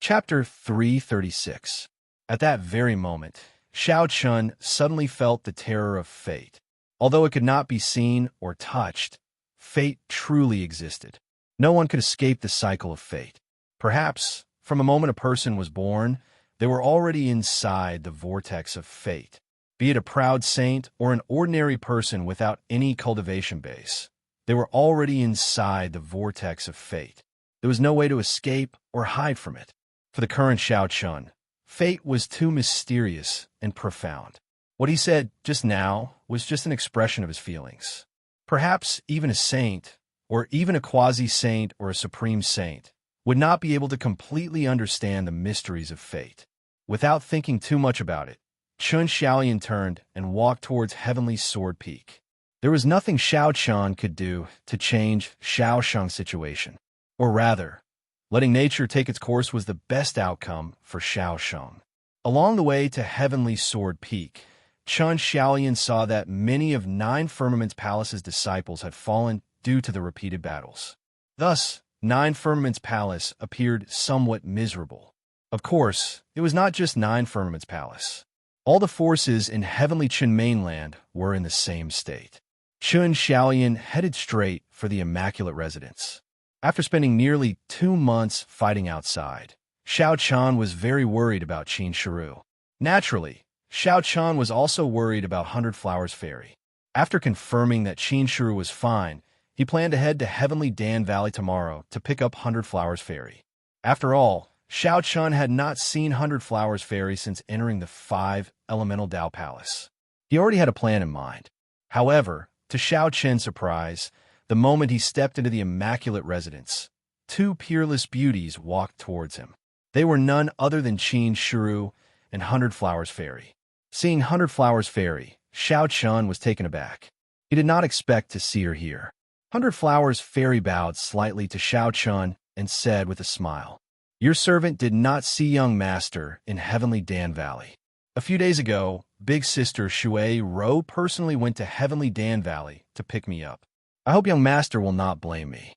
Chapter 336. At that very moment, Xiao Chun suddenly felt the terror of fate. Although it could not be seen or touched, fate truly existed. No one could escape the cycle of fate. Perhaps, from the moment a person was born, they were already inside the vortex of fate. Be it a proud saint or an ordinary person without any cultivation base, they were already inside the vortex of fate. There was no way to escape or hide from it. For the current Xiao Chun, fate was too mysterious and profound. What he said just now was just an expression of his feelings. Perhaps even a saint, or even a quasi-saint or a supreme saint, would not be able to completely understand the mysteries of fate. Without thinking too much about it, Chun Xiaolian turned and walked towards Heavenly Sword Peak. There was nothing Xiao Chun could do to change Xiao Sheng's situation. Or rather, letting nature take its course was the best outcome for Xiao Sheng. Along the way to Heavenly Sword Peak, Chun Xiaolian saw that many of Nine Firmaments Palace's disciples had fallen due to the repeated battles. Thus, Nine Firmaments Palace appeared somewhat miserable. Of course, it was not just Nine Firmaments Palace. All the forces in Heavenly Qin mainland were in the same state. Chun Xiaolian headed straight for the Immaculate Residence. After spending nearly 2 months fighting outside, Xiao Chan was very worried about Qin Shiru. Naturally, Xiao Chan was also worried about Hundred Flowers Fairy. After confirming that Qin Shiru was fine, he planned to head to Heavenly Dan Valley tomorrow to pick up Hundred Flowers Fairy. After all, Xiao Chun had not seen Hundred Flowers Fairy since entering the 5 Elemental Dao Palace. He already had a plan in mind. However, to Xiao Chen's surprise, the moment he stepped into the Immaculate Residence, 2 peerless beauties walked towards him. They were none other than Qin Shiru and Hundred Flowers Fairy. Seeing Hundred Flowers Fairy, Xiao Chun was taken aback. He did not expect to see her here. Hundred Flowers Fairy bowed slightly to Xiao Chun and said with a smile, "Your servant did not see young master in Heavenly Dan Valley. A few days ago, big sister Shui Ro personally went to Heavenly Dan Valley to pick me up. I hope young master will not blame me."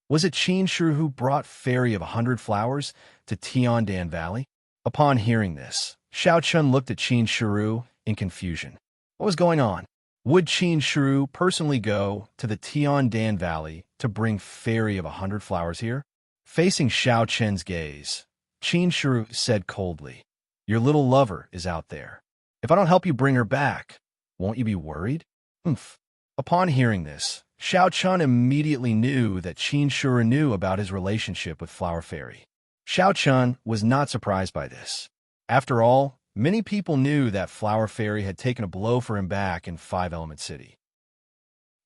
Was it Qin Shiru who brought Fairy of 100 Flowers to Tian Dan Valley? Upon hearing this, Xiao Chun looked at Qin Shiru in confusion. What was going on? Would Qin Shiru personally go to the Tian Dan Valley to bring Fairy of 100 Flowers here? Facing Xiao Chen's gaze, Qin Shiru said coldly, "Your little lover is out there. If I don't help you bring her back, won't you be worried?" Humph. Upon hearing this, Xiao Chun immediately knew that Qin Shiru knew about his relationship with Flower Fairy. Xiao Chun was not surprised by this. After all, many people knew that Flower Fairy had taken a blow for him back in 5 Element City.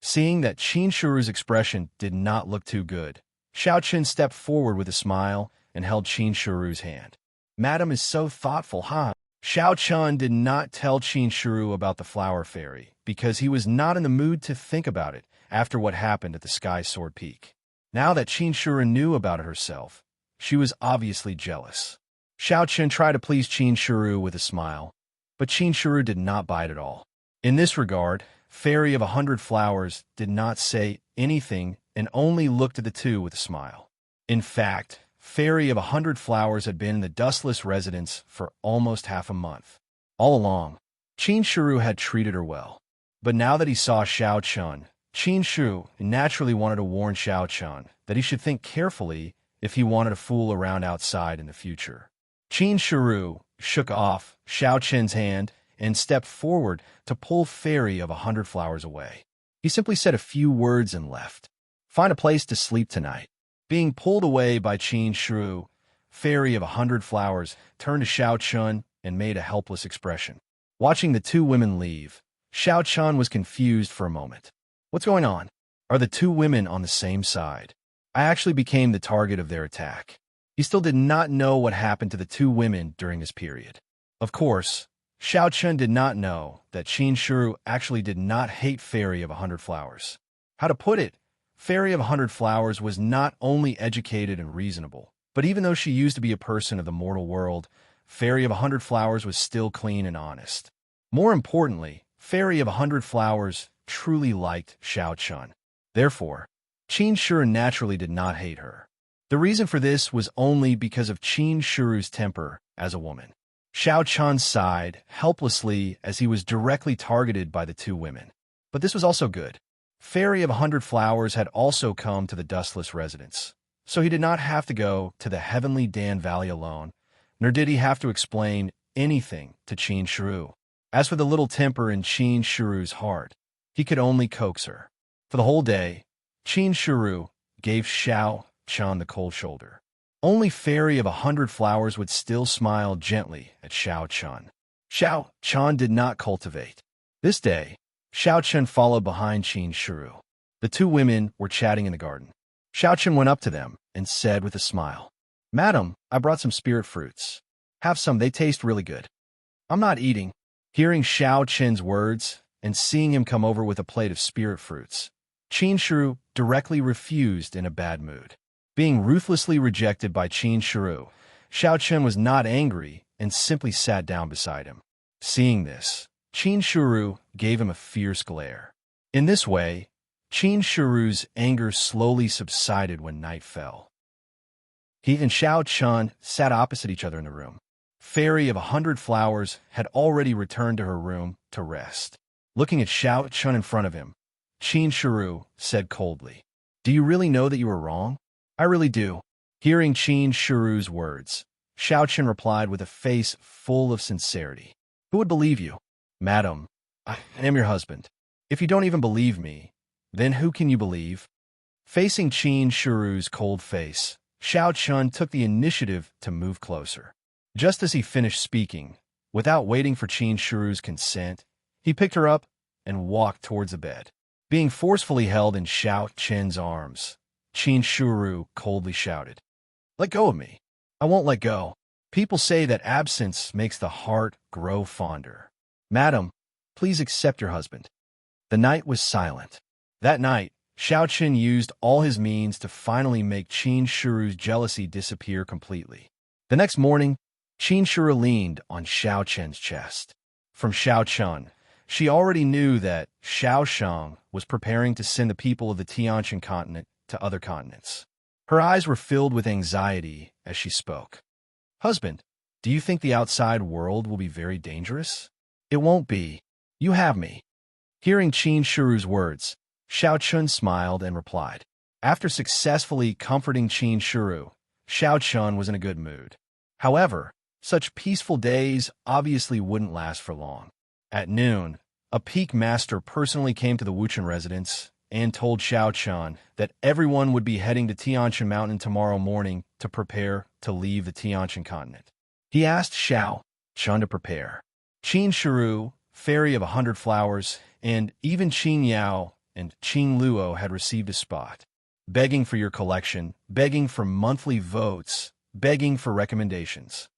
Seeing that Qin Shiru's expression did not look too good, Xiao Chun stepped forward with a smile and held Qin Shiru's hand. "Madam is so thoughtful, huh?" Xiao Chun did not tell Qin Shiru about the Flower Fairy because he was not in the mood to think about it after what happened at the Sky Sword Peak. Now that Qin Shiru knew about it herself, she was obviously jealous. Xiao Chun tried to please Qin Shiru with a smile, but Qin Shiru did not bite at all. In this regard, Fairy of 100 Flowers did not say anything and only looked at the two with a smile. In fact, Fairy of 100 Flowers had been in the dustless residence for almost half a month. All along, Qin Shiru had treated her well. But now that he saw Xiao Chun, Qin Shiru naturally wanted to warn Xiao Chun that he should think carefully if he wanted to fool around outside in the future. Qin Shiru shook off Xiao Chen's hand and stepped forward to pull Fairy of 100 Flowers away. He simply said a few words and left. "Find a place to sleep tonight." Being pulled away by Qin Shiru, Fairy of 100 Flowers turned to Xiao Chun and made a helpless expression. Watching the 2 women leave, Xiao Chun was confused for a moment. What's going on? Are the 2 women on the same side? I actually became the target of their attack. He still did not know what happened to the 2 women during this period. Of course, Xiao Chun did not know that Qin Shiru actually did not hate Fairy of 100 Flowers. How to put it? Fairy of 100 Flowers was not only educated and reasonable, but even though she used to be a person of the mortal world, Fairy of 100 Flowers was still clean and honest. More importantly, Fairy of 100 Flowers truly liked Xiao Chun. Therefore, Qin Shiru naturally did not hate her. The reason for this was only because of Qin Shiru's temper as a woman. Xiao Chun sighed helplessly as he was directly targeted by the two women. But this was also good. Fairy of 100 Flowers had also come to the dustless residence, so he did not have to go to the heavenly Dan Valley alone, nor did he have to explain anything to Qin Shiru. As for the little temper in Qin Shiru's heart, he could only coax her. For the whole day, Qin Shiru gave Xiao Chun the cold shoulder. Only Fairy of 100 Flowers would still smile gently at Xiao Chun. Xiao Chun did not cultivate. This day, Xiao Chun followed behind Qin Shiru. The two women were chatting in the garden. Xiao Chun went up to them and said with a smile, "Madam, I brought some spirit fruits. Have some, they taste really good." "I'm not eating." Hearing Xiao Chun's words and seeing him come over with a plate of spirit fruits, Qin Shiru directly refused in a bad mood. Being ruthlessly rejected by Qin Shiru, Xiao Chun was not angry and simply sat down beside him. Seeing this, Qin Shiru gave him a fierce glare. In this way, Qin Shiru's anger slowly subsided when night fell. He and Xiao Chun sat opposite each other in the room. Fairy of 100 Flowers had already returned to her room to rest. Looking at Xiao Chun in front of him, Qin Shiru said coldly, "Do you really know that you were wrong?" "I really do." Hearing Qin Shiru's words, Xiao Chun replied with a face full of sincerity, "Who would believe you?" "Madam, I am your husband. If you don't even believe me, then who can you believe?" Facing Qin Shiru's cold face, Xiao Chun took the initiative to move closer. Just as he finished speaking, without waiting for Qin Shiru's consent, he picked her up and walked towards the bed. Being forcefully held in Xiao Chun's arms, Qin Shiru coldly shouted, "Let go of me." "I won't let go. People say that absence makes the heart grow fonder." "Madam, please accept your husband." The night was silent. That night, Xiao Chun used all his means to finally make Qin Shiru's jealousy disappear completely. The next morning, Qin Shiru leaned on Xiao Chun's chest. From Xiao Chun, she already knew that Xiao Shang was preparing to send the people of the Tianqian continent to other continents. Her eyes were filled with anxiety as she spoke. "Husband, do you think the outside world will be very dangerous?" "It won't be. You have me." Hearing Qin Shiru's words, Xiao Chun smiled and replied. After successfully comforting Qin Shiru, Xiao Chun was in a good mood. However, such peaceful days obviously wouldn't last for long. At noon, a peak master personally came to the Wuchen residence and told Xiao Chun that everyone would be heading to Tianqian Mountain tomorrow morning to prepare to leave the Tianqian continent. He asked Xiao Chun to prepare. Qin Shiru, Fairy of 100 Flowers, and even Qin Yao and Qin Luo had received a spot. Begging for your collection, begging for monthly votes, begging for recommendations.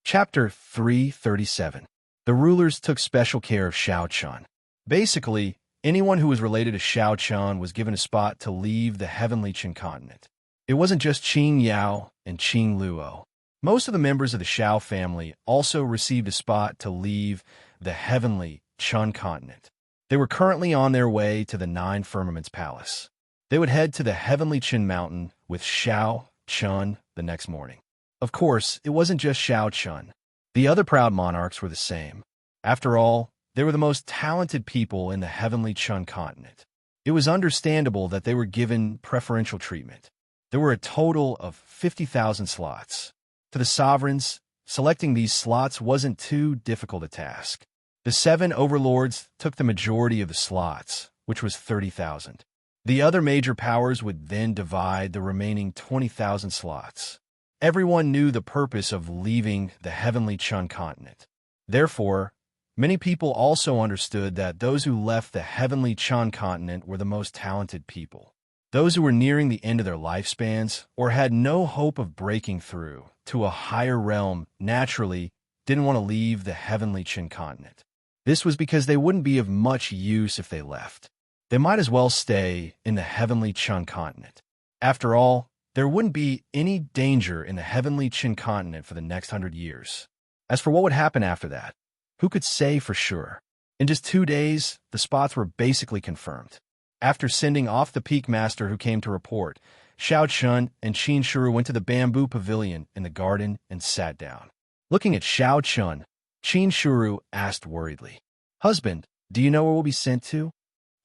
Chapter 337. The rulers took special care of Xiao Chun. Basically, anyone who was related to Xiao Chun was given a spot to leave the heavenly Qin continent. It wasn't just Qin Yao and Qin Luo. Most of the members of the Xiao family also received a spot to leave the heavenly Qin continent. They were currently on their way to the Nine Firmaments Palace. They would head to the heavenly Qin mountain with Xiao Chun the next morning. Of course, it wasn't just Xiao Chun. The other proud monarchs were the same. After all, they were the most talented people in the heavenly Qin continent. It was understandable that they were given preferential treatment. There were a total of 50,000 slots. To the sovereigns, selecting these slots wasn't too difficult a task. The 7 overlords took the majority of the slots, which was 30,000. The other major powers would then divide the remaining 20,000 slots. Everyone knew the purpose of leaving the heavenly Qin continent. Therefore, many people also understood that those who left the heavenly Qin continent were the most talented people. Those who were nearing the end of their lifespans or had no hope of breaking through to a higher realm naturally didn't want to leave the heavenly Qin continent. This was because they wouldn't be of much use if they left. They might as well stay in the heavenly Qin continent. After all, there wouldn't be any danger in the heavenly Qin continent for the next 100 years. As for what would happen after that, who could say for sure? In just 2 days, the spots were basically confirmed. After sending off the peak master who came to report, Xiao Chun and Qin Shiru went to the bamboo pavilion in the garden and sat down. Looking at Xiao Chun, Qin Shiru asked worriedly, "Husband, do you know where we'll be sent to?"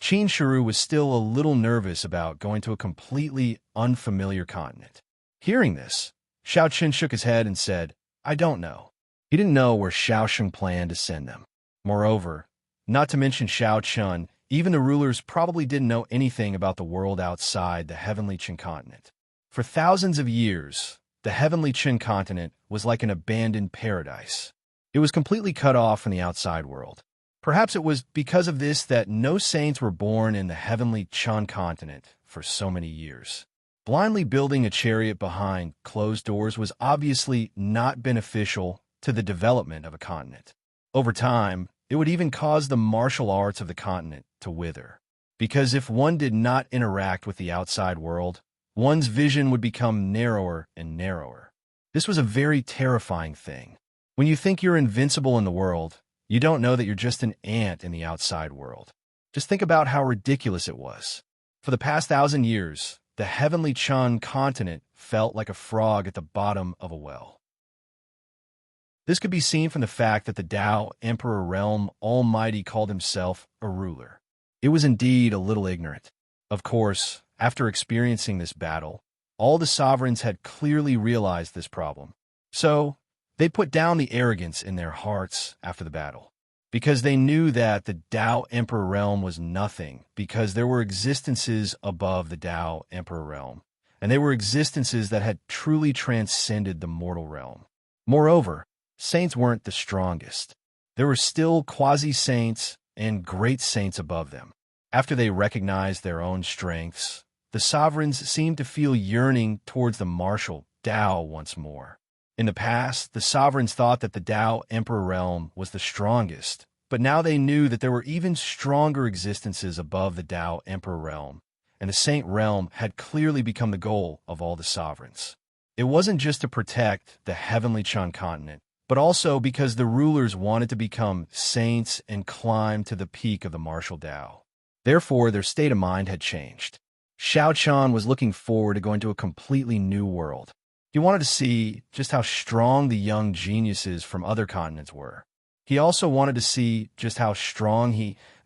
Qin Shiru was still a little nervous about going to a completely unfamiliar continent. Hearing this, Xiao Chun shook his head and said, "I don't know." He didn't know where Xiao Shun planned to send them. Moreover, not to mention Xiao Chun, even the rulers probably didn't know anything about the world outside the heavenly Qin continent. For thousands of years, the heavenly Qin continent was like an abandoned paradise. It was completely cut off from the outside world. Perhaps it was because of this that no saints were born in the heavenly Qin continent for so many years. Blindly building a chariot behind closed doors was obviously not beneficial to the development of a continent. Over time, it would even cause the martial arts of the continent to wither. Because if one did not interact with the outside world, one's vision would become narrower and narrower. This was a very terrifying thing. When you think you're invincible in the world, you don't know that you're just an ant in the outside world. Just think about how ridiculous it was. For the past 1,000 years, the heavenly Qin continent felt like a frog at the bottom of a well. This could be seen from the fact that the Tao Emperor Realm Almighty called himself a ruler. It was indeed a little ignorant. Of course, after experiencing this battle, all the sovereigns had clearly realized this problem. So, they put down the arrogance in their hearts after the battle, because they knew that the Tao Emperor Realm was nothing, because there were existences above the Tao Emperor Realm, and they were existences that had truly transcended the mortal realm. Moreover, saints weren't the strongest. There were still quasi-saints and great saints above them. After they recognized their own strengths, the sovereigns seemed to feel yearning towards the martial Tao once more. In the past, the sovereigns thought that the Tao Emperor Realm was the strongest, but now they knew that there were even stronger existences above the Tao Emperor Realm, and the Saint Realm had clearly become the goal of all the sovereigns. It wasn't just to protect the heavenly Qin continent, but also because the rulers wanted to become saints and climb to the peak of the martial Tao. Therefore, their state of mind had changed. Xiao Chun was looking forward to going to a completely new world. He wanted to see just how strong the young geniuses from other continents were. He also wanted to see just how strong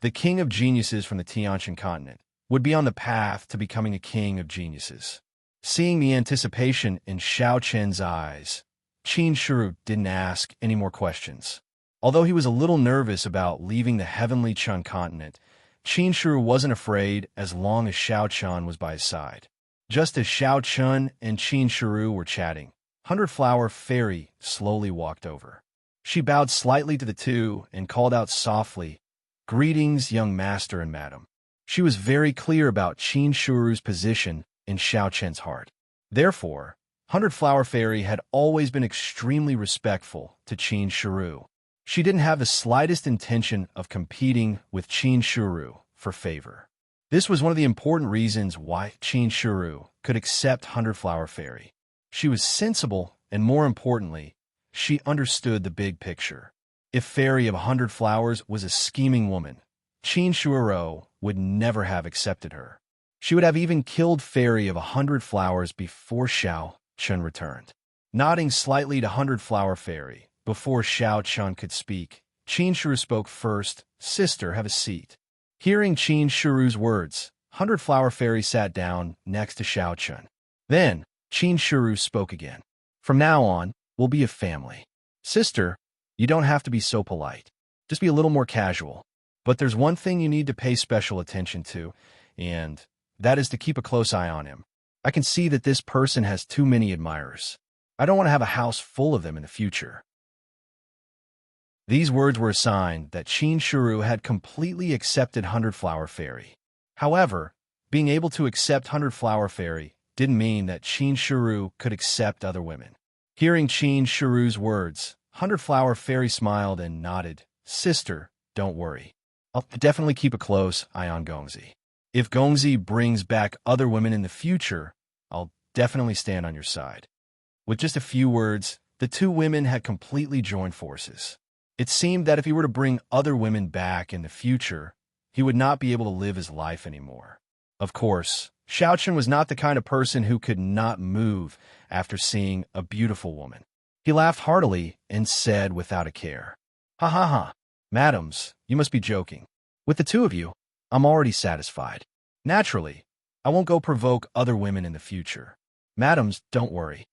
the king of geniuses from the Tianqian continent, would be on the path to becoming a king of geniuses. Seeing the anticipation in Xiao Chen's eyes, Qin Shiru didn't ask any more questions. Although he was a little nervous about leaving the heavenly Qin continent, Qin Shiru wasn't afraid as long as Xiao Chun was by his side. Just as Xiao Chun and Qin Shiru were chatting, Hundred Flower Fairy slowly walked over. She bowed slightly to the two and called out softly, "Greetings, young master and madam." She was very clear about Qin Shiru's position in Xiao Chen's heart. Therefore, Hundred Flower Fairy had always been extremely respectful to Qin Shiru. She didn't have the slightest intention of competing with Qin Shiru for favor. This was one of the important reasons why Qin Shiru could accept Hundred Flower Fairy. She was sensible, and more importantly, she understood the big picture. If Fairy of 100 Flowers was a scheming woman, Qin Shiru would never have accepted her. She would have even killed Fairy of 100 Flowers before Xiao Chun returned. Nodding slightly to 100 Flower Fairy, before Xiao Chun could speak, Qin Shiru spoke first. "Sister, have a seat." Hearing Qin Shiru's words, 100 Flower Fairy sat down next to Xiao Chun. Then, Qin Shiru spoke again. "From now on, we'll be a family. Sister, you don't have to be so polite. Just be a little more casual. But there's one thing you need to pay special attention to, and that is to keep a close eye on him. I can see that this person has too many admirers. I don't want to have a house full of them in the future." These words were a sign that Qin Shiru had completely accepted Hundred Flower Fairy. However, being able to accept Hundred Flower Fairy didn't mean that Qin Shiru could accept other women. Hearing Qin Shiru's words, Hundred Flower Fairy smiled and nodded. "Sister, don't worry. I'll definitely keep a close eye on Gongzi. If Gongzi brings back other women in the future, I'll definitely stand on your side." With just a few words, the two women had completely joined forces. It seemed that if he were to bring other women back in the future, he would not be able to live his life anymore. Of course, Xiaochen was not the kind of person who could not move after seeing a beautiful woman. He laughed heartily and said without a care, "Ha ha ha, madams, you must be joking. With the two of you, I'm already satisfied. Naturally, I won't go provoke other women in the future. Madams, don't worry."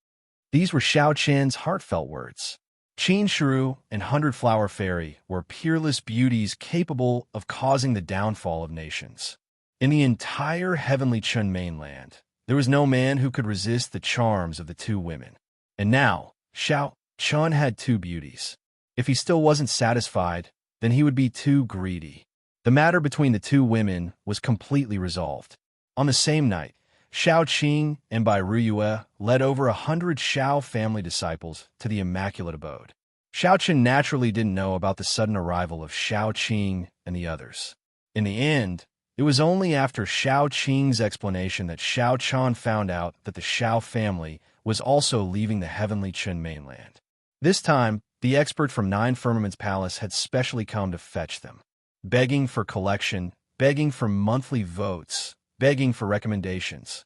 These were Xiaoqian's heartfelt words. Qin Shiru and Hundred Flower Fairy were peerless beauties capable of causing the downfall of nations. In the entire heavenly Chun mainland, there was no man who could resist the charms of the two women. And now, Xiao Chun had two beauties. If he still wasn't satisfied, then he would be too greedy. The matter between the two women was completely resolved. On the same night, Xiao Qing and Bai Ruyue led over 100 Xiao family disciples to the Immaculate Abode. Xiao Qin naturally didn't know about the sudden arrival of Xiao Qing and the others. In the end, it was only after Xiao Qing's explanation that Xiao Chan found out that the Xiao family was also leaving the heavenly Chun mainland. This time, the expert from Nine Firmaments Palace had specially come to fetch them, begging for collection, begging for monthly votes, begging for recommendations.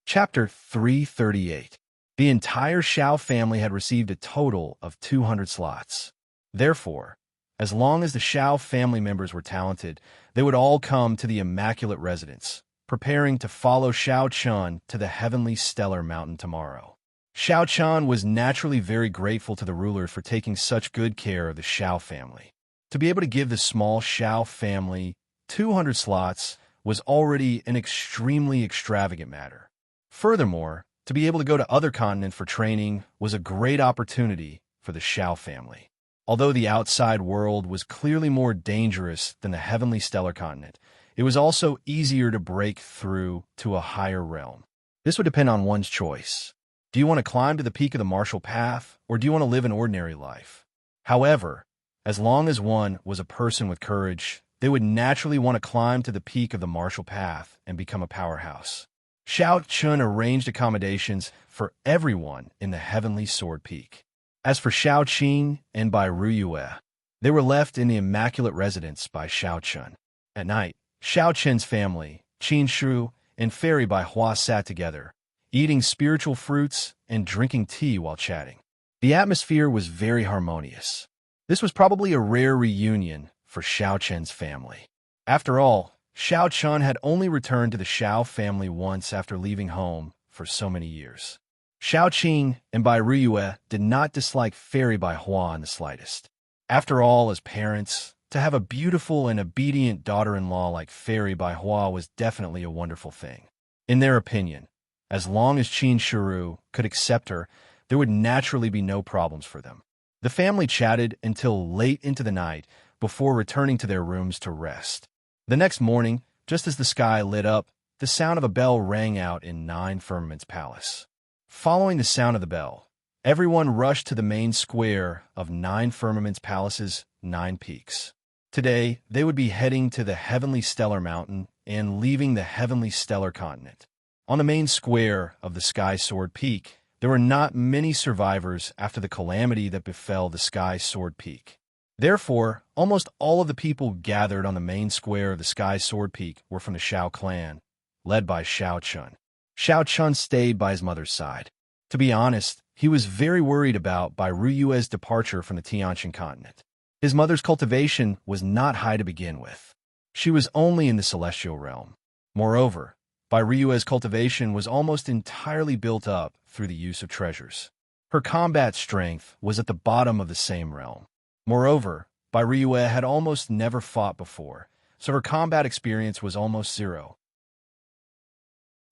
Chapter 338. The entire Xiao family had received a total of 200 slots. Therefore, as long as the Xiao family members were talented, they would all come to the Immaculate Residence, preparing to follow Xiao Chun to the heavenly stellar mountain tomorrow. Xiao Chun was naturally very grateful to the rulers for taking such good care of the Xiao family. To be able to give the small Xiao family 200 slots was already an extremely extravagant matter. Furthermore, to be able to go to other continents for training was a great opportunity for the Xiao family. Although the outside world was clearly more dangerous than the heavenly stellar continent, it was also easier to break through to a higher realm. This would depend on one's choice. Do you want to climb to the peak of the martial path, or do you want to live an ordinary life? However, as long as one was a person with courage, they would naturally want to climb to the peak of the martial path and become a powerhouse. Xiao Chun arranged accommodations for everyone in the heavenly sword peak. As for Xiao Qing and Bai Ruyue, they were left in the Immaculate Residence by Xiao Chun. At night, Xiao Chen's family, Qin Shu, and Fairy Bai Hua sat together, eating spiritual fruits and drinking tea while chatting. The atmosphere was very harmonious. This was probably a rare reunion for Xiao Chen's family. After all, Xiao Chun had only returned to the Xiao family once after leaving home for so many years. Xiao Qing and Bai Ruyue did not dislike Fairy Bai Hua in the slightest. After all, as parents, to have a beautiful and obedient daughter-in-law like Fairy Bai Hua was definitely a wonderful thing. In their opinion, as long as Qin Shiru could accept her, there would naturally be no problems for them. The family chatted until late into the night before returning to their rooms to rest. The next morning, just as the sky lit up, the sound of a bell rang out in Nine Firmaments Palace. Following the sound of the bell, everyone rushed to the main square of Nine Firmaments Palace's 9 peaks. Today, they would be heading to the Heavenly Stellar Mountain and leaving the Heavenly Stellar Continent. On the main square of the Sky Sword Peak, there were not many survivors after the calamity that befell the Sky Sword Peak. Therefore, almost all of the people gathered on the main square of the Sky Sword Peak were from the Xiao clan, led by Xiao Chun. Xiao Chun stayed by his mother's side. To be honest, he was very worried about Bai Ruyue's departure from the Tianqian continent. His mother's cultivation was not high to begin with. She was only in the celestial realm. Moreover, Bai Ruyue's cultivation was almost entirely built up through the use of treasures. Her combat strength was at the bottom of the same realm. Moreover, Bai Ruyue had almost never fought before, so her combat experience was almost zero.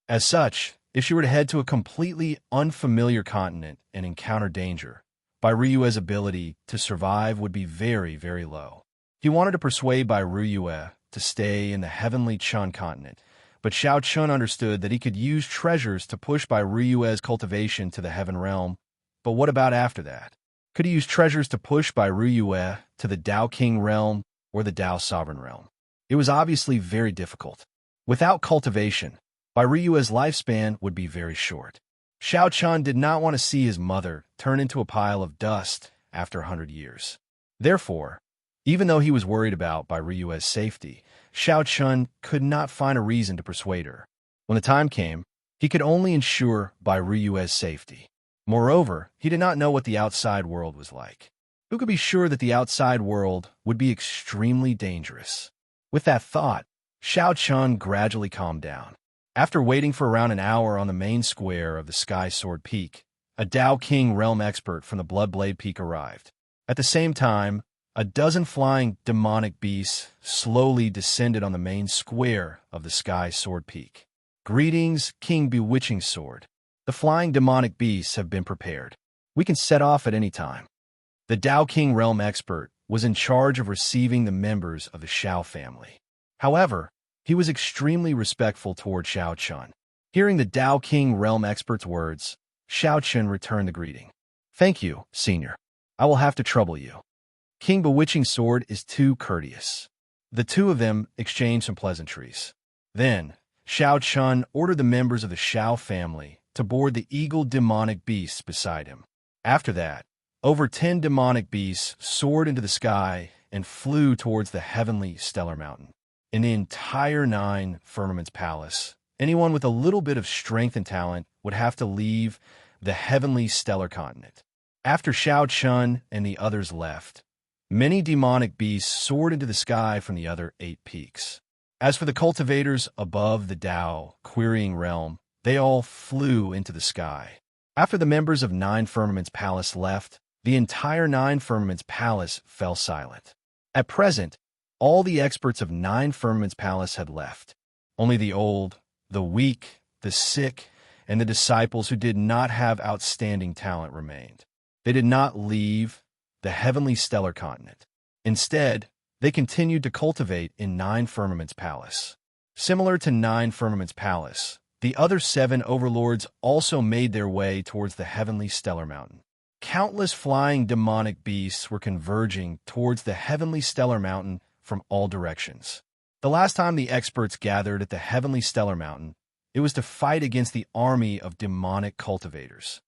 As such, if she were to head to a completely unfamiliar continent and encounter danger, Bai Ruyue's ability to survive would be very, very low. He wanted to persuade Bai Ruyue to stay in the heavenly Chun continent, but Xiao Chun understood that he could use treasures to push Bai Ruyue's cultivation to the heaven realm. But what about after that? Could he use treasures to push Bai Ruyue to the Tao King realm or the Tao Sovereign realm? It was obviously very difficult. Without cultivation, Bai Ruyue's lifespan would be very short. Xiao Chun did not want to see his mother turn into a pile of dust after 100 years. Therefore, Even though he was worried about Bai Ryue's safety, Xiao Chun could not find a reason to persuade her. When the time came, he could only ensure Bai Ryue's safety. Moreover, he did not know what the outside world was like. Who could be sure that the outside world would be extremely dangerous? With that thought, Xiao Chun gradually calmed down. After waiting for around an hour on the main square of the Sky Sword Peak, a Tao King realm expert from the Bloodblade Peak arrived. At the same time, a dozen flying demonic beasts slowly descended on the main square of the Sky Sword Peak. Greetings, King Bewitching Sword. The flying demonic beasts have been prepared. We can set off at any time. The Tao King realm expert was in charge of receiving the members of the Xiao family. However, he was extremely respectful toward Xiao Chun. Hearing the Tao King realm expert's words, Xiao Chun returned the greeting. Thank you, Senior. I will have to trouble you. King Bewitching Sword is too courteous. The two of them exchanged some pleasantries. Then, Xiao Chun ordered the members of the Xiao family to board the eagle demonic beasts beside him. After that, over 10 demonic beasts soared into the sky and flew towards the heavenly stellar mountain. In the entire 9 Firmaments Palace, anyone with a little bit of strength and talent would have to leave the heavenly stellar continent. After Xiao Chun and the others left, many demonic beasts soared into the sky from the other 8 peaks. As for the cultivators above the Tao Querying Realm, they all flew into the sky. After the members of 9 Firmaments Palace left, the entire 9 Firmaments Palace fell silent. At present, all the experts of 9 Firmaments Palace had left. Only the old, the weak, the sick, and the disciples who did not have outstanding talent remained. They did not leave the heavenly stellar continent. Instead, they continued to cultivate in 9 Firmaments Palace. Similar to 9 Firmaments Palace, the other 7 overlords also made their way towards the heavenly stellar mountain. Countless flying demonic beasts were converging towards the heavenly stellar mountain from all directions. The last time the experts gathered at the heavenly stellar mountain, it was to fight against the army of demonic cultivators.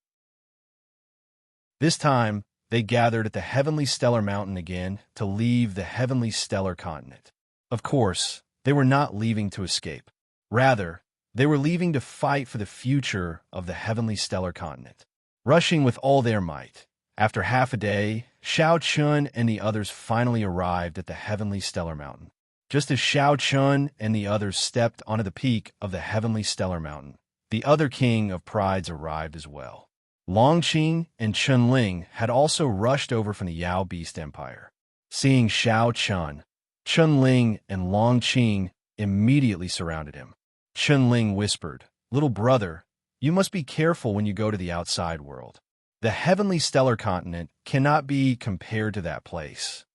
This time, they gathered at the heavenly stellar mountain again to leave the heavenly stellar continent. Of course, they were not leaving to escape. Rather, they were leaving to fight for the future of the heavenly stellar continent. Rushing with all their might, after half a day, Xiao Chun and the others finally arrived at the heavenly stellar mountain. Just as Xiao Chun and the others stepped onto the peak of the heavenly stellar mountain, the other king of prides arrived as well. Longqing and Chunling had also rushed over from the Yao Beast Empire. Seeing Xiao Chun, Chunling and Longqing immediately surrounded him. Chunling whispered, "Little brother, you must be careful when you go to the outside world. The heavenly stellar continent cannot be compared to that place."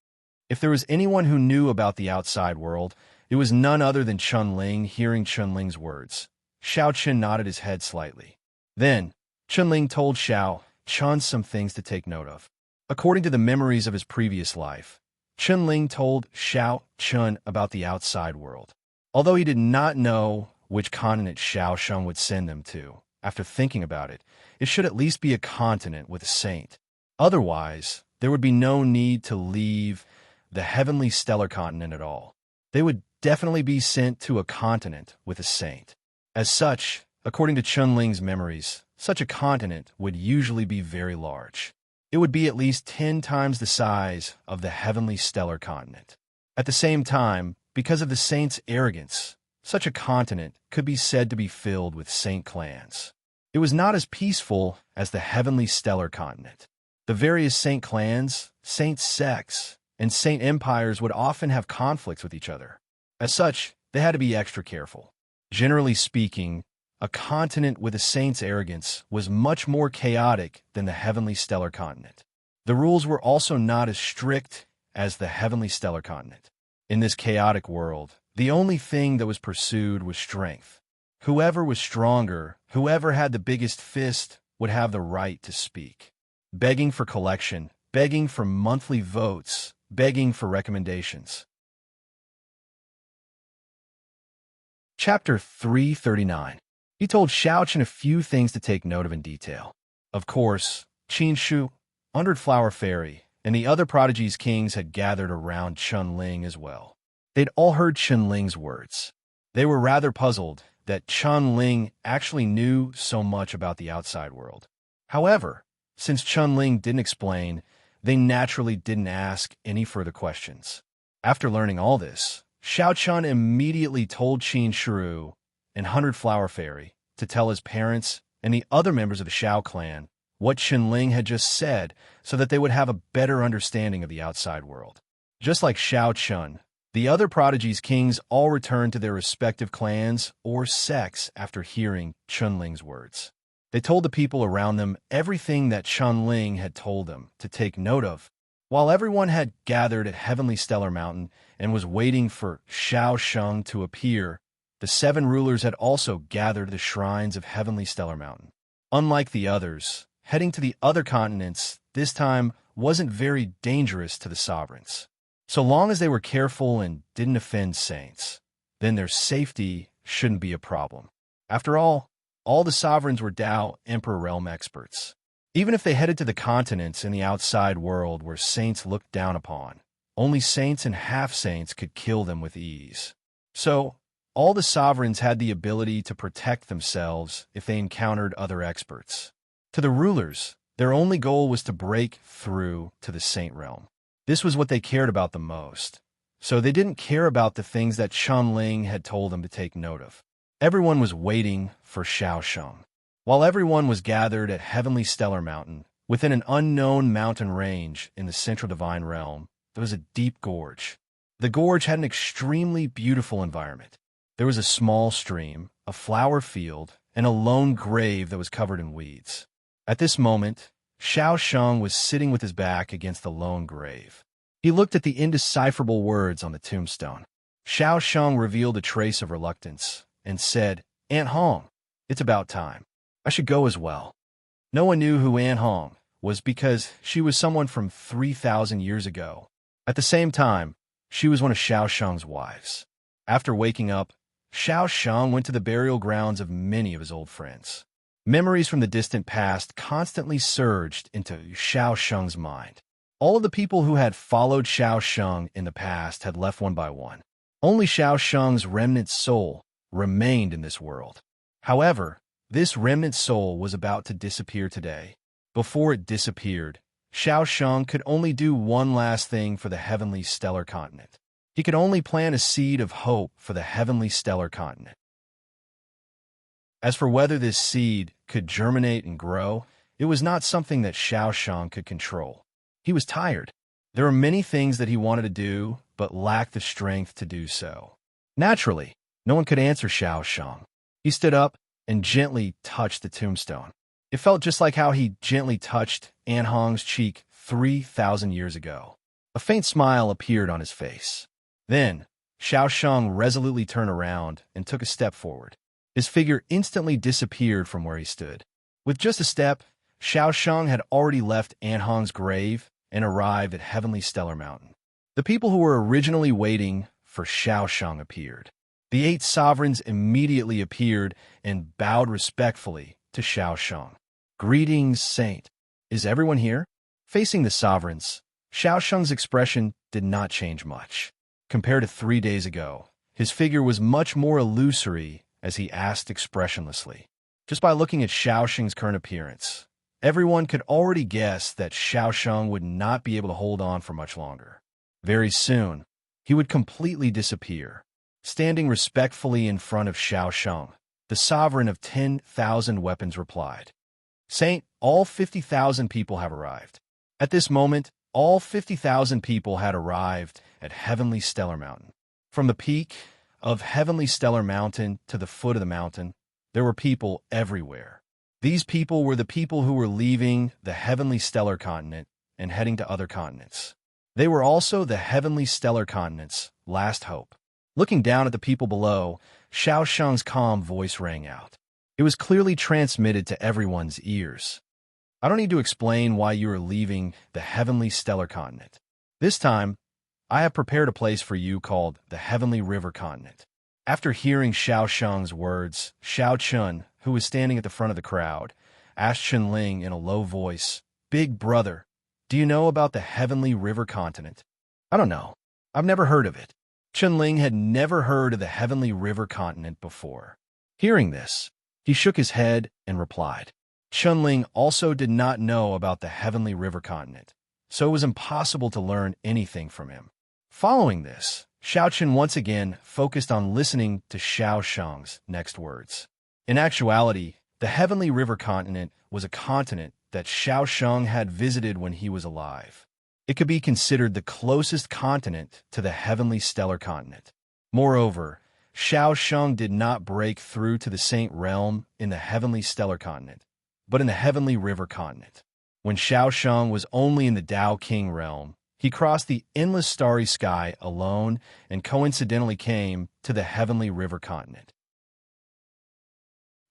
If there was anyone who knew about the outside world, it was none other than Chunling. Hearing Chunling's words, Xiao Chun nodded his head slightly. Then, Chunling told Xiao Chun some things to take note of. According to the memories of his previous life, Chunling told Xiao Chun about the outside world. Although he did not know which continent Xiao Chun would send them to, after thinking about it, it should at least be a continent with a saint. Otherwise, there would be no need to leave the heavenly stellar continent at all. They would definitely be sent to a continent with a saint. As such, according to Chunling's memories, such a continent would usually be very large. It would be at least 10 times the size of the heavenly stellar continent. At the same time, because of the saint's arrogance, such a continent could be said to be filled with saint clans. It was not as peaceful as the heavenly stellar continent. The various saint clans, saint sects, and saint empires would often have conflicts with each other. As such, they had to be extra careful. Generally speaking, a continent with a saint's arrogance was much more chaotic than the heavenly stellar continent. The rules were also not as strict as the heavenly stellar continent. In this chaotic world, the only thing that was pursued was strength. Whoever was stronger, whoever had the biggest fist, would have the right to speak. Begging for collection, begging for monthly votes, begging for recommendations. Chapter 339. He told Xiao Chun a few things to take note of in detail. Of course, Qin Shu, 100 Flower Fairy, and the other prodigy's kings had gathered around Chun-Ling as well. They'd all heard Chun-Ling's words. They were rather puzzled that Chun-Ling actually knew so much about the outside world. However, since Chun-Ling didn't explain, they naturally didn't ask any further questions. After learning all this, Xiao Chun immediately told Qin Shiru and 100 Flower Fairy to tell his parents and the other members of the Xiao clan what Chun-Ling had just said so that they would have a better understanding of the outside world. Just like Xiao Chun, the other prodigy's kings all returned to their respective clans or sects after hearing Chun-Ling's words. They told the people around them everything that Chun-Ling had told them to take note of. While everyone had gathered at Heavenly Stellar Mountain and was waiting for Xiao Sheng to appear, the 7 rulers had also gathered at the shrines of Heavenly Stellar Mountain. Unlike the others, heading to the other continents this time wasn't very dangerous to the sovereigns. So long as they were careful and didn't offend saints, then their safety shouldn't be a problem. After all the sovereigns were Dao Emperor Realm experts. Even if they headed to the continents in the outside world where saints looked down upon, only saints and half-saints could kill them with ease. So, all the sovereigns had the ability to protect themselves if they encountered other experts. To the rulers, their only goal was to break through to the saint realm. This was what they cared about the most. So they didn't care about the things that Chun-Ling had told them to take note of. Everyone was waiting for Xiao Sheng. While everyone was gathered at Heavenly Stellar Mountain, within an unknown mountain range in the Central Divine Realm, there was a deep gorge. The gorge had an extremely beautiful environment. There was a small stream, a flower field, and a lone grave that was covered in weeds. At this moment, Xiao Sheng was sitting with his back against the lone grave. He looked at the indecipherable words on the tombstone. Xiao Sheng revealed a trace of reluctance and said, "Aunt Hong, it's about time. I should go as well." No one knew who Aunt Hong was because she was someone from 3,000 years ago. At the same time, she was one of Xiao Sheng's wives. After waking up, Xiao Sheng went to the burial grounds of many of his old friends. Memories from the distant past constantly surged into Xiao Sheng's mind. All of the people who had followed Xiao Sheng in the past had left one by one. Only Xiao Sheng's remnant soul remained in this world. However, this remnant soul was about to disappear today. Before it disappeared, Xiao Sheng could only do one last thing for the Heavenly Stellar Continent. He could only plant a seed of hope for the Heavenly Stellar Continent. As for whether this seed could germinate and grow, it was not something that Xiao Sheng could control. He was tired. There were many things that he wanted to do, but lacked the strength to do so. Naturally, no one could answer Xiao Sheng. He stood up and gently touched the tombstone. It felt just like how he gently touched Aunt Hong's cheek 3,000 years ago. A faint smile appeared on his face. Then, Xiao Sheng resolutely turned around and took a step forward. His figure instantly disappeared from where he stood. With just a step, Xiao Sheng had already left Aunt Hong's grave and arrived at Heavenly Stellar Mountain. The people who were originally waiting for Xiao Sheng appeared. The 8 sovereigns immediately appeared and bowed respectfully to Xiao Sheng. "Greetings, Saint. Is everyone here?" Facing the sovereigns, Xiao Sheng's expression did not change much. Compared to 3 days ago, his figure was much more illusory as he asked expressionlessly. Just by looking at Xiao Sheng's current appearance, everyone could already guess that Xiao Sheng would not be able to hold on for much longer. Very soon, he would completely disappear. Standing respectfully in front of Xiao Sheng, the sovereign of 10,000 weapons replied, "Saint, all 50,000 people have arrived." At this moment, all 50,000 people had arrived at Heavenly Stellar Mountain. From the peak of Heavenly Stellar Mountain to the foot of the mountain, there were people everywhere. These people were the people who were leaving the Heavenly Stellar Continent and heading to other continents. They were also the Heavenly Stellar Continent's last hope. Looking down at the people below, Xiao Sheng's calm voice rang out. It was clearly transmitted to everyone's ears. "I don't need to explain why you are leaving the Heavenly Stellar Continent. This time, I have prepared a place for you called the Heavenly River Continent." After hearing Xiao Sheng's words, Xiao Chun, who was standing at the front of the crowd, asked Chun-Ling in a low voice, "Big brother, "Do you know about the Heavenly River continent?" "I don't know. I've never heard of it." Chunling had never heard of the Heavenly River continent before. Hearing this, he shook his head and replied. Chunling also did not know about the Heavenly River continent, so it was impossible to learn anything from him. Following this, Xiaochen once again focused on listening to Xiao Shang's next words. In actuality, the Heavenly River continent was a continent that Xiao Shang had visited when he was alive. It could be considered the closest continent to the Heavenly Stellar continent. Moreover, Xiao Shang did not break through to the Saint Realm in the Heavenly Stellar continent, but in the Heavenly River continent. When Xiao Shang was only in the Tao King realm, he crossed the endless starry sky alone and coincidentally came to the Heavenly River continent.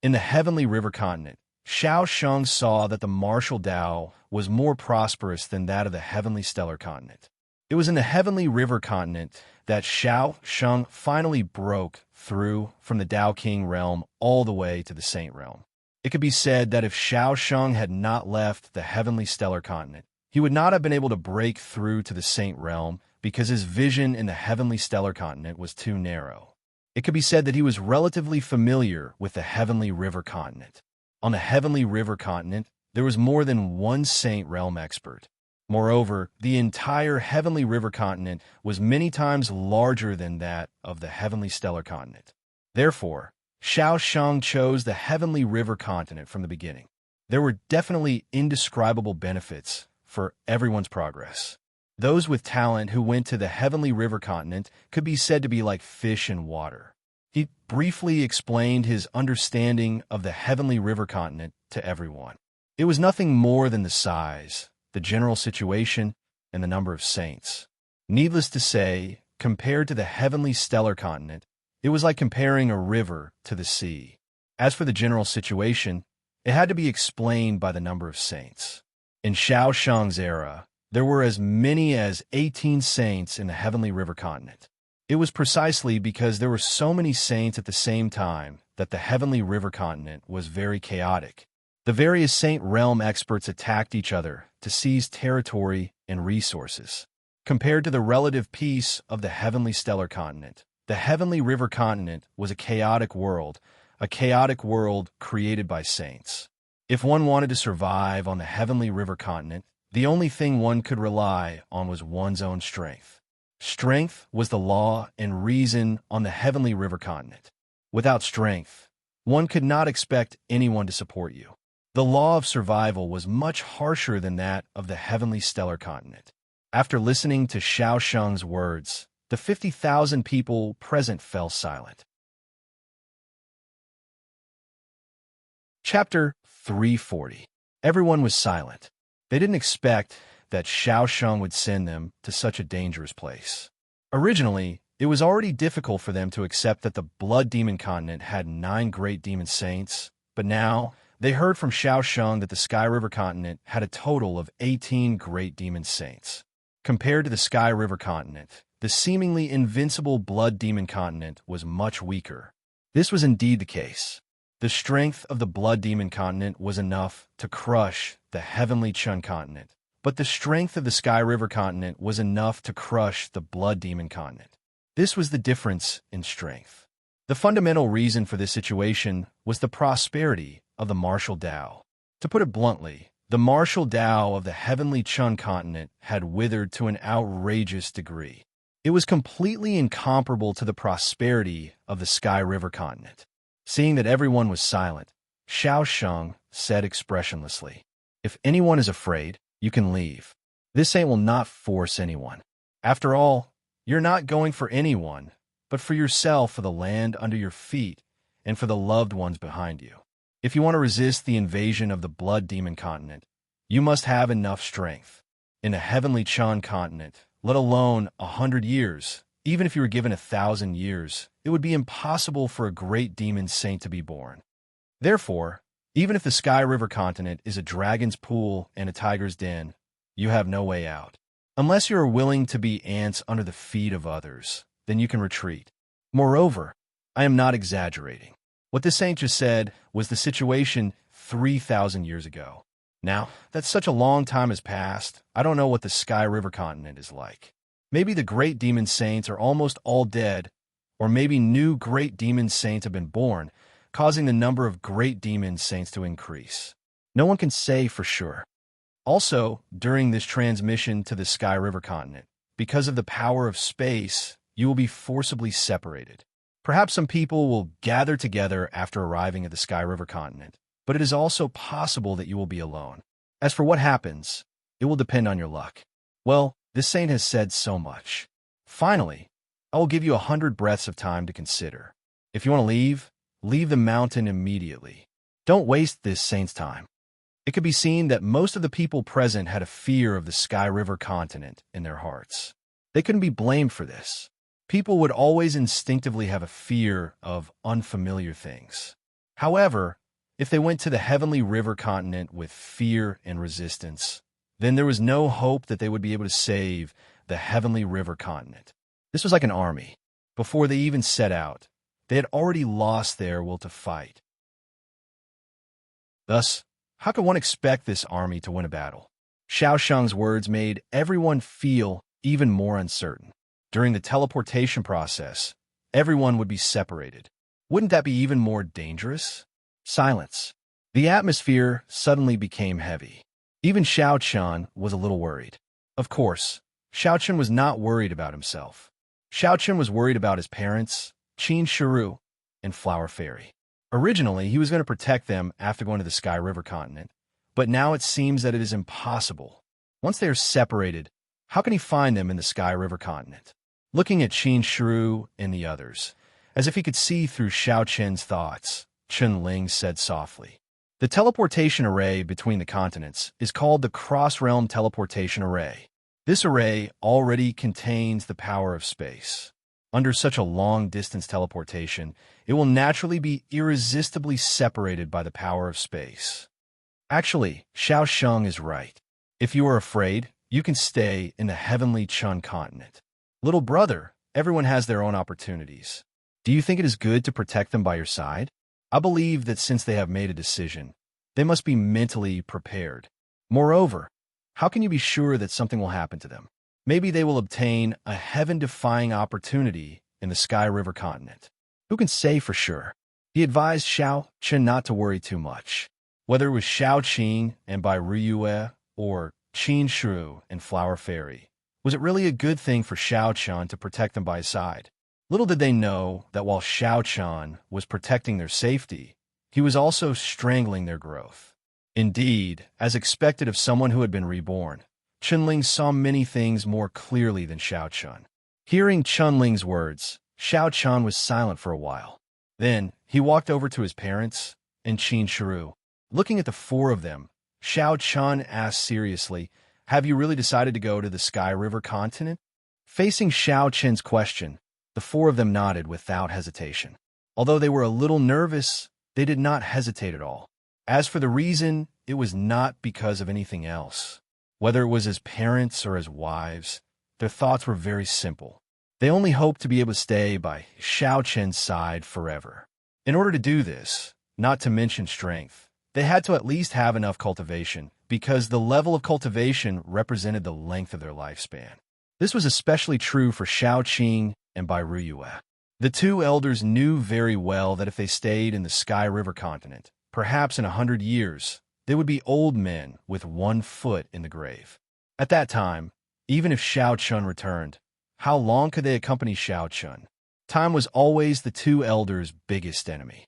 In the Heavenly River continent, Xiao Shang saw that the martial Tao was more prosperous than that of the Heavenly Stellar continent. It was in the Heavenly River continent that Xiao Shang finally broke through from the Tao King realm all the way to the Saint realm. It could be said that if Xiao Shang had not left the Heavenly Stellar continent, he would not have been able to break through to the Saint realm because his vision in the Heavenly Stellar continent was too narrow. It could be said that he was relatively familiar with the Heavenly River continent. On the Heavenly River continent, there was more than one Saint realm expert. Moreover, the entire Heavenly River continent was many times larger than that of the Heavenly Stellar continent. Therefore, Xiao Shang chose the Heavenly River continent from the beginning. There were definitely indescribable benefits for everyone's progress. Those with talent who went to the Heavenly River continent could be said to be like fish in water. He briefly explained his understanding of the Heavenly River continent to everyone. It was nothing more than the size, the general situation, and the number of saints. Needless to say, compared to the Heavenly Stellar continent, it was like comparing a river to the sea. As for the general situation, it had to be explained by the number of saints. In Xiao Shang's era, there were as many as 18 saints in the Heavenly River continent. It was precisely because there were so many saints at the same time that the Heavenly River continent was very chaotic. The various Saint Realm experts attacked each other to seize territory and resources. Compared to the relative peace of the Heavenly Stellar continent, the Heavenly River continent was a chaotic world created by saints. If one wanted to survive on the Heavenly River continent, the only thing one could rely on was one's own strength. Strength was the law and reason on the Heavenly River continent. Without strength, one could not expect anyone to support you. The law of survival was much harsher than that of the Heavenly Stellar continent. After listening to Xiao Shang's words, the 50,000 people present fell silent. Chapter 340. Everyone was silent. They didn't expect that Xiao Shang would send them to such a dangerous place. Originally, it was already difficult for them to accept that the Blood Demon continent had 9 great demon saints, but now they heard from Xiao Shang that the Sky River continent had a total of 18 great demon saints. Compared to the Sky River continent, the seemingly invincible Blood Demon continent was much weaker. This was indeed the case. The strength of the Blood Demon continent was enough to crush the Heavenly Chun continent, but the strength of the Sky River continent was enough to crush the Blood Demon continent. This was the difference in strength. The fundamental reason for this situation was the prosperity of the martial Tao. To put it bluntly, the martial Tao of the Heavenly Chun continent had withered to an outrageous degree. It was completely incomparable to the prosperity of the Sky River continent. Seeing that everyone was silent, Xiao Shang said expressionlessly, "If anyone is afraid, you can leave. This saint will not force anyone. After all, you're not going for anyone, but for yourself, for the land under your feet, and for the loved ones behind you. If you want to resist the invasion of the Blood Demon continent, you must have enough strength. In the Heavenly Chun continent, let alone 100 years, even if you were given 1,000 years, it would be impossible for a great demon saint to be born. Therefore, even if the Sky River continent is a dragon's pool and a tiger's den, you have no way out. Unless you are willing to be ants under the feet of others, then you can retreat. Moreover, I am not exaggerating. What this saint just said was the situation 3,000 years ago. Now, that such a long time has passed, I don't know what the Sky River continent is like. Maybe the great demon saints are almost all dead, or maybe new great demon saints have been born, causing the number of great demon saints to increase. No one can say for sure. Also, during this transmission to the Sky River continent, because of the power of space, you will be forcibly separated. Perhaps some people will gather together after arriving at the Sky River continent, but it is also possible that you will be alone. As for what happens, it will depend on your luck. Well, this saint has said so much. Finally, I will give you 100 breaths of time to consider. If you want to leave the mountain immediately. Don't waste this saint's time. It could be seen that most of the people present had a fear of the Sky River continent in their hearts. They couldn't be blamed for this. People would always instinctively have a fear of unfamiliar things. However, if they went to the Heavenly River continent with fear and resistance, then there was no hope that they would be able to save the Heavenly River continent. This was like an army. Before they even set out, they had already lost their will to fight. Thus, how could one expect this army to win a battle? Xiao Sheng's words made everyone feel even more uncertain. During the teleportation process, everyone would be separated. Wouldn't that be even more dangerous? Silence. The atmosphere suddenly became heavy. Even Xiao Chen was a little worried. Of course, Xiao Chen was not worried about himself. Xiao Chen was worried about his parents, Qin Shiru, and Flower Fairy. Originally, he was going to protect them after going to the Sky River continent, but now it seems that it is impossible. Once they are separated, how can he find them in the Sky River continent? Looking at Qin Shiru and the others, as if he could see through Xiao Chen's thoughts, Chen Ling said softly. The teleportation array between the continents is called the Cross-Realm Teleportation Array. This array already contains the power of space. Under such a long-distance teleportation, it will naturally be irresistibly separated by the power of space. Actually, Xiao Sheng is right. If you are afraid, you can stay in the Heavenly Chun continent. Little brother, everyone has their own opportunities. Do you think it is good to protect them by your side? I believe that since they have made a decision, they must be mentally prepared. Moreover, how can you be sure that something will happen to them? Maybe they will obtain a heaven-defying opportunity in the Sky River continent. Who can say for sure? He advised Xiao Chen not to worry too much. Whether it was Xiao Qing and Bai Ruyue or Qin Shu and Flower Fairy, was it really a good thing for Xiao Chen to protect them by his side? Little did they know that while Xiao Chen was protecting their safety, he was also strangling their growth. Indeed, as expected of someone who had been reborn, Chunling saw many things more clearly than Xiao Chen. Hearing Chunling's words, Xiao Chen was silent for a while. Then, he walked over to his parents and Qin Shiru. Looking at the four of them, Xiao Chen asked seriously, "Have you really decided to go to the Sky River continent?" Facing Xiao Chen's question, the four of them nodded without hesitation. Although they were a little nervous, they did not hesitate at all. As for the reason, it was not because of anything else. Whether it was as parents or as wives, their thoughts were very simple. They only hoped to be able to stay by Xiao Chen's side forever. In order to do this, not to mention strength, they had to at least have enough cultivation, because the level of cultivation represented the length of their lifespan. This was especially true for Xiao Qing and Bai Ruyue. The two elders knew very well that if they stayed in the Sky River continent, perhaps in 100 years, they would be old men with one foot in the grave. At that time, even if Xiao Chen returned, how long could they accompany Xiao Chen? Time was always the two elders' biggest enemy.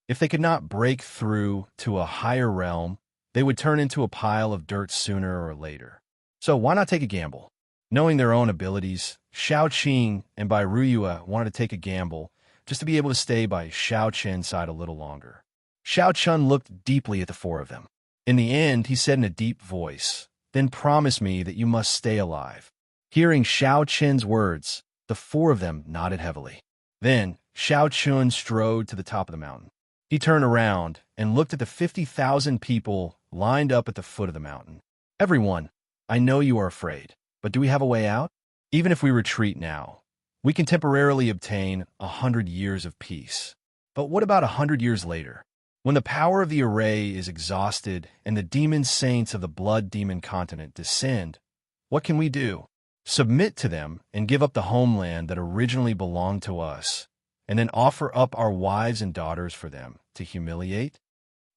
If they could not break through to a higher realm, they would turn into a pile of dirt sooner or later. So why not take a gamble? Knowing their own abilities, Xiao Qing and Bai Ruyue wanted to take a gamble just to be able to stay by Xiao Chen's side a little longer. Xiao Chen looked deeply at the four of them. In the end, he said in a deep voice, "Then promise me that you must stay alive." Hearing Xiao Chen's words, the four of them nodded heavily. Then, Xiao Chen strode to the top of the mountain. He turned around and looked at the 50,000 people lined up at the foot of the mountain. "Everyone, I know you are afraid, but do we have a way out? Even if we retreat now, we can temporarily obtain 100 years of peace. But what about 100 years later? When the power of the array is exhausted and the demon saints of the blood demon continent descend, what can we do? Submit to them and give up the homeland that originally belonged to us, and then offer up our wives and daughters for them to humiliate?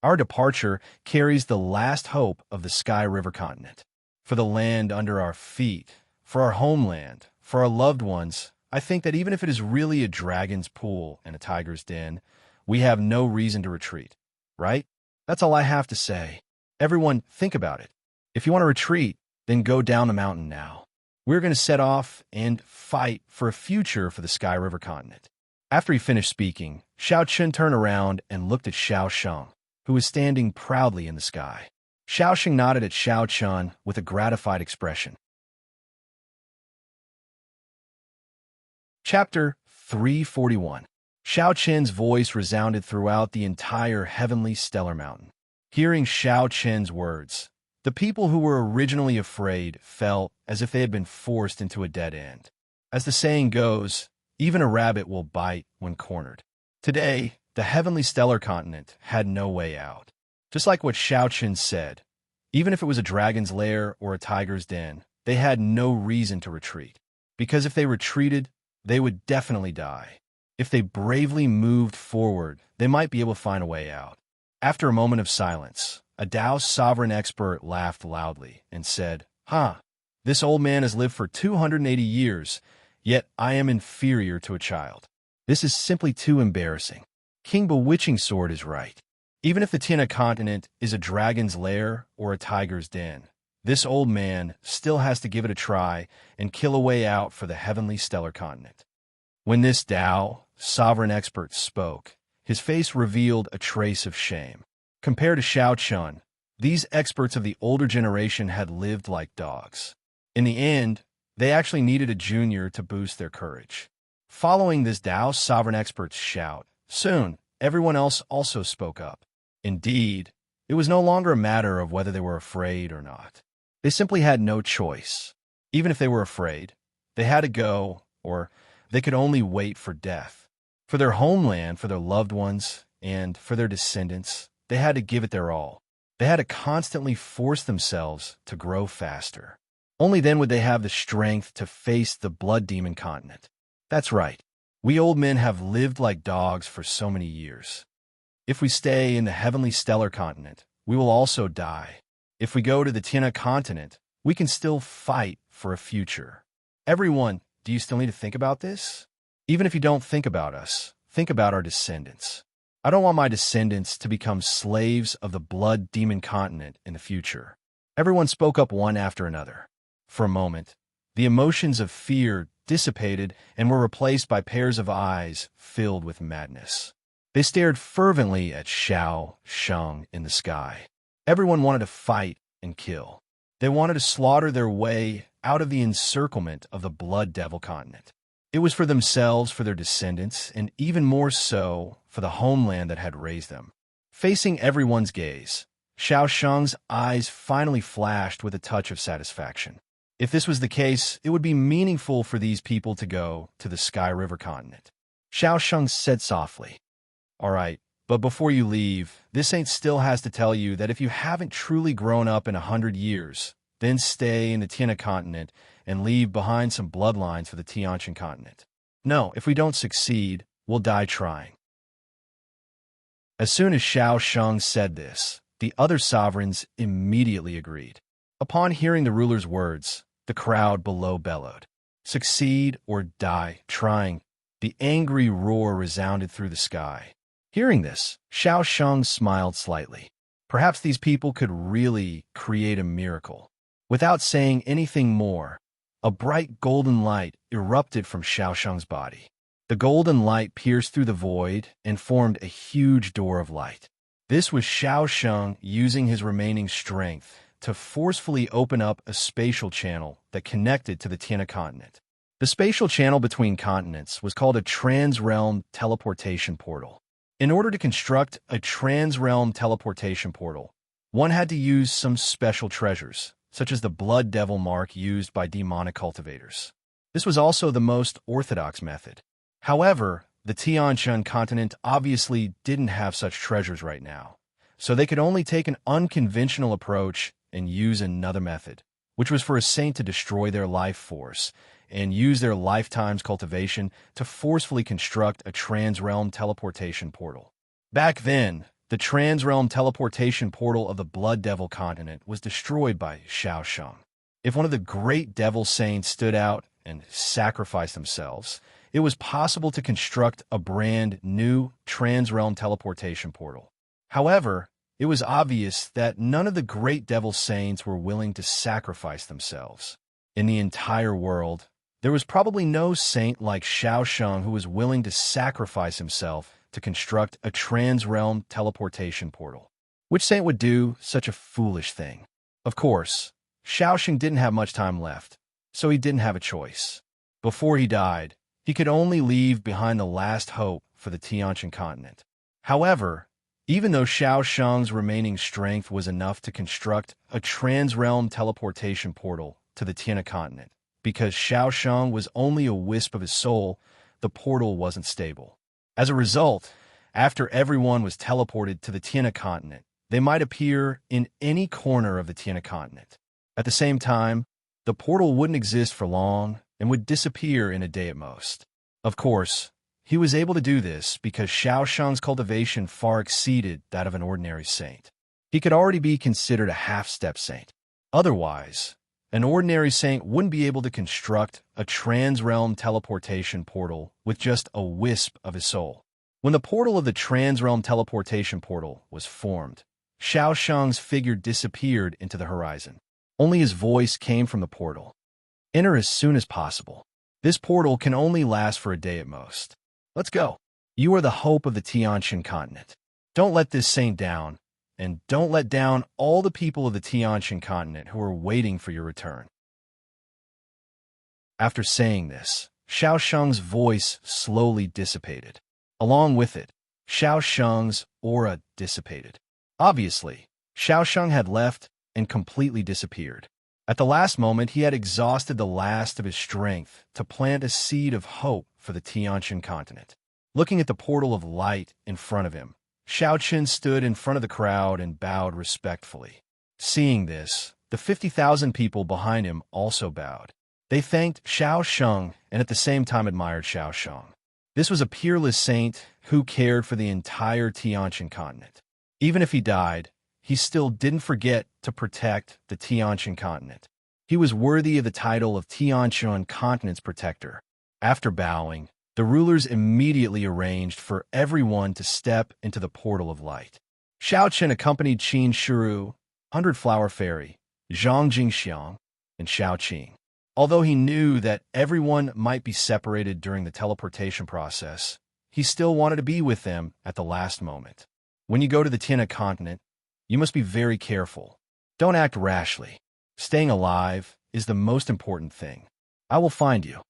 Our departure carries the last hope of the Sky River continent. For the land under our feet, for our homeland, for our loved ones, I think that even if it is really a dragon's pool and a tiger's den, we have no reason to retreat, right? That's all I have to say. Everyone, think about it. If you want to retreat, then go down the mountain now. We're going to set off and fight for a future for the Sky River continent. After he finished speaking, Xiao Chun turned around and looked at Xiao Sheng, who was standing proudly in the sky. Xiao Sheng nodded at Xiao Chun with a gratified expression. Chapter 341. Xiao Chen's voice resounded throughout the entire heavenly stellar mountain. Hearing Xiao Chen's words, the people who were originally afraid felt as if they had been forced into a dead end. As the saying goes, even a rabbit will bite when cornered. Today, the heavenly stellar continent had no way out. Just like what Xiao Chen said, even if it was a dragon's lair or a tiger's den, they had no reason to retreat. Because if they retreated, they would definitely die. If they bravely moved forward, they might be able to find a way out. After a moment of silence, a Tao sovereign expert laughed loudly and said, This old man has lived for 280 years, yet I am inferior to a child. This is simply too embarrassing. King Bewitching Sword is right. Even if the Tiana continent is a dragon's lair or a tiger's den, this old man still has to give it a try and kill a way out for the heavenly stellar continent. When this Tao sovereign expert spoke, his face revealed a trace of shame. Compared to Xiao Chun, these experts of the older generation had lived like dogs. In the end, they actually needed a junior to boost their courage. Following this Tao sovereign expert's shout, soon everyone else also spoke up. Indeed, it was no longer a matter of whether they were afraid or not. They simply had no choice. Even if they were afraid, they had to go, or they could only wait for death. For their homeland, for their loved ones, and for their descendants, they had to give it their all. They had to constantly force themselves to grow faster. Only then would they have the strength to face the blood demon continent. That's right. We old men have lived like dogs for so many years. If we stay in the heavenly stellar continent, we will also die. If we go to the Tiana continent, we can still fight for a future. Everyone, do you still need to think about this? Even if you don't think about us, think about our descendants. I don't want my descendants to become slaves of the blood demon continent in the future. Everyone spoke up one after another. For a moment, the emotions of fear dissipated and were replaced by pairs of eyes filled with madness. They stared fervently at Xiao Sheng in the sky. Everyone wanted to fight and kill. They wanted to slaughter their way out of the encirclement of the blood devil continent. It was for themselves, for their descendants, and even more so for the homeland that had raised them. Facing everyone's gaze, Xiao Sheng's eyes finally flashed with a touch of satisfaction. If this was the case, it would be meaningful for these people to go to the Sky River continent. Xiao Sheng said softly, "All right, but before you leave, this saint still has to tell you that if you haven't truly grown up in 100 years, then stay in the Tiana continent and leave behind some bloodlines for the Tianqian continent. No, if we don't succeed, we'll die trying." As soon as Xiao Sheng said this, the other sovereigns immediately agreed. Upon hearing the ruler's words, the crowd below bellowed, "Succeed or die trying." The angry roar resounded through the sky. Hearing this, Xiao Sheng smiled slightly. Perhaps these people could really create a miracle. Without saying anything more, a bright golden light erupted from Xiao Sheng's body. The golden light pierced through the void and formed a huge door of light. This was Xiao Sheng using his remaining strength to forcefully open up a spatial channel that connected to the Tiana continent. The spatial channel between continents was called a trans-realm teleportation portal. In order to construct a trans-realm teleportation portal, one had to use some special treasures, such as the blood devil mark used by demonic cultivators. This was also the most orthodox method. However, The Tiantian continent obviously didn't have such treasures right now, so they could only take an unconventional approach and use another method, which was for a saint to destroy their life force and use their lifetime's cultivation to forcefully construct a transrealm teleportation portal. Back then, the transrealm teleportation portal of the Blood Devil continent was destroyed by Xiaosheng. If one of the great devil saints stood out and sacrificed themselves, it was possible to construct a brand new transrealm teleportation portal. However, it was obvious that none of the great devil saints were willing to sacrifice themselves. In the entire world, there was probably no saint like Xiaosheng who was willing to sacrifice himself to construct a transrealm teleportation portal. Which saint would do such a foolish thing? Of course, Xiaosheng didn't have much time left, so he didn't have a choice. Before he died, he could only leave behind the last hope for the Tiantian continent. However, even though Xiaosheng's remaining strength was enough to construct a transrealm teleportation portal to the Tiana continent, because Xiaosheng was only a wisp of his soul, the portal wasn't stable. As a result, after everyone was teleported to the Tiana continent, they might appear in any corner of the Tiana continent. At the same time, the portal wouldn't exist for long and would disappear in a day at most. Of course, he was able to do this because Xiaosheng's cultivation far exceeded that of an ordinary saint. He could already be considered a half-step saint. Otherwise, an ordinary saint wouldn't be able to construct a transrealm teleportation portal with just a wisp of his soul. When the portal of the transrealm teleportation portal was formed, Xiaosheng's figure disappeared into the horizon. Only his voice came from the portal. Enter as soon as possible. This portal can only last for a day at most. Let's go. You are the hope of the Tiantian continent. Don't let this saint down, and don't let down all the people of the Tiantian continent who are waiting for your return. After saying this, Xiaosheng's voice slowly dissipated. Along with it, Xiaosheng's aura dissipated. Obviously, Xiaosheng had left and completely disappeared. At the last moment, he had exhausted the last of his strength to plant a seed of hope for the Tiantian continent. Looking at the portal of light in front of him, Xiaoqin stood in front of the crowd and bowed respectfully. Seeing this, the 50,000 people behind him also bowed. They thanked Xiaosheng and at the same time admired Xiaosheng. This was a peerless saint who cared for the entire Tiantian continent. Even if he died, he still didn't forget to protect the Tiantian continent. He was worthy of the title of Tiantian continent's protector. After bowing, the rulers immediately arranged for everyone to step into the portal of light. Xiaoqin accompanied Qin Shiru, 100 Flower Fairy, Zhang Jingxiang, and Xiaoqing. Although he knew that everyone might be separated during the teleportation process, he still wanted to be with them at the last moment. When you go to the Tiana continent, you must be very careful. Don't act rashly. Staying alive is the most important thing. I will find you.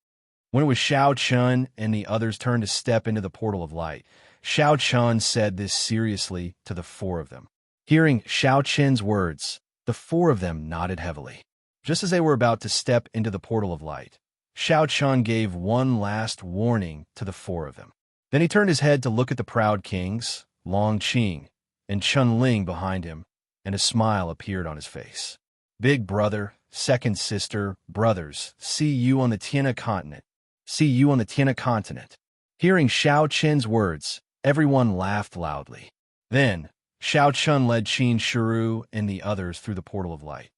When it was Xiaoqin and the others turned to step into the portal of light, Xiaoqin said this seriously to the four of them. Hearing Xiaoqin's words, the four of them nodded heavily. Just as they were about to step into the portal of light, Xiaoqin gave one last warning to the four of them. Then he turned his head to look at the proud kings, Long Qing, and Chun Ling behind him, and a smile appeared on his face. Big brother, second sister, brothers, see you on the Tiana continent. See you on the Tiana continent. Hearing Xiaoqin's words, everyone laughed loudly. Then, Xiaoqin led Qin Shiru and the others through the portal of light.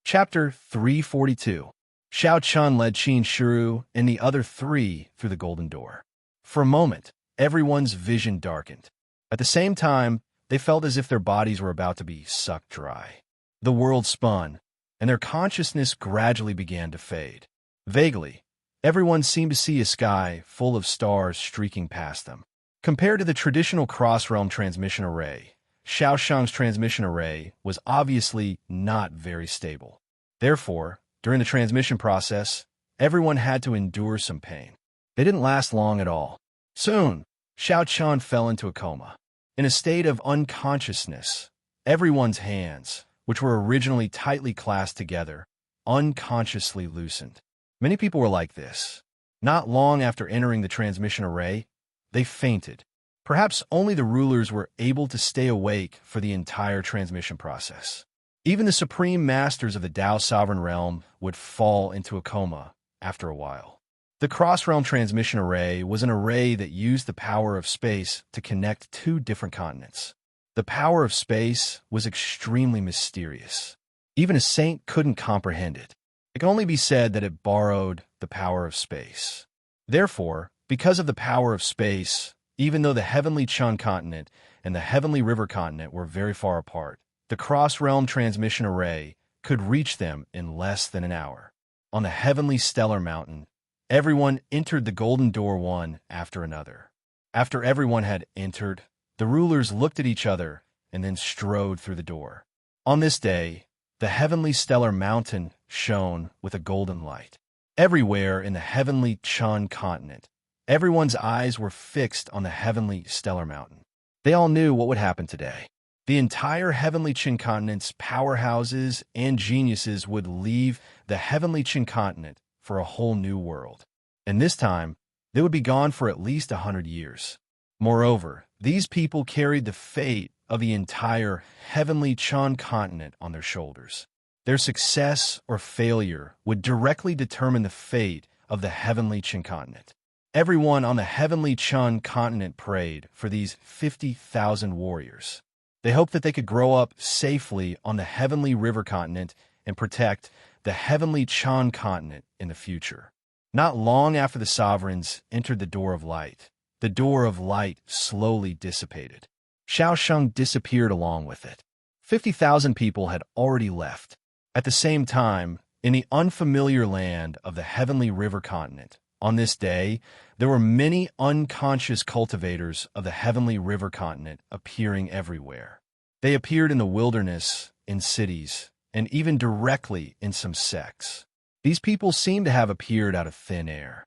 Chapter 342. Xiaoqin led Qin Shiru and the other three through the golden door. For a moment, everyone's vision darkened. At the same time, they felt as if their bodies were about to be sucked dry. The world spun, and their consciousness gradually began to fade. Vaguely, everyone seemed to see a sky full of stars streaking past them. Compared to the traditional cross-realm transmission array, Xiaosheng's transmission array was obviously not very stable. Therefore, during the transmission process, everyone had to endure some pain. They didn't last long at all. Soon, Xiaoqin fell into a coma. In a state of unconsciousness, everyone's hands, which were originally tightly clasped together, unconsciously loosened. Many people were like this. Not long after entering the transmission array, they fainted. Perhaps only the rulers were able to stay awake for the entire transmission process. Even the supreme masters of the Tao sovereign realm would fall into a coma after a while. The cross-realm transmission array was an array that used the power of space to connect two different continents. The power of space was extremely mysterious. Even a saint couldn't comprehend it. It can only be said that it borrowed the power of space. Therefore, because of the power of space, even though the heavenly Chun continent and the heavenly river continent were very far apart, the cross-realm transmission array could reach them in less than an hour. On the heavenly stellar mountain, everyone entered the golden door one after another. After everyone had entered, the rulers looked at each other and then strode through the door. On this day, the heavenly stellar mountain shone with a golden light. Everywhere in the heavenly Chun continent, everyone's eyes were fixed on the heavenly stellar mountain. They all knew what would happen today. The entire heavenly Qin continent's powerhouses and geniuses would leave the heavenly Qin continent for a whole new world. And this time, they would be gone for at least 100 years. Moreover, these people carried the fate of the entire heavenly Chun continent on their shoulders. Their success or failure would directly determine the fate of the heavenly Qin continent. Everyone on the heavenly Chun continent prayed for these 50,000 warriors. They hoped that they could grow up safely on the heavenly river continent and protect the heavenly Chun continent in the future. Not long after the sovereigns entered the door of light, the door of light slowly dissipated. Shaosheng disappeared along with it. 50,000 people had already left. At the same time, in the unfamiliar land of the heavenly river continent, on this day, there were many unconscious cultivators of the heavenly river continent appearing everywhere. They appeared in the wilderness, in cities, and even directly in some sects. These people seemed to have appeared out of thin air.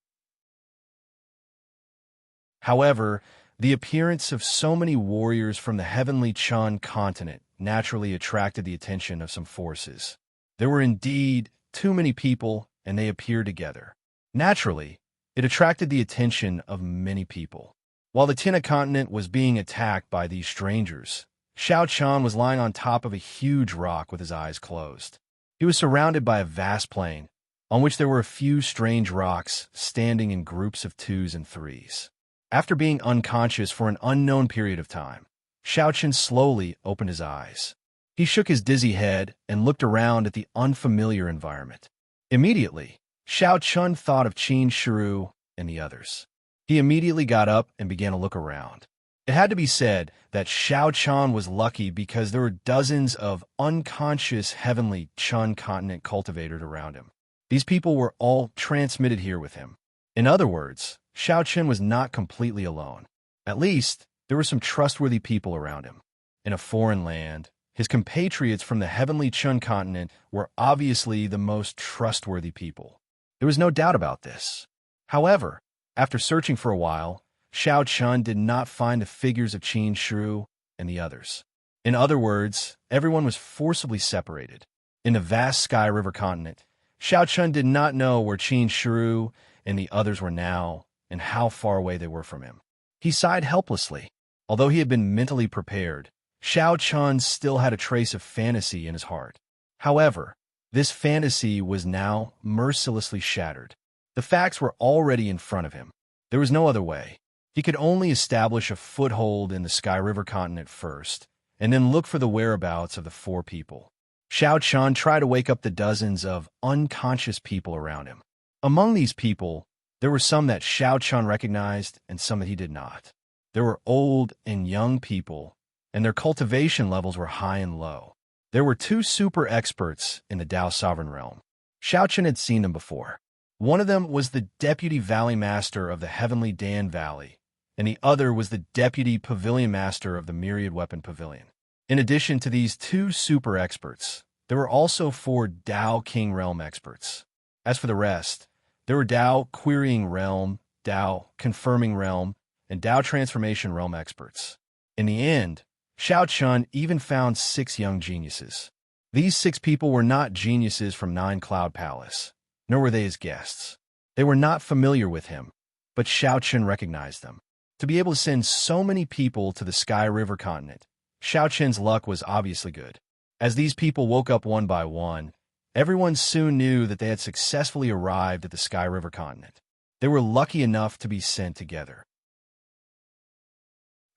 However, the appearance of so many warriors from the heavenly Chun continent naturally attracted the attention of some forces. There were indeed too many people, and they appeared together. Naturally, it attracted the attention of many people. While the Tina continent was being attacked by these strangers, Xiao Chan was lying on top of a huge rock with his eyes closed. He was surrounded by a vast plain, on which there were a few strange rocks standing in groups of 2s and 3s. After being unconscious for an unknown period of time, Xiao Chen slowly opened his eyes. He shook his dizzy head and looked around at the unfamiliar environment. Immediately, Xiao Chun thought of Qin Shiru and the others. He immediately got up and began to look around. It had to be said that Xiao Chan was lucky because there were dozens of unconscious heavenly Chun continent cultivators around him. These people were all transmitted here with him. In other words, Xiao Chen was not completely alone. At least, there were some trustworthy people around him. In a foreign land, his compatriots from the heavenly Chun continent were obviously the most trustworthy people. There was no doubt about this. However, after searching for a while, Xiao Chun did not find the figures of Qin Shiru and the others. In other words, everyone was forcibly separated. In the vast Sky River continent, Xiao Chun did not know where Qin Shiru and the others were now and how far away they were from him. He sighed helplessly. Although he had been mentally prepared, Xiao Chun still had a trace of fantasy in his heart. However, this fantasy was now mercilessly shattered. The facts were already in front of him. There was no other way. He could only establish a foothold in the Sky River continent first, and then look for the whereabouts of the 4 people. Xiao Chun tried to wake up the dozens of unconscious people around him. Among these people, there were some that Xiao Chun recognized and some that he did not. There were old and young people, and their cultivation levels were high and low. There were 2 super experts in the Tao Sovereign Realm. Xiao Chen had seen them before. One of them was the Deputy Valley Master of the Heavenly Dan Valley, and the other was the Deputy Pavilion Master of the Myriad Weapon Pavilion. In addition to these 2 super experts, there were also 4 Tao King Realm experts. As for the rest, there were Tao Querying Realm, Tao Confirming Realm, and Tao Transformation Realm experts. In the end, Xiao Chun even found 6 young geniuses. These 6 people were not geniuses from 9 Cloud Palace. nor were they his guests. They were not familiar with him, but Xiao Chen recognized them. To be able to send so many people to the Sky River continent, Xiao Chen's luck was obviously good. As these people woke up one by one, everyone soon knew that they had successfully arrived at the Sky River continent. They were lucky enough to be sent together.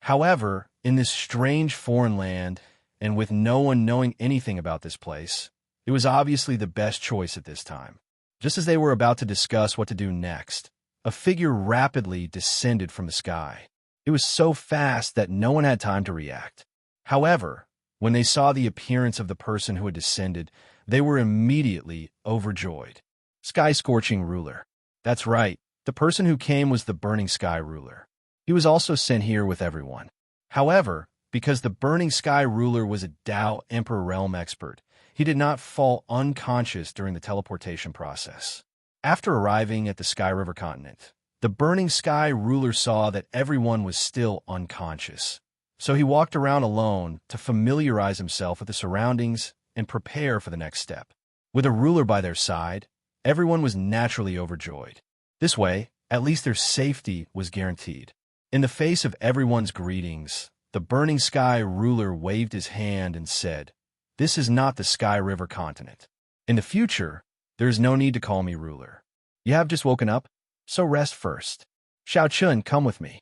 However, in this strange foreign land, and with no one knowing anything about this place, it was obviously the best choice at this time. Just as they were about to discuss what to do next, a figure rapidly descended from the sky. It was so fast that no one had time to react. However, when they saw the appearance of the person who had descended, they were immediately overjoyed. Sky-scorching ruler. That's right, the person who came was the burning sky ruler. He was also sent here with everyone. However, because the burning sky ruler was a Tao Emperor realm expert, he did not fall unconscious during the teleportation process. After arriving at the Sky River continent, the burning sky ruler saw that everyone was still unconscious. So he walked around alone to familiarize himself with the surroundings and prepare for the next step. With a ruler by their side, everyone was naturally overjoyed. This way, at least their safety was guaranteed. In the face of everyone's greetings, the burning sky ruler waved his hand and said, "This is not the Sky River continent. In the future, there is no need to call me ruler. You have just woken up, so rest first. Xiao Chun, come with me."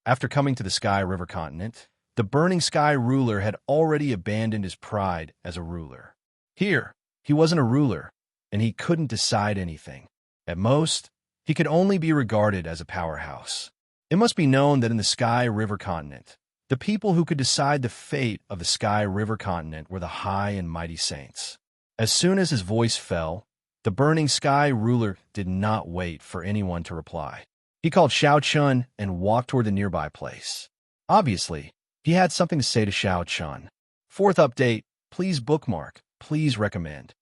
After coming to the Sky River continent, the burning sky ruler had already abandoned his pride as a ruler. Here, he wasn't a ruler, and he couldn't decide anything. At most, he could only be regarded as a powerhouse. It must be known that in the Sky River continent, the people who could decide the fate of the Sky River continent were the high and mighty saints. As soon as his voice fell, the burning sky ruler did not wait for anyone to reply. He called Xiao Chun and walked toward the nearby place. Obviously, he had something to say to Xiao Chun. Fourth update, please bookmark, please recommend.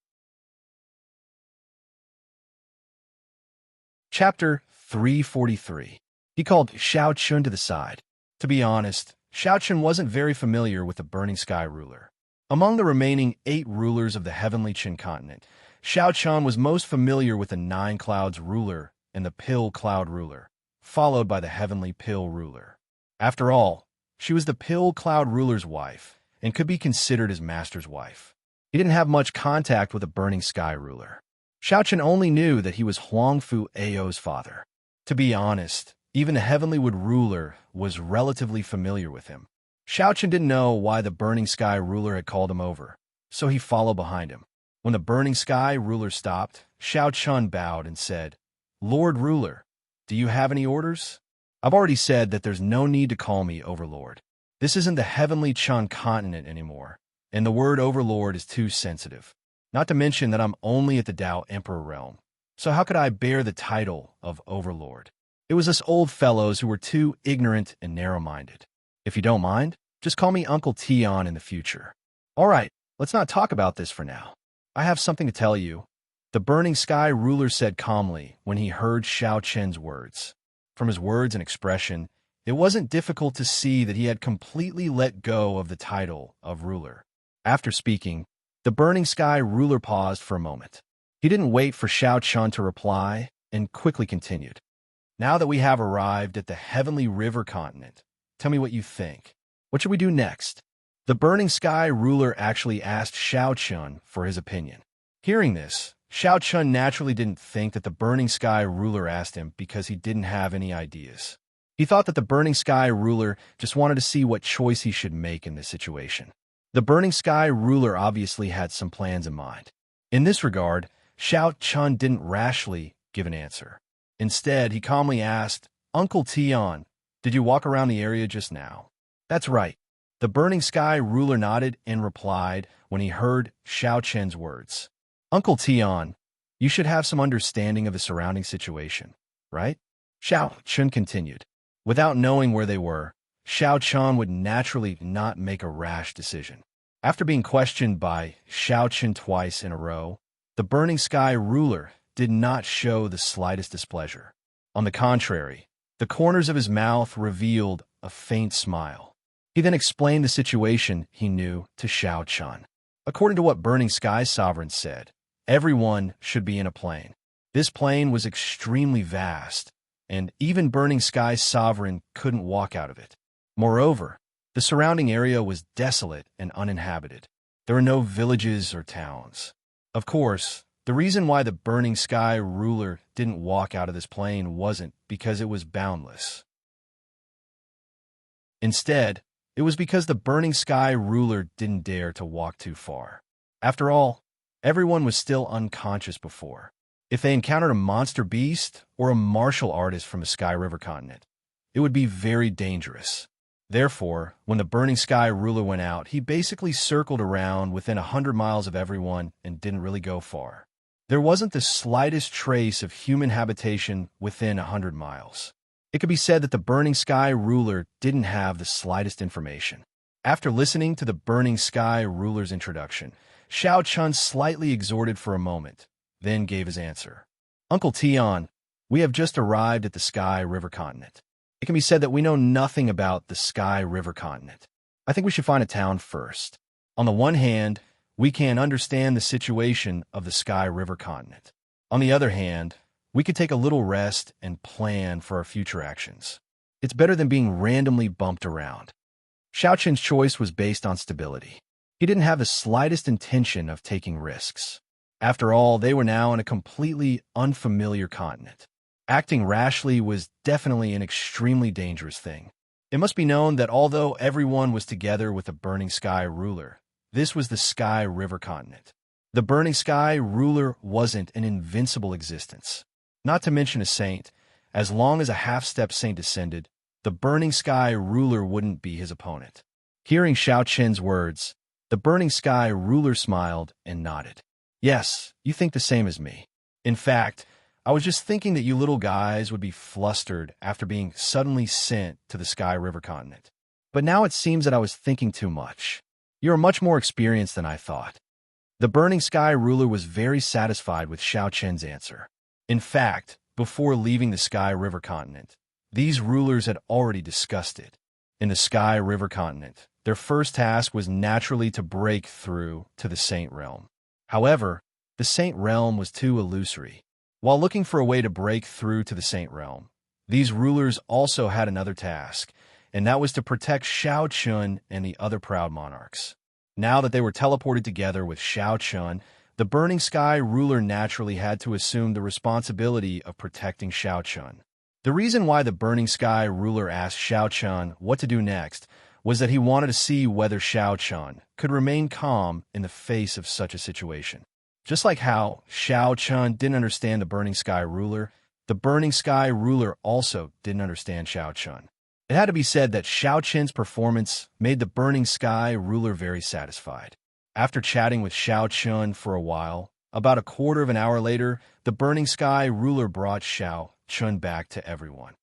Chapter 343. He called Xiao Chun to the side. To be honest, Xiao Chun wasn't very familiar with the burning sky ruler. Among the remaining 8 rulers of the heavenly Qin continent, Xiao Chun was most familiar with the 9 clouds ruler and the pill cloud ruler, followed by the heavenly pill ruler. After all, she was the pill cloud ruler's wife and could be considered his master's wife. He didn't have much contact with the burning sky ruler. Xiao Chun only knew that he was Huangfu Ao's father. To be honest, even the heavenly wood ruler was relatively familiar with him. Xiao Chun didn't know why the burning sky ruler had called him over, so he followed behind him. When the burning sky ruler stopped, Xiao Chun bowed and said, "Lord Ruler, do you have any orders? I've already said that there's no need to call me Overlord. This isn't the heavenly Qin continent anymore, and the word Overlord is too sensitive. Not to mention that I'm only at the Tao Emperor realm, so how could I bear the title of Overlord? It was us old fellows who were too ignorant and narrow-minded. If you don't mind, just call me Uncle Tion in the future." "All right, let's not talk about this for now. I have something to tell you," the burning sky ruler said calmly when he heard Xiao Chen's words. From his words and expression, it wasn't difficult to see that he had completely let go of the title of ruler. After speaking, the burning sky ruler paused for a moment. He didn't wait for Xiao Chun to reply and quickly continued. "Now that we have arrived at the heavenly river continent, tell me what you think. What should we do next?" The burning sky ruler actually asked Xiao Chun for his opinion. Hearing this, Xiao Chun naturally didn't think that the burning sky ruler asked him because he didn't have any ideas. He thought that the burning sky ruler just wanted to see what choice he should make in this situation. The burning sky ruler obviously had some plans in mind. In this regard, Xiao Chun didn't rashly give an answer. Instead, he calmly asked, "Uncle Tion, did you walk around the area just now?" "That's right." The burning sky ruler nodded and replied when he heard Xiao Chen's words. "Uncle Tion, you should have some understanding of the surrounding situation, right?" Xiao Chun continued. Without knowing where they were, Xiao Chun would naturally not make a rash decision. After being questioned by Xiao Chun twice in a row, the burning sky ruler did not show the slightest displeasure. On the contrary, the corners of his mouth revealed a faint smile. He then explained the situation he knew to Xiao Chun. According to what Burning Sky Sovereign said, everyone should be in a plane. This plain was extremely vast, and even Burning Sky's sovereign couldn't walk out of it. Moreover, the surrounding area was desolate and uninhabited. There were no villages or towns. Of course, the reason why the Burning Sky ruler didn't walk out of this plain wasn't because it was boundless. Instead, it was because the Burning Sky ruler didn't dare to walk too far. After all, everyone was still unconscious before. If they encountered a monster beast or a martial artist from the Sky River continent, it would be very dangerous. Therefore, when the Burning Sky ruler went out, he basically circled around within 100 miles of everyone and didn't really go far. There wasn't the slightest trace of human habitation within 100 miles. It could be said that the Burning Sky ruler didn't have the slightest information. After listening to the Burning Sky ruler's introduction, Xiao Chun slightly exhorted for a moment, then gave his answer. Uncle Tian, we have just arrived at the Sky River continent. It can be said that we know nothing about the Sky River continent. I think we should find a town first. On the one hand, we can understand the situation of the Sky River continent. On the other hand, we could take a little rest and plan for our future actions. It's better than being randomly bumped around. Xiao Chen's choice was based on stability. He didn't have the slightest intention of taking risks. After all, they were now in a completely unfamiliar continent. Acting rashly was definitely an extremely dangerous thing. It must be known that although everyone was together with the Burning Sky ruler, this was the Sky River continent. The Burning Sky ruler wasn't an invincible existence. Not to mention a saint, as long as a half-step saint descended, the Burning Sky ruler wouldn't be his opponent. Hearing Xiao Chen's words, the Burning Sky ruler smiled and nodded. Yes, you think the same as me. In fact, I was just thinking that you little guys would be flustered after being suddenly sent to the Sky River continent. But now it seems that I was thinking too much. You're much more experienced than I thought. The Burning Sky ruler was very satisfied with Xiao Chen's answer. In fact, before leaving the Sky River continent, these rulers had already discussed it. In the Sky River continent, their first task was naturally to break through to the Saint Realm. However, the Saint Realm was too illusory. While looking for a way to break through to the Saint Realm, these rulers also had another task, and that was to protect Xiao Chun and the other proud monarchs. Now that they were teleported together with Xiao Chun, the Burning Sky ruler naturally had to assume the responsibility of protecting Xiao Chun. The reason why the Burning Sky ruler asked Xiao Chun what to do next was that he wanted to see whether Xiao Chun could remain calm in the face of such a situation. Just like how Xiao Chun didn't understand the Burning Sky ruler, the Burning Sky ruler also didn't understand Xiao Chun. It had to be said that Xiao Chen's performance made the Burning Sky ruler very satisfied. After chatting with Xiao Chun for a while, about a quarter of an hour later, the Burning Sky ruler brought Xiao Chun back to everyone.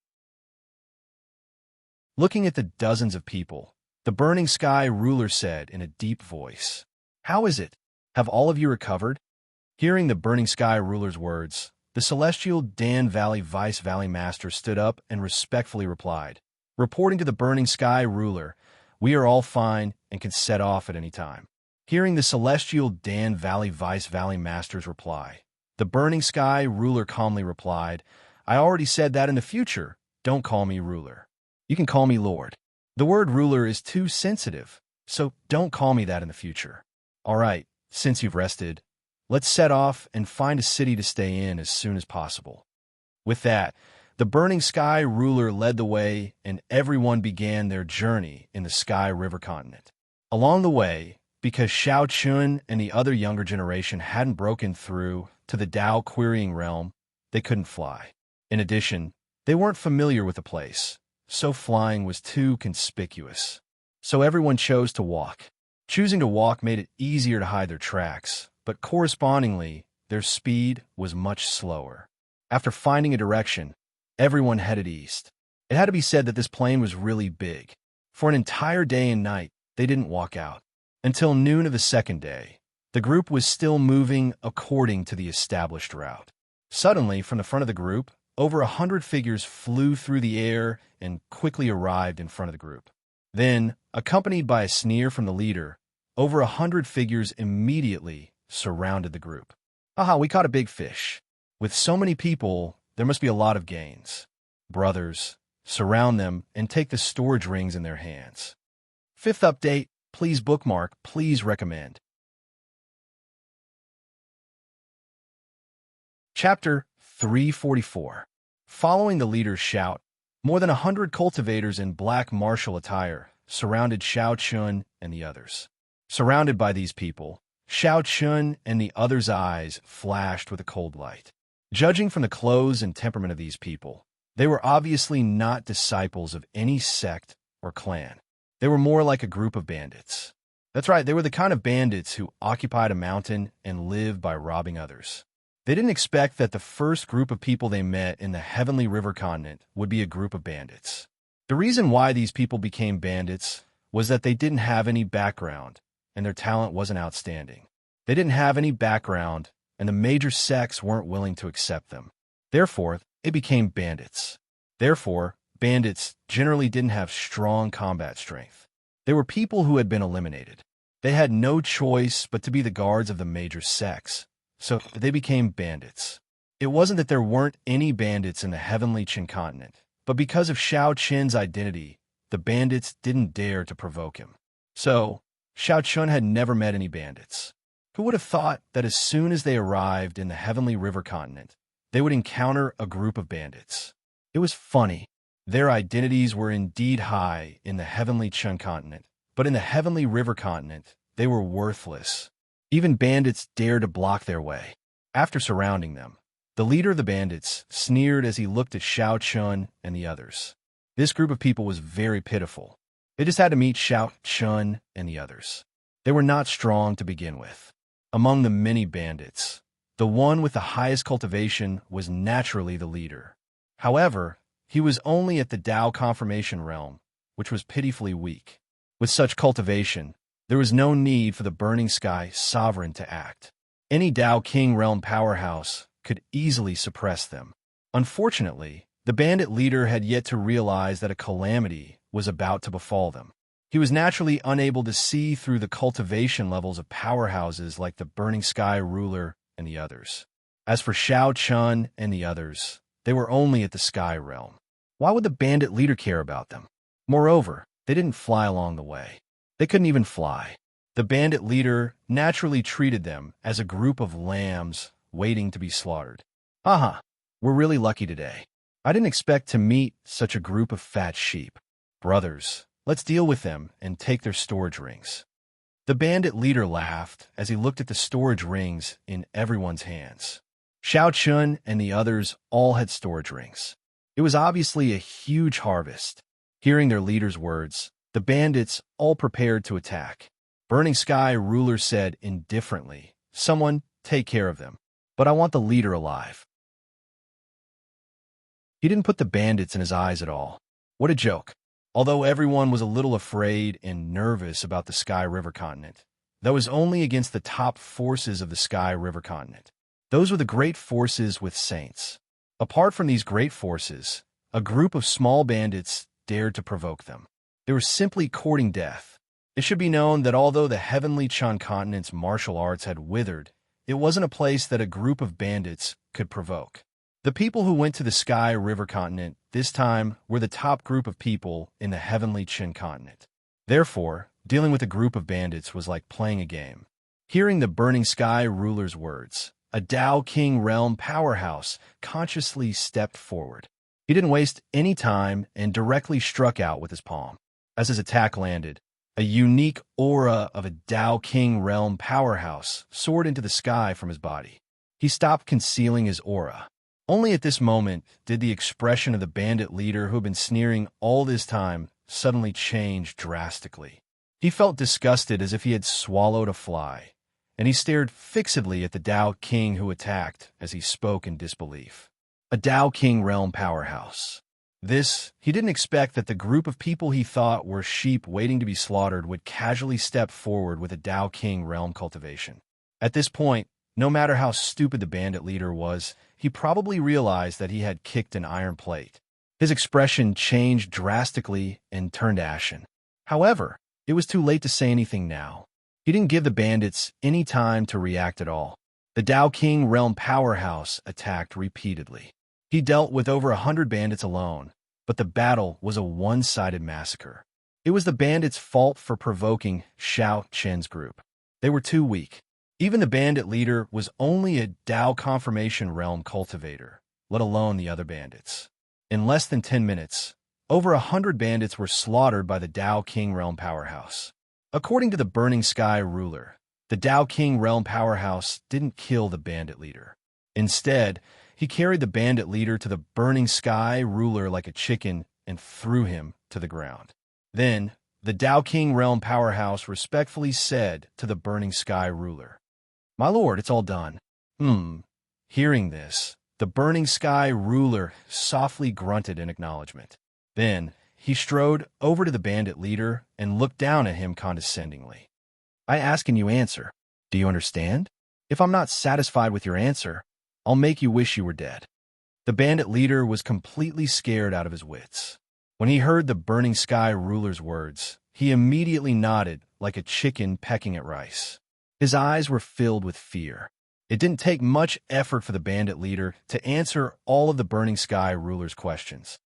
Looking at the dozens of people, the Burning Sky ruler said in a deep voice, "How is it? Have all of you recovered?" Hearing the Burning Sky ruler's words, the celestial Dan Valley Vice Valley Master stood up and respectfully replied, "Reporting to the Burning Sky ruler, we are all fine and can set off at any time." Hearing the celestial Dan Valley Vice Valley Master's reply, the Burning Sky ruler calmly replied, "I already said that in the future. Don't call me ruler. You can call me Lord. The word ruler is too sensitive, so don't call me that in the future. All right, since you've rested, let's set off and find a city to stay in as soon as possible." With that, the Burning Sky ruler led the way, and everyone began their journey in the Sky River continent. Along the way, because Xiao Chun and the other younger generation hadn't broken through to the Tao querying realm, they couldn't fly. In addition, they weren't familiar with the place, so flying was too conspicuous. So everyone chose to walk. Choosing to walk made it easier to hide their tracks, but correspondingly, their speed was much slower. After finding a direction, everyone headed east. It had to be said that this plain was really big. For an entire day and night, they didn't walk out. Until noon of the second day, the group was still moving according to the established route. Suddenly, from the front of the group, over 100 figures flew through the air and quickly arrived in front of the group. Then, accompanied by a sneer from the leader, over 100 figures immediately surrounded the group. "Aha, we caught a big fish. With so many people, there must be a lot of gains. Brothers, surround them and take the storage rings in their hands. Fifth update, please bookmark, please recommend. Chapter 344. Following the leader's shout, more than 100 cultivators in black martial attire surrounded Xiao Chun and the others. Surrounded by these people, Xiao Chun and the others' eyes flashed with a cold light. Judging from the clothes and temperament of these people, they were obviously not disciples of any sect or clan. They were more like a group of bandits. That's right, they were the kind of bandits who occupied a mountain and lived by robbing others. They didn't expect that the first group of people they met in the Heavenly River continent would be a group of bandits. The reason why these people became bandits was that they didn't have any background, and their talent wasn't outstanding. They didn't have any background, and the major sects weren't willing to accept them. Therefore, they became bandits. Therefore, bandits generally didn't have strong combat strength. They were people who had been eliminated. They had no choice but to be the guards of the major sects, so they became bandits. It wasn't that there weren't any bandits in the Heavenly Qin continent, but because of Xiao Qin's identity, the bandits didn't dare to provoke him. So, Xiao Chun had never met any bandits. Who would have thought that as soon as they arrived in the Heavenly River continent, they would encounter a group of bandits? It was funny. Their identities were indeed high in the Heavenly Qin continent, but in the Heavenly River continent, they were worthless. Even bandits dared to block their way. After surrounding them, the leader of the bandits sneered as he looked at Xiao Chun and the others. This group of people was very pitiful. They just had to meet Xiao Chun and the others. They were not strong to begin with. Among the many bandits, the one with the highest cultivation was naturally the leader. However, he was only at the Tao confirmation realm, which was pitifully weak. With such cultivation, there was no need for the Burning Sky Sovereign to act. Any Tao King realm powerhouse could easily suppress them. Unfortunately, the bandit leader had yet to realize that a calamity was about to befall them. He was naturally unable to see through the cultivation levels of powerhouses like the Burning Sky Ruler and the others. As for Xiao Chun and the others, they were only at the Sky Realm. Why would the bandit leader care about them? Moreover, they didn't fly along the way. They couldn't even fly. The bandit leader naturally treated them as a group of lambs waiting to be slaughtered. Haha, we're really lucky today. I didn't expect to meet such a group of fat sheep. Brothers, let's deal with them and take their storage rings. The bandit leader laughed as he looked at the storage rings in everyone's hands. Xiao Chun and the others all had storage rings. It was obviously a huge harvest. Hearing their leader's words, the bandits all prepared to attack. Burning Sky Ruler said indifferently, "Someone take care of them, but I want the leader alive." He didn't put the bandits in his eyes at all. What a joke. Although everyone was a little afraid and nervous about the Sky River continent, that was only against the top forces of the Sky River continent. Those were the great forces with saints. Apart from these great forces, a group of small bandits dared to provoke them. They were simply courting death. It should be known that although the Heavenly Qin continent's martial arts had withered, it wasn't a place that a group of bandits could provoke. The people who went to the Sky River continent this time were the top group of people in the Heavenly Qin continent. Therefore, dealing with a group of bandits was like playing a game. Hearing the Burning Sky Ruler's words, a Tao King realm powerhouse consciously stepped forward. He didn't waste any time and directly struck out with his palm. As his attack landed, a unique aura of a Tao King realm powerhouse soared into the sky from his body. He stopped concealing his aura. Only at this moment did the expression of the bandit leader who had been sneering all this time suddenly change drastically. He felt disgusted as if he had swallowed a fly, and he stared fixedly at the Tao King who attacked as he spoke in disbelief. A Tao King realm powerhouse. He didn't expect that the group of people he thought were sheep waiting to be slaughtered would casually step forward with a Tao King realm cultivation. At this point, no matter how stupid the bandit leader was, he probably realized that he had kicked an iron plate. His expression changed drastically and turned ashen. However, it was too late to say anything now. He didn't give the bandits any time to react at all. The Tao King Realm powerhouse attacked repeatedly. He dealt with over 100 bandits alone, but the battle was a one-sided massacre. It was the bandits' fault for provoking Xiao Chen's group. They were too weak. Even the bandit leader was only a Tao Confirmation Realm cultivator, let alone the other bandits. In less than 10 minutes, over 100 bandits were slaughtered by the Tao King Realm powerhouse. According to the Burning Sky ruler, the Tao King Realm powerhouse didn't kill the bandit leader. Instead, he carried the bandit leader to the Burning Sky ruler like a chicken and threw him to the ground. Then, the Tao King Realm powerhouse respectfully said to the Burning Sky ruler, "My lord, it's all done." Hearing this, the Burning Sky ruler softly grunted in acknowledgement. Then, he strode over to the bandit leader and looked down at him condescendingly. "I ask and you answer. Do you understand? If I'm not satisfied with your answer, I'll make you wish you were dead." The bandit leader was completely scared out of his wits. When he heard the Burning Sky ruler's words, he immediately nodded like a chicken pecking at rice. His eyes were filled with fear. It didn't take much effort for the bandit leader to answer all of the Burning Sky ruler's questions.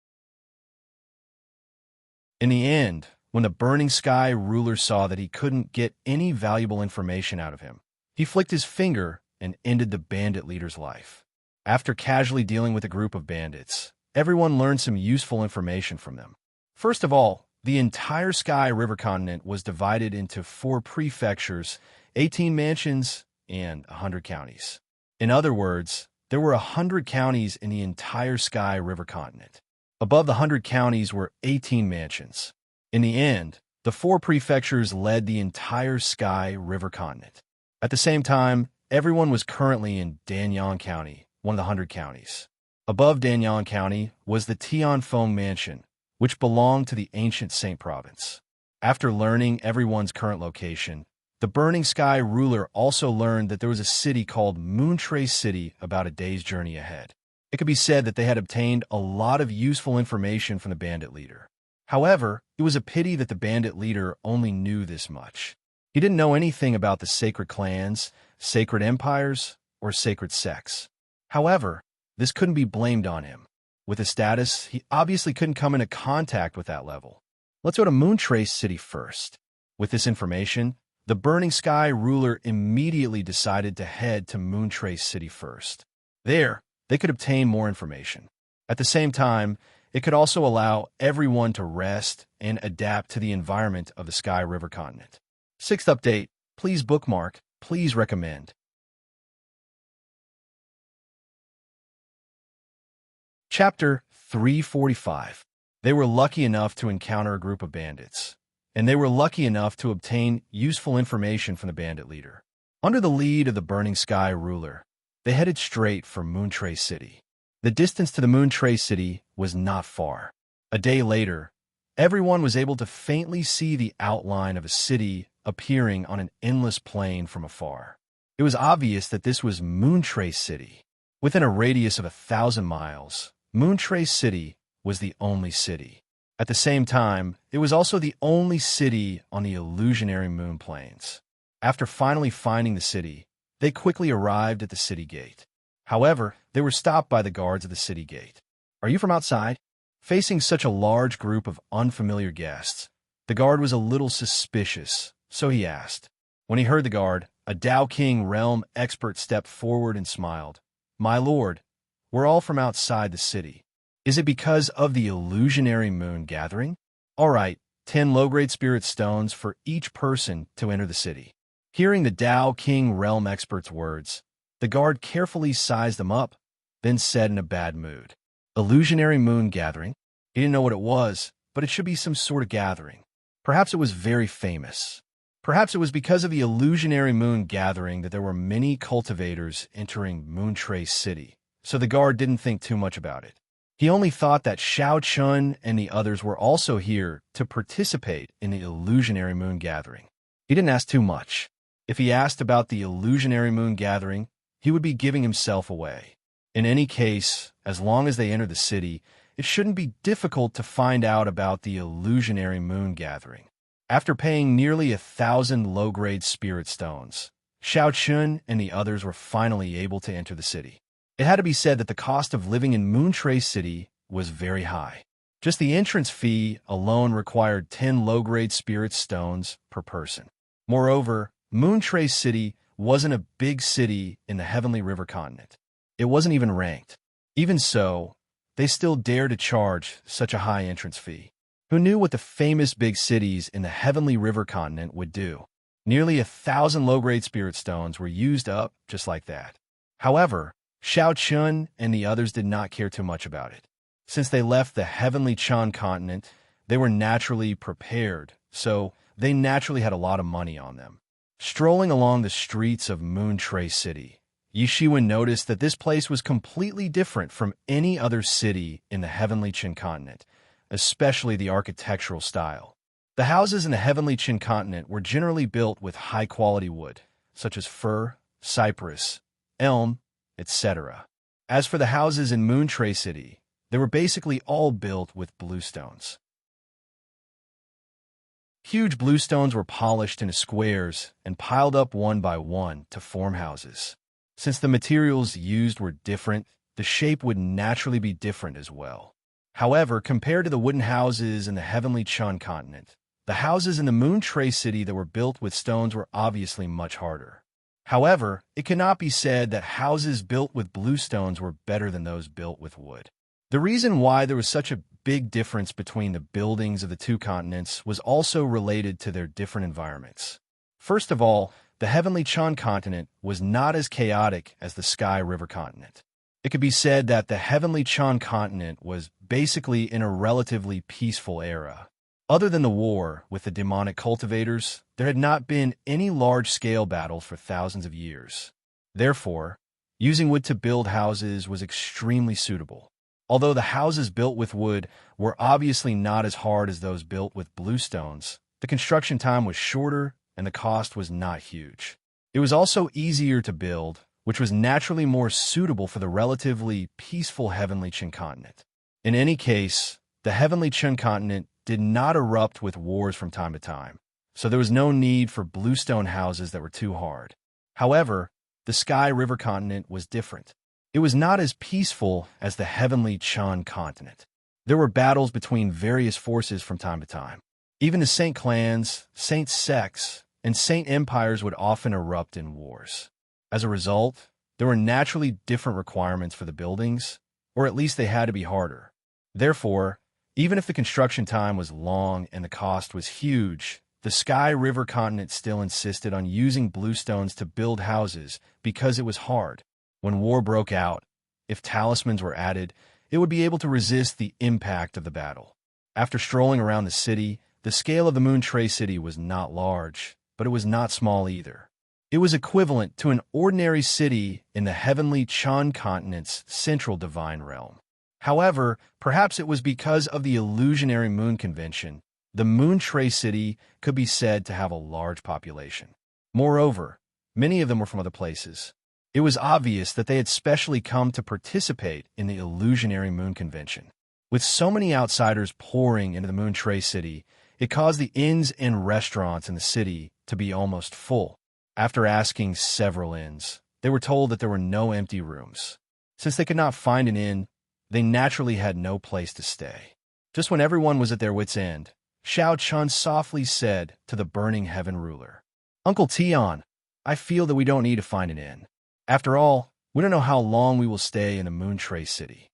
In the end, when the Burning Sky ruler saw that he couldn't get any valuable information out of him, he flicked his finger and ended the bandit leader's life. After casually dealing with a group of bandits, everyone learned some useful information from them. First of all, the entire Sky River continent was divided into 4 prefectures, 18 mansions, and 100 counties. In other words, there were 100 counties in the entire Sky River continent. Above the 100 counties were 18 mansions. In the end, the 4 prefectures led the entire Sky River continent. At the same time, everyone was currently in Danyang County, one of the 100 counties. Above Danyang County was the Tianfeng Mansion, which belonged to the ancient Saint Province. After learning everyone's current location, the Burning Sky ruler also learned that there was a city called Moontrace City about a day's journey ahead. It could be said that they had obtained a lot of useful information from the bandit leader. However, it was a pity that the bandit leader only knew this much. He didn't know anything about the sacred clans, sacred empires, or sacred sects. However, this couldn't be blamed on him. With his status, he obviously couldn't come into contact with that level. Let's go to Moontrace City first. With this information, the Burning Sky ruler immediately decided to head to Moontrace City first. There, they could obtain more information. At the same time, it could also allow everyone to rest and adapt to the environment of the Sky River continent. 6th update, please bookmark, please recommend. Chapter 345. They were lucky enough to encounter a group of bandits, and they were lucky enough to obtain useful information from the bandit leader. Under the lead of the Burning Sky ruler, they headed straight for Moontrace City. The distance to the Moontrace City was not far. A day later, everyone was able to faintly see the outline of a city appearing on an endless plain from afar. It was obvious that this was Moontrace City. Within a radius of 1,000 miles, Moontrace City was the only city. At the same time, it was also the only city on the illusionary moon plains. After finally finding the city, they quickly arrived at the city gate. However, they were stopped by the guards of the city gate. "Are you from outside?" Facing such a large group of unfamiliar guests, the guard was a little suspicious, so he asked. When he heard the guard, a Tao King Realm expert stepped forward and smiled. "My lord, we're all from outside the city. Is it because of the illusionary moon gathering? All right, 10 low-grade spirit stones for each person to enter the city." Hearing the Tao King Realm expert's words, the guard carefully sized them up, then said in a bad mood, "Illusionary moon gathering?" He didn't know what it was, but it should be some sort of gathering. Perhaps it was very famous. Perhaps it was because of the illusionary moon gathering that there were many cultivators entering Moontrace City, so the guard didn't think too much about it. He only thought that Xiao Chun and the others were also here to participate in the illusionary moon gathering. He didn't ask too much. If he asked about the illusionary moon gathering, he would be giving himself away. In any case, as long as they enter the city, it shouldn't be difficult to find out about the illusionary moon gathering. After paying nearly 1,000 low-grade spirit stones, Xiao Chun and the others were finally able to enter the city. It had to be said that the cost of living in Moontrace City was very high. Just the entrance fee alone required 10 low-grade spirit stones per person. Moreover, Moontrace City wasn't a big city in the Heavenly River continent. It wasn't even ranked. Even so, they still dared to charge such a high entrance fee. Who knew what the famous big cities in the Heavenly River continent would do? Nearly 1,000 low-grade spirit stones were used up just like that. However, Xiao Chun and the others did not care too much about it. Since they left the Heavenly Chan continent, they were naturally prepared, so they naturally had a lot of money on them. Strolling along the streets of Moontrace City, Yishiwen noticed that this place was completely different from any other city in the Heavenly Chin continent, especially the architectural style. The houses in the Heavenly Chin continent were generally built with high-quality wood, such as fir, cypress, elm, etc. As for the houses in Moontrace City, they were basically all built with bluestones. Huge bluestones were polished into squares and piled up one by one to form houses. Since the materials used were different, the shape would naturally be different as well. However, compared to the wooden houses in the Heavenly Chun continent, the houses in the Moontrace City that were built with stones were obviously much harder. However, it cannot be said that houses built with bluestones were better than those built with wood. The reason why there was such a big difference between the buildings of the two continents was also related to their different environments. First of all, the Heavenly Chan continent was not as chaotic as the Sky River continent. It could be said that the Heavenly Chan continent was basically in a relatively peaceful era. Other than the war with the demonic cultivators, there had not been any large-scale battles for thousands of years. Therefore, using wood to build houses was extremely suitable. Although the houses built with wood were obviously not as hard as those built with bluestones, the construction time was shorter and the cost was not huge. It was also easier to build, which was naturally more suitable for the relatively peaceful Heavenly Chin continent. In any case, the Heavenly Chin continent did not erupt with wars from time to time, so there was no need for bluestone houses that were too hard. However, the Sky River continent was different. It was not as peaceful as the Heavenly Chan continent. There were battles between various forces from time to time. Even the Saint clans, Saint sects, and Saint empires would often erupt in wars. As a result, there were naturally different requirements for the buildings, or at least they had to be harder. Therefore, even if the construction time was long and the cost was huge, the Sky River continent still insisted on using bluestones to build houses because it was hard. When war broke out, if talismans were added, it would be able to resist the impact of the battle. After strolling around the city, the scale of the Moontrace City was not large, but it was not small either. It was equivalent to an ordinary city in the Heavenly Chan continent's central divine realm. However, perhaps it was because of the illusionary moon convention, the Moontrace City could be said to have a large population. Moreover, many of them were from other places. It was obvious that they had specially come to participate in the illusionary moon convention. With so many outsiders pouring into the Moontrace City, it caused the inns and restaurants in the city to be almost full. After asking several inns, they were told that there were no empty rooms. Since they could not find an inn, they naturally had no place to stay. Just when everyone was at their wits' end, Xiao Chun softly said to the Burning Heaven ruler, "Uncle Tian, I feel that we don't need to find an inn. After all, we don't know how long we will stay in the Moontrace City.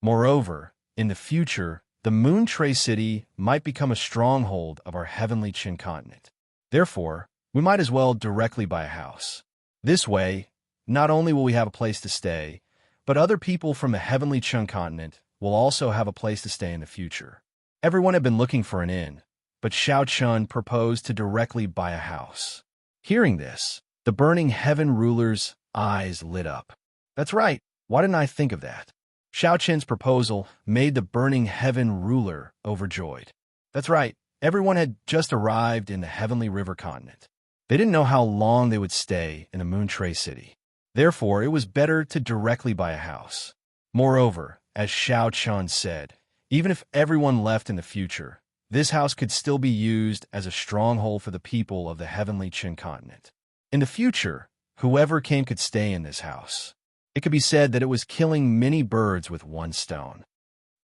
Moreover, in the future, the Moontrace City might become a stronghold of our Heavenly Chin continent. Therefore, we might as well directly buy a house. This way, not only will we have a place to stay, but other people from the Heavenly Chin continent will also have a place to stay in the future." Everyone had been looking for an inn, but Xiao Chun proposed to directly buy a house. Hearing this, the Burning Heaven ruler's eyes lit up. That's right, why didn't I think of that? Xiao Chen's proposal made the Burning Heaven ruler overjoyed. That's right, everyone had just arrived in the Heavenly River continent. They didn't know how long they would stay in the Moontrace City. Therefore, it was better to directly buy a house. Moreover, as Xiao Chun said, even if everyone left in the future, this house could still be used as a stronghold for the people of the heavenly Qin continent. In the future, whoever came could stay in this house. It could be said that it was killing many birds with one stone.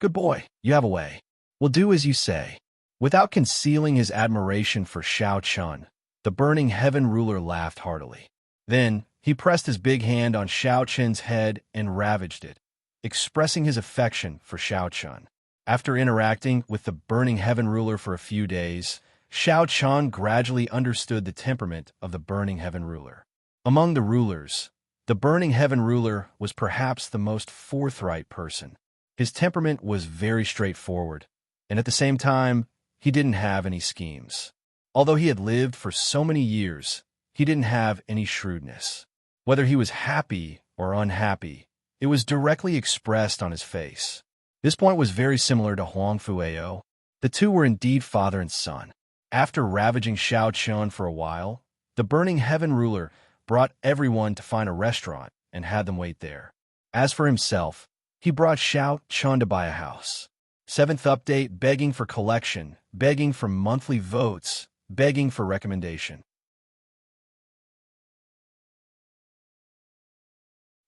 Good boy, you have a way. We'll do as you say. Without concealing his admiration for Shao Chun, the burning heaven ruler laughed heartily. Then, he pressed his big hand on Shao Chun's head and ravaged it, expressing his affection for Shao Chun. After interacting with the burning heaven ruler for a few days, Shao Chun gradually understood the temperament of the burning heaven ruler. Among the rulers, the burning heaven ruler was perhaps the most forthright person. His temperament was very straightforward, and at the same time, he didn't have any schemes. Although he had lived for so many years, he didn't have any shrewdness. Whether he was happy or unhappy, it was directly expressed on his face. This point was very similar to Huang Fueo. The two were indeed father and son. After ravaging Shao Chun for a while, the burning heaven ruler brought everyone to find a restaurant and had them wait there. As for himself, he brought Shao Chun to buy a house. Seventh update: begging for collection, begging for monthly votes, begging for recommendation.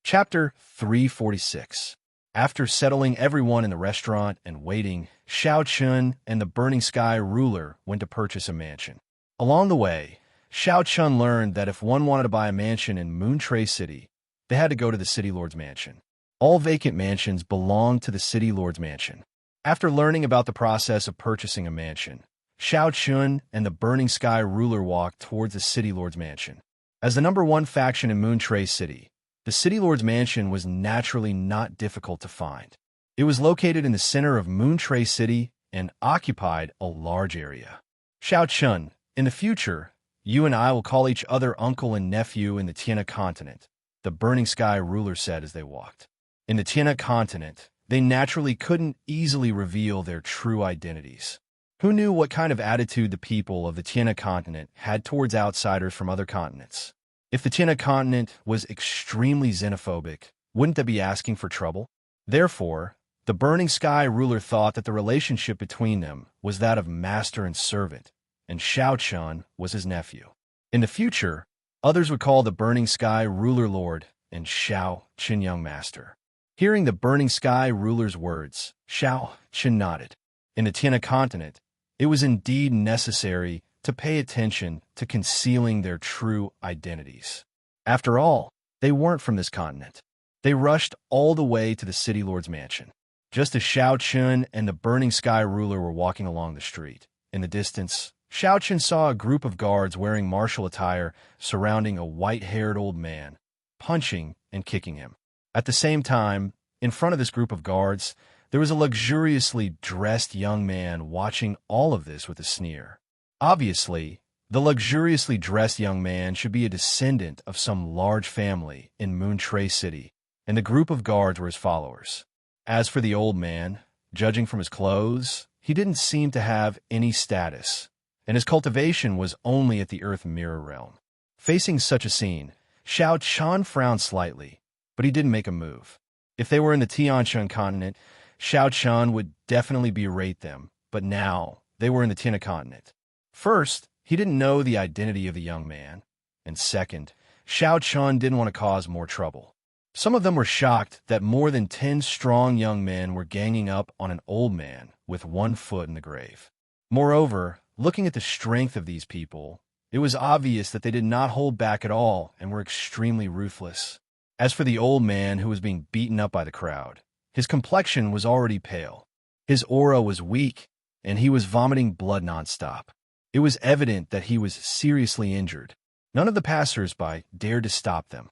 Chapter 346. After settling everyone in the restaurant and waiting, Shao Chun and the Burning Sky ruler went to purchase a mansion. Along the way, Shao Chun learned that if one wanted to buy a mansion in Moon Tray City, they had to go to the City Lord's mansion. All vacant mansions belonged to the City Lord's mansion. After learning about the process of purchasing a mansion, Shao Chun and the Burning Sky ruler walked towards the City Lord's mansion. As the #1 faction in Moon Tray City, the City Lord's mansion was naturally not difficult to find. It was located in the center of Moon Tray City and occupied a large area. Shao Chun, in the future, you and I will call each other uncle and nephew in the Tiana continent, the Burning Sky ruler said as they walked. In the Tiana continent, they naturally couldn't easily reveal their true identities. Who knew what kind of attitude the people of the Tiana continent had towards outsiders from other continents? If the Tiana continent was extremely xenophobic, wouldn't they be asking for trouble? Therefore, the Burning Sky ruler thought that the relationship between them was that of master and servant, and Shao Chun was his nephew. In the future, others would call the Burning Sky ruler Lord and Shao Chun young master. Hearing the Burning Sky ruler's words, Shao Chun nodded. In the Tiana continent, it was indeed necessary to pay attention to concealing their true identities. After all, they weren't from this continent. They rushed all the way to the City Lord's mansion. Just as Shao Chun and the Burning Sky ruler were walking along the street, in the distance, Shao Chun saw a group of guards wearing martial attire surrounding a white-haired old man, punching and kicking him. At the same time, in front of this group of guards, there was a luxuriously dressed young man watching all of this with a sneer. Obviously, the luxuriously dressed young man should be a descendant of some large family in Moon Tray City, and the group of guards were his followers. As for the old man, judging from his clothes, he didn't seem to have any status, and his cultivation was only at the Earth Mirror realm. Facing such a scene, Shao Chun frowned slightly, but he didn't make a move. If they were in the Tianchun continent, Shao Chun would definitely berate them, but now they were in the Tiana continent. First, he didn't know the identity of the young man, and second, Shao Chun didn't want to cause more trouble. Some of them were shocked that more than 10 strong young men were ganging up on an old man with one foot in the grave. Moreover, looking at the strength of these people, it was obvious that they did not hold back at all and were extremely ruthless. As for the old man who was being beaten up by the crowd, his complexion was already pale. His aura was weak, and he was vomiting blood nonstop. It was evident that he was seriously injured. None of the passers-by dared to stop them.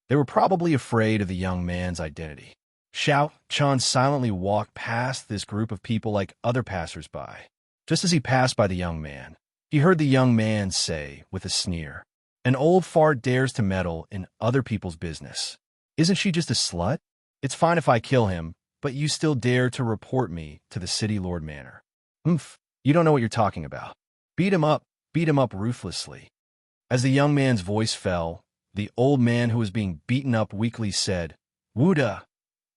They were probably afraid of the young man's identity. Shao Chun silently walked past this group of people like other passers-by. Just as he passed by the young man, he heard the young man say, with a sneer, "An old fart dares to meddle in other people's business. Isn't she just a slut? It's fine if I kill him, but you still dare to report me to the City Lord Manor. You don't know what you're talking about. Beat him up ruthlessly." As the young man's voice fell, the old man who was being beaten up weakly said, "Wuda,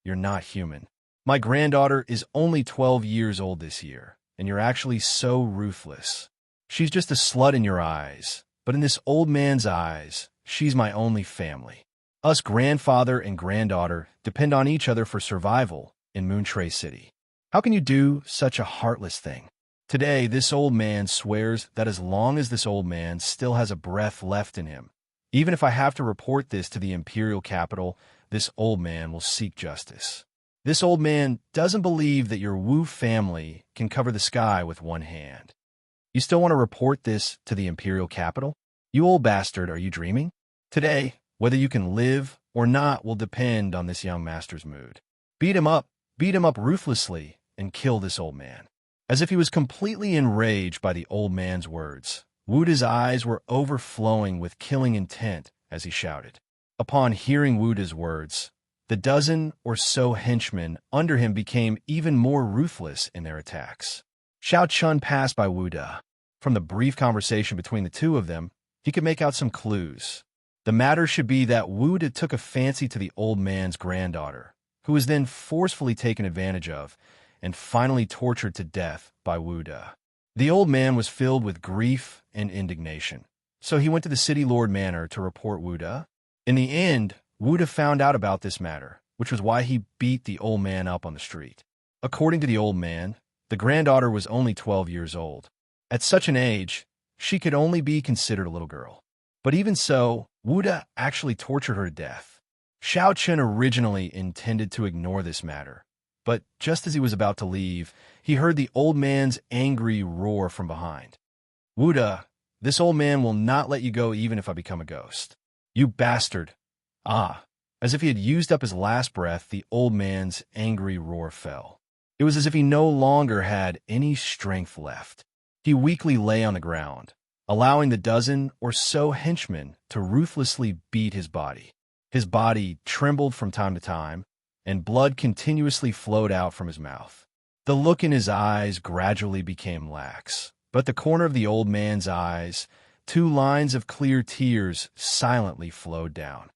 you're not human." My granddaughter is only 12 years old this year, and you're actually so ruthless. She's just a slut in your eyes, but in this old man's eyes, she's my only family. Us grandfather and granddaughter depend on each other for survival in Moontray City. How can you do such a heartless thing? Today, this old man swears that as long as this old man still has a breath left in him, even if I have to report this to the imperial capital, this old man will seek justice. This old man doesn't believe that your Wu family can cover the sky with one hand. You still want to report this to the imperial capital? You old bastard, are you dreaming? Today, whether you can live or not will depend on this young master's mood. Beat him up ruthlessly, and kill this old man. As if he was completely enraged by the old man's words, Wuda's eyes were overflowing with killing intent as he shouted. Upon hearing Wuda's words, the dozen or so henchmen under him became even more ruthless in their attacks. Xiao Chun passed by Wuda. From the brief conversation between the two of them, he could make out some clues. The matter should be that Wuda took a fancy to the old man's granddaughter, who was then forcefully taken advantage of and finally tortured to death by Wuda. The old man was filled with grief and indignation, so he went to the city lord manor to report Wuda. In the end, Wuda found out about this matter, which was why he beat the old man up on the street. According to the old man, the granddaughter was only 12 years old. At such an age, she could only be considered a little girl. But even so, Wuda actually tortured her to death. Xiao Chen originally intended to ignore this matter, but just as he was about to leave, he heard the old man's angry roar from behind. Wuda, this old man will not let you go even if I become a ghost. You bastard. Ah, as if he had used up his last breath, the old man's angry roar fell. It was as if he no longer had any strength left. He weakly lay on the ground, allowing the dozen or so henchmen to ruthlessly beat his body. His body trembled from time to time, and blood continuously flowed out from his mouth. The look in his eyes gradually became lax, but at the corner of the old man's eyes, 2 lines of clear tears silently flowed down.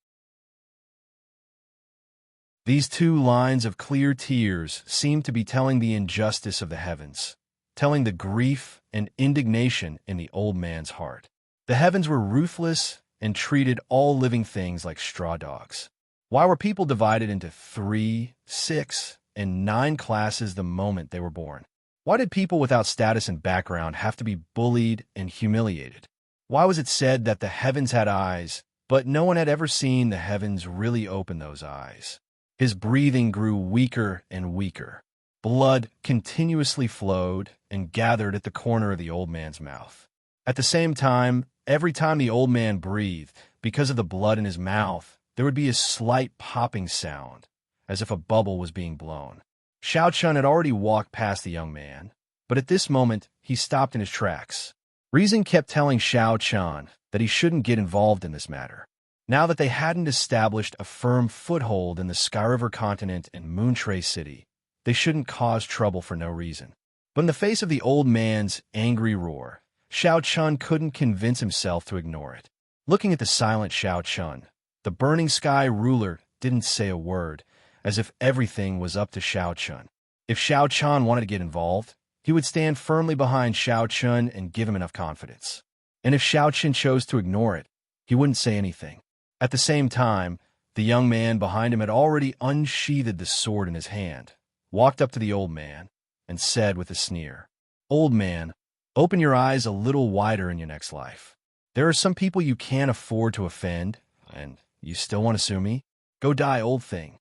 These 2 lines of clear tears seemed to be telling the injustice of the heavens, telling the grief and indignation in the old man's heart. The heavens were ruthless and treated all living things like straw dogs. Why were people divided into 3, 6, and 9 classes the moment they were born? Why did people without status and background have to be bullied and humiliated? Why was it said that the heavens had eyes, but no one had ever seen the heavens really open those eyes? His breathing grew weaker and weaker. Blood continuously flowed and gathered at the corner of the old man's mouth. At the same time, every time the old man breathed, because of the blood in his mouth, there would be a slight popping sound, as if a bubble was being blown. Xiao Chun had already walked past the young man, but at this moment, he stopped in his tracks. Reason kept telling Xiao Chun that he shouldn't get involved in this matter. Now that they hadn't established a firm foothold in the Sky River continent and Moontray City, they shouldn't cause trouble for no reason. But in the face of the old man's angry roar, Xiao Chun couldn't convince himself to ignore it. Looking at the silent Xiao Chun, the burning sky ruler didn't say a word, as if everything was up to Xiao Chun. If Xiao Chun wanted to get involved, he would stand firmly behind Xiao Chun and give him enough confidence. And if Xiao Chun chose to ignore it, he wouldn't say anything. At the same time, the young man behind him had already unsheathed the sword in his hand, walked up to the old man, and said with a sneer, "Old man, open your eyes a little wider in your next life. There are some people you can't afford to offend, and you still want to sue me? Go die, old thing."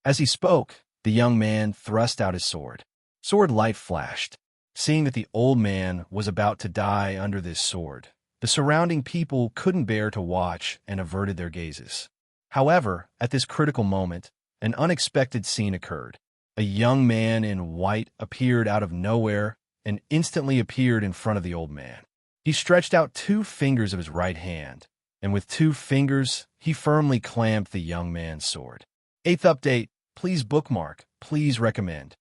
As he spoke, the young man thrust out his sword. Sword light flashed. Seeing that the old man was about to die under this sword, the surrounding people couldn't bear to watch and averted their gazes. However, at this critical moment, an unexpected scene occurred. A young man in white appeared out of nowhere and instantly appeared in front of the old man. He stretched out 2 fingers of his right hand, and with 2 fingers, he firmly clamped the young man's sword. 8th update, please bookmark, please recommend.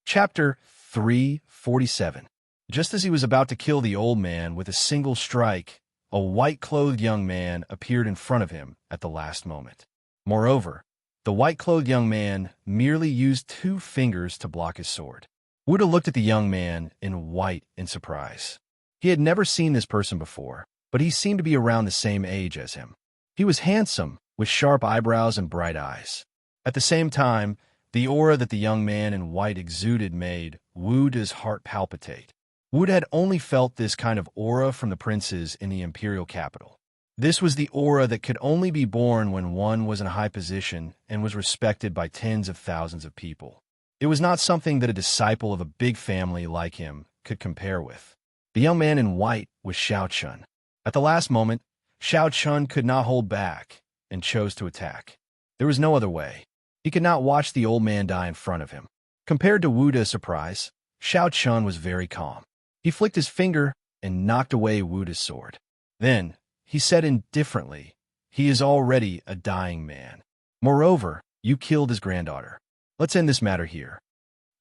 Chapter 347. Just as he was about to kill the old man with a single strike, a white-clothed young man appeared in front of him at the last moment. Moreover, the white-clothed young man merely used 2 fingers to block his sword. Wuda looked at the young man in white in surprise. He had never seen this person before, but he seemed to be around the same age as him. He was handsome, with sharp eyebrows and bright eyes. At the same time, the aura that the young man in white exuded made Wuda's heart palpitate. Wuda had only felt this kind of aura from the princes in the imperial capital. This was the aura that could only be born when one was in a high position and was respected by tens of thousands of people. It was not something that a disciple of a big family like him could compare with. The young man in white was Xiao Chun. At the last moment, Xiao Chun could not hold back and chose to attack. There was no other way. He could not watch the old man die in front of him. Compared to Wuda's surprise, Xiao Chun was very calm. He flicked his finger and knocked away Wuda's sword. Then, he said indifferently, "He is already a dying man. Moreover, you killed his granddaughter. Let's end this matter here."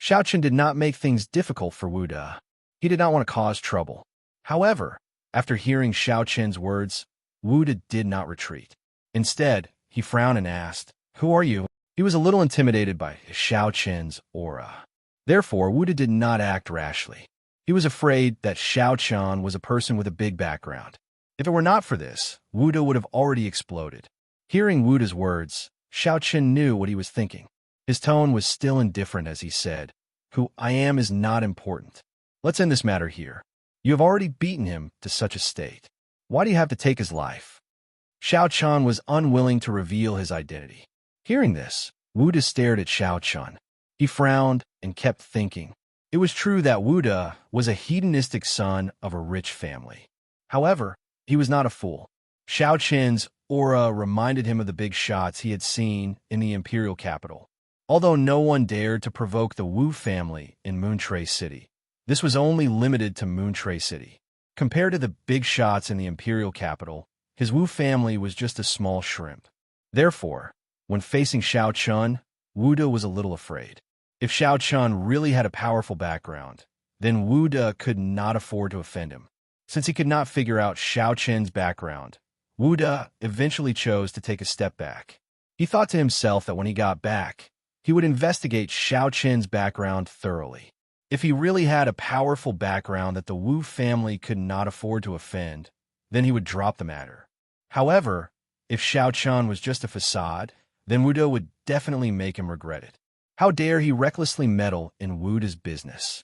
Xiao Chun did not make things difficult for Wuda. He did not want to cause trouble. However, after hearing Xiao Chun's words, Wuda did not retreat. Instead, he frowned and asked, "Who are you?" He was a little intimidated by Xiao Chun's aura. Therefore, Wuda did not act rashly. He was afraid that Xiao Chun was a person with a big background. If it were not for this, Wuda would have already exploded. Hearing Wuda's words, Xiao Chun knew what he was thinking. His tone was still indifferent as he said, "Who I am is not important. Let's end this matter here. You have already beaten him to such a state. Why do you have to take his life?" Xiao Chun was unwilling to reveal his identity. Hearing this, Wuda stared at Xiao Chun. He frowned and kept thinking. It was true that Wuda was a hedonistic son of a rich family. However, he was not a fool. Xiao Chun's aura reminded him of the big shots he had seen in the imperial capital. Although no one dared to provoke the Wu family in Moontrace City, this was only limited to Moontrace City. Compared to the big shots in the imperial capital, his Wu family was just a small shrimp. Therefore, when facing Xiao Chun, Wuda was a little afraid. If Xiao Chun really had a powerful background, then Wuda could not afford to offend him. Since he could not figure out Xiao Chun's background, Wuda eventually chose to take a step back. He thought to himself that when he got back, he would investigate Xiao Chun's background thoroughly. If he really had a powerful background that the Wu family could not afford to offend, then he would drop the matter. However, if Xiao Chun was just a facade, then Wuda would definitely make him regret it. How dare he recklessly meddle in Wuda's business?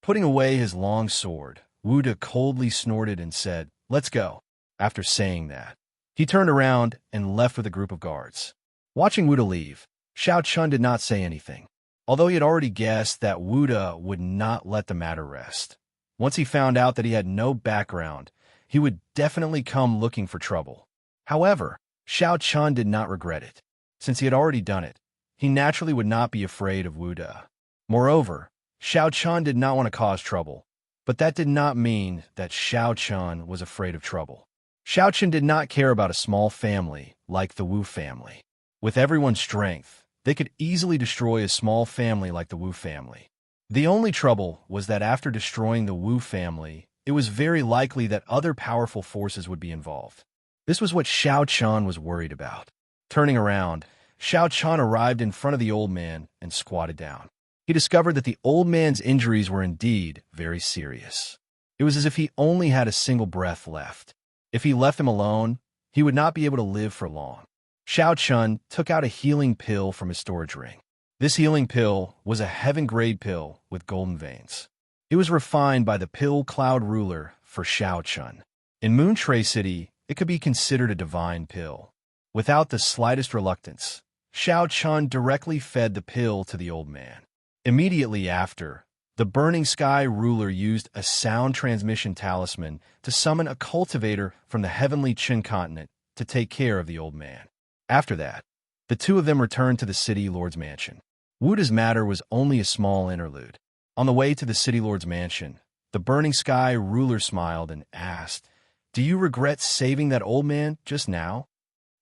Putting away his long sword, Wuda coldly snorted and said, "Let's go." After saying that, he turned around and left with a group of guards. Watching Wuda leave, Xiao Chun did not say anything, although he had already guessed that Wuda would not let the matter rest. Once he found out that he had no background, he would definitely come looking for trouble. However, Xiao Chun did not regret it. Since he had already done it, he naturally would not be afraid of Wuda. Moreover, Xiao Chun did not want to cause trouble, but that did not mean that Xiao Chun was afraid of trouble. Xiao Chun did not care about a small family like the Wu family. With everyone's strength, they could easily destroy a small family like the Wu family. The only trouble was that after destroying the Wu family, it was very likely that other powerful forces would be involved. This was what Xiao Chun was worried about. Turning around, Xiao Chun arrived in front of the old man and squatted down. He discovered that the old man's injuries were indeed very serious. It was as if he only had a single breath left. If he left him alone, he would not be able to live for long. Xiao Chun took out a healing pill from his storage ring. This healing pill was a heaven-grade pill with golden veins. It was refined by the Pill Cloud ruler for Xiao Chun. In Moontrace City, it could be considered a divine pill. Without the slightest reluctance, Xiao Chun directly fed the pill to the old man. Immediately after, the Burning Sky ruler used a sound transmission talisman to summon a cultivator from the heavenly Qin continent to take care of the old man. After that, the two of them returned to the city lord's mansion. Wuda's matter was only a small interlude. On the way to the city lord's mansion, the Burning Sky ruler smiled and asked, "Do you regret saving that old man just now?"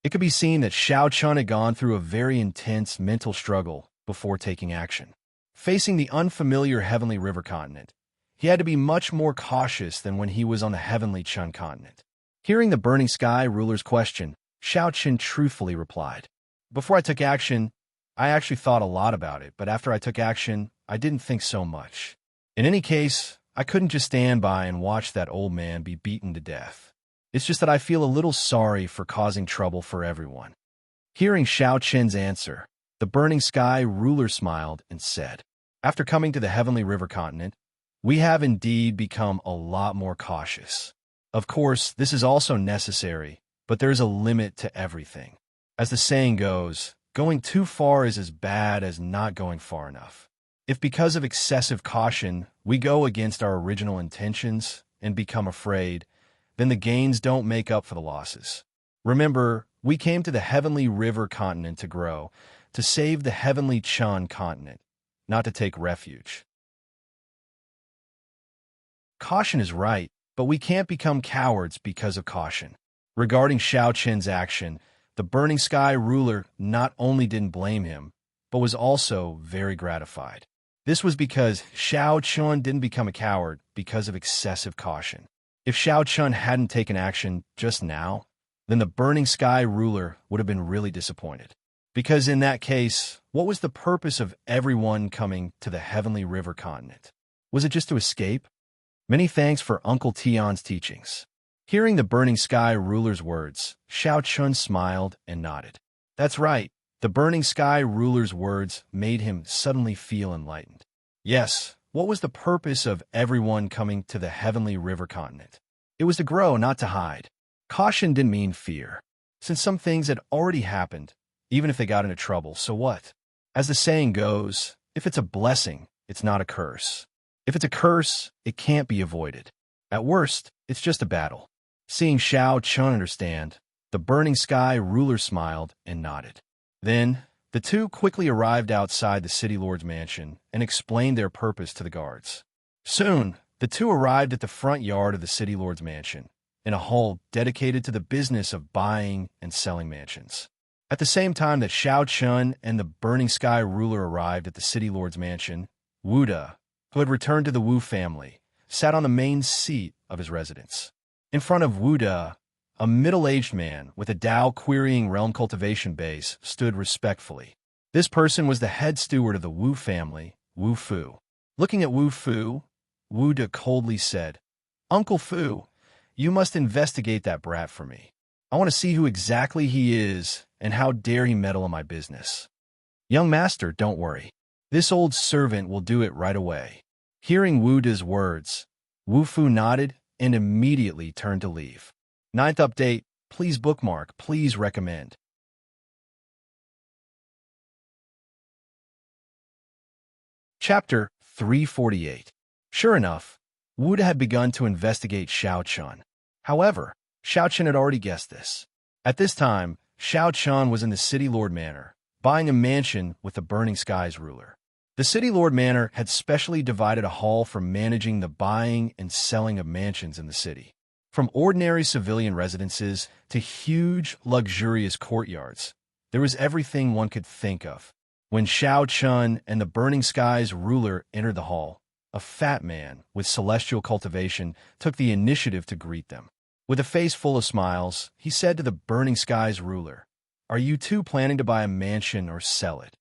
It could be seen that Xiao Chun had gone through a very intense mental struggle before taking action. Facing the unfamiliar heavenly river continent, he had to be much more cautious than when he was on the heavenly Chun continent. Hearing the Burning Sky ruler's question, Xiao truthfully replied, "Before I took action, I actually thought a lot about it, but after I took action, I didn't think so much. In any case, I couldn't just stand by and watch that old man be beaten to death. It's just that I feel a little sorry for causing trouble for everyone." Hearing Xiao answer, the Burning Sky ruler smiled and said, "After coming to the Heavenly River continent, we have indeed become a lot more cautious. Of course, this is also necessary, but there's a limit to everything. As the saying goes, going too far is as bad as not going far enough. If because of excessive caution we go against our original intentions and become afraid, then the gains don't make up for the losses. Remember, we came to the Heavenly River continent to grow, to save the Heavenly Chun continent, not to take refuge." Caution is right, but we can't become cowards because of caution. Regarding Xiao action, the Burning Sky ruler not only didn't blame him, but was also very gratified. This was because Xiao didn't become a coward because of excessive caution. If Xiao hadn't taken action just now, then the Burning Sky ruler would have been really disappointed. Because in that case, what was the purpose of everyone coming to the Heavenly River continent? Was it just to escape? Many thanks for Uncle Tion's teachings. Hearing the Burning Sky ruler's words, Xiao smiled and nodded. That's right, the Burning Sky ruler's words made him suddenly feel enlightened. Yes, what was the purpose of everyone coming to the Heavenly River continent? It was to grow, not to hide. Caution didn't mean fear. Since some things had already happened, even if they got into trouble, so what? As the saying goes, if it's a blessing, it's not a curse. If it's a curse, it can't be avoided. At worst, it's just a battle. Seeing Xiao understand, the Burning Sky ruler smiled and nodded. Then, the two quickly arrived outside the City Lord's mansion and explained their purpose to the guards. Soon, the two arrived at the front yard of the City Lord's mansion, in a hall dedicated to the business of buying and selling mansions. At the same time that Xiao and the Burning Sky ruler arrived at the City Lord's mansion, Wuda, who had returned to the Wu family, sat on the main seat of his residence. In front of Wuda, a middle-aged man with a Dao querying realm cultivation base stood respectfully. This person was the head steward of the Wu family, Wu Fu. Looking at Wu Fu, Wuda coldly said, "Uncle Fu, you must investigate that brat for me. I want to see who exactly he is and how dare he meddle in my business." "Young master, don't worry. This old servant will do it right away." Hearing Wuda's words, Wu Fu nodded and immediately turned to leave. 9th update, please bookmark, please recommend. Chapter 348. Sure enough, Wuda had begun to investigate Xiao. However, Xiao had already guessed this. At this time, Xiao was in the City Lord Manor, buying a mansion with the Burning Skies ruler. The City Lord Manor had specially divided a hall for managing the buying and selling of mansions in the city. From ordinary civilian residences to huge, luxurious courtyards, there was everything one could think of. When Xiao and the Burning Skies ruler entered the hall, a fat man with celestial cultivation took the initiative to greet them. With a face full of smiles, he said to the Burning Skies ruler, "Are you two planning to buy a mansion or sell it?"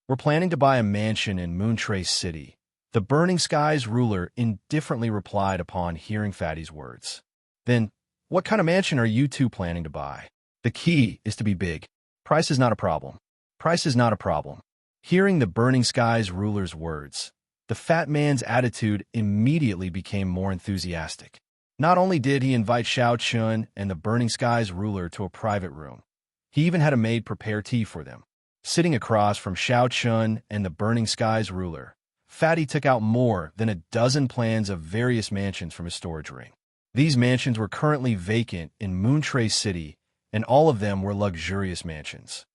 "We're planning to buy a mansion in Moontrace City," the Burning Skies ruler indifferently replied upon hearing Fatty's words. "Then, what kind of mansion are you two planning to buy?" "The key is to be big. Price is not a problem. Price is not a problem." Hearing the Burning Skies ruler's words, the fat man's attitude immediately became more enthusiastic. Not only did he invite Xiao and the Burning Skies ruler to a private room, he even had a maid prepare tea for them. Sitting across from Xiao and the Burning Skies ruler, Fatty took out more than a dozen plans of various mansions from his storage ring. These mansions were currently vacant in Moontrace City, and all of them were luxurious mansions.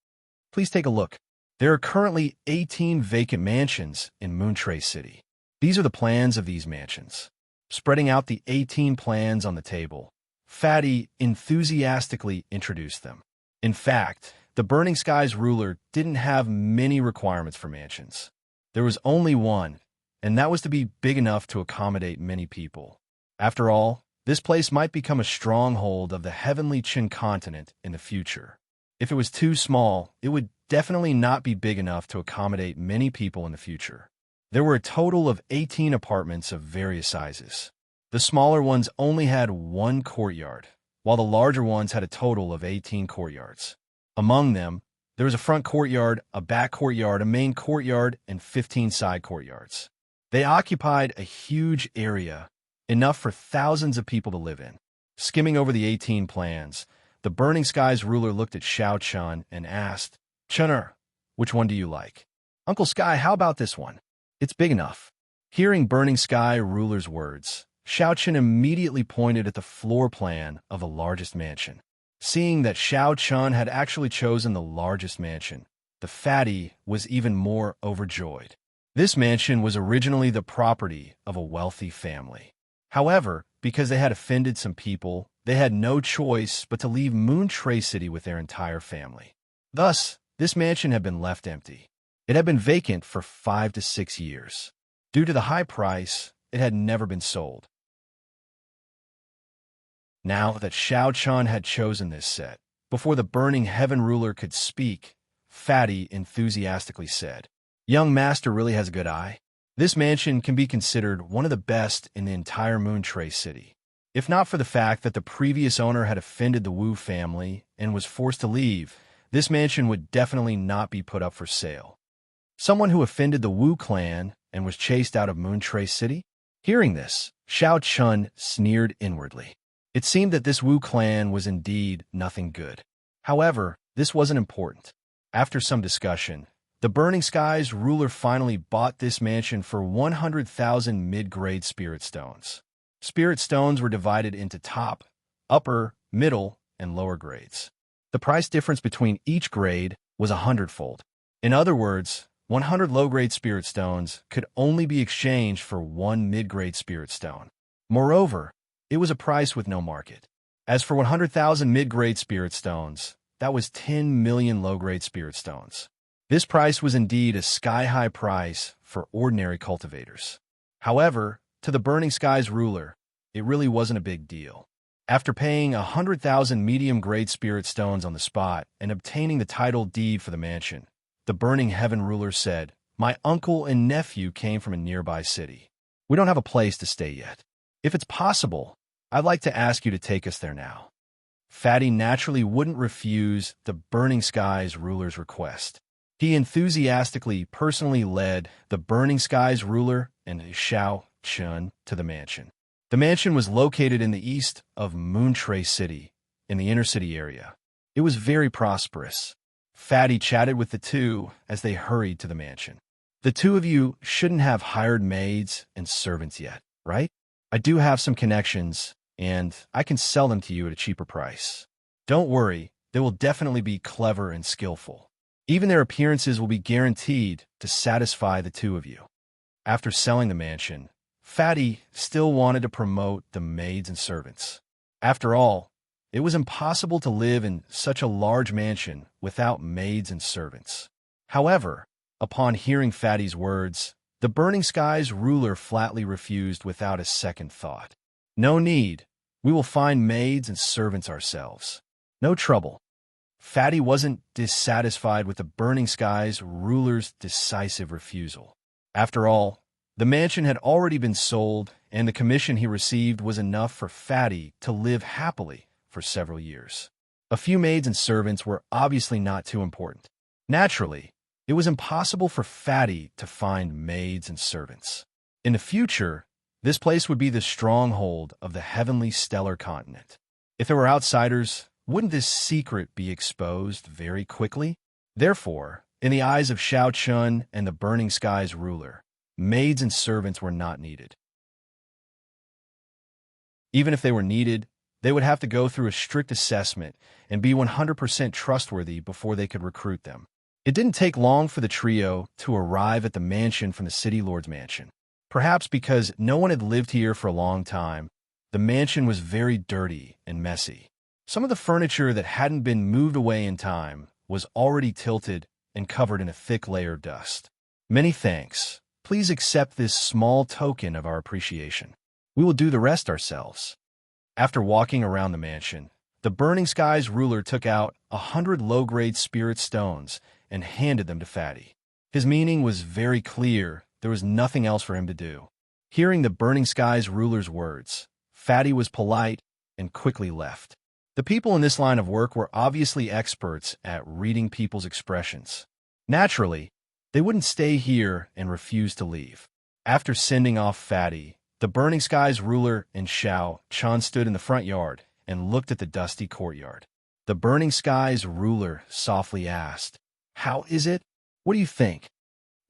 Please take a look. There are currently 18 vacant mansions in Moontrace City. These are the plans of these mansions. Spreading out the 18 plans on the table, Fatty enthusiastically introduced them. In fact, the Burning Skies ruler didn't have many requirements for mansions. There was only one, and that was to be big enough to accommodate many people. After all, this place might become a stronghold of the heavenly Qin continent in the future. If it was too small, it would definitely not be big enough to accommodate many people in the future. There were a total of 18 apartments of various sizes. The smaller ones only had one courtyard, while the larger ones had a total of 18 courtyards. Among them, there was a front courtyard, a back courtyard, a main courtyard, and 15 side courtyards. They occupied a huge area, enough for thousands of people to live in. Skimming over the 18 plans, the Burning Skies ruler looked at Xiao Chun and asked, "Chun'er, which one do you like?" "Uncle Sky, how about this one? It's big enough." Hearing Burning Sky ruler's words, Xiao Chun immediately pointed at the floor plan of the largest mansion. Seeing that Xiao Chun had actually chosen the largest mansion, the fatty was even more overjoyed. This mansion was originally the property of a wealthy family. However, because they had offended some people, they had no choice but to leave Moon Tray City with their entire family. Thus, this mansion had been left empty. It had been vacant for 5 to 6 years. Due to the high price, it had never been sold. Now that Xiao Chun had chosen this set, before the Burning Heaven ruler could speak, Fatty enthusiastically said, "Young master really has a good eye. This mansion can be considered one of the best in the entire Moon Tray City. If not for the fact that the previous owner had offended the Wu family and was forced to leave, this mansion would definitely not be put up for sale." Someone who offended the Wu clan and was chased out of Moon Tray City? Hearing this, Xiao Chun sneered inwardly. It seemed that this Wu clan was indeed nothing good. However, this wasn't important. After some discussion, the Burning Skies ruler finally bought this mansion for 100,000 mid-grade spirit stones. Spirit stones were divided into top, upper, middle, and lower grades. The price difference between each grade was 100-fold. In other words, 100 low-grade spirit stones could only be exchanged for one mid-grade spirit stone. Moreover, it was a price with no market. As for 100,000 mid-grade spirit stones, that was 10 million low-grade spirit stones. This price was indeed a sky-high price for ordinary cultivators. However, to the Burning Skies ruler, it really wasn't a big deal. After paying 100,000 medium-grade spirit stones on the spot and obtaining the title deed for the mansion, the Burning Heaven ruler said, "My uncle and nephew came from a nearby city. We don't have a place to stay yet. If it's possible, I'd like to ask you to take us there now." Fatty naturally wouldn't refuse the Burning Skies ruler's request. He enthusiastically personally led the Burning Skies ruler and Xiao Chun to the mansion. The mansion was located in the east of Moon Tray City, in the inner city area. It was very prosperous. Fatty chatted with the two as they hurried to the mansion. "The two of you shouldn't have hired maids and servants yet, right? I do have some connections, and I can sell them to you at a cheaper price. Don't worry, they will definitely be clever and skillful. Even their appearances will be guaranteed to satisfy the two of you." After selling the mansion, Fatty still wanted to promote the maids and servants. After all, it was impossible to live in such a large mansion without maids and servants. However, upon hearing Fatty's words, the Burning Skies ruler flatly refused without a second thought. "No need. We will find maids and servants ourselves. No trouble." Fatty wasn't dissatisfied with the Burning Skies ruler's decisive refusal. After all, the mansion had already been sold, and the commission he received was enough for Fatty to live happily for several years. A few maids and servants were obviously not too important. Naturally, it was impossible for Fatty to find maids and servants. In the future, this place would be the stronghold of the heavenly stellar continent. If there were outsiders, wouldn't this secret be exposed very quickly? Therefore, in the eyes of Xiao Chun and the Burning Skies ruler, maids and servants were not needed. Even if they were needed, they would have to go through a strict assessment and be 100% trustworthy before they could recruit them. It didn't take long for the trio to arrive at the mansion from the City Lord's mansion. Perhaps because no one had lived here for a long time, the mansion was very dirty and messy. Some of the furniture that hadn't been moved away in time was already tilted and covered in a thick layer of dust. "Many thanks. Please accept this small token of our appreciation. We will do the rest ourselves." After walking around the mansion, the Burning Skies ruler took out 100 low-grade spirit stones and handed them to Fatty. His meaning was very clear. There was nothing else for him to do. Hearing the Burning Skies ruler's words, Fatty was polite and quickly left. The people in this line of work were obviously experts at reading people's expressions. Naturally, they wouldn't stay here and refuse to leave. After sending off Fatty, the Burning Skies ruler and Xiao Chun stood in the front yard and looked at the dusty courtyard. The Burning Skies ruler softly asked, "How is it? What do you think?"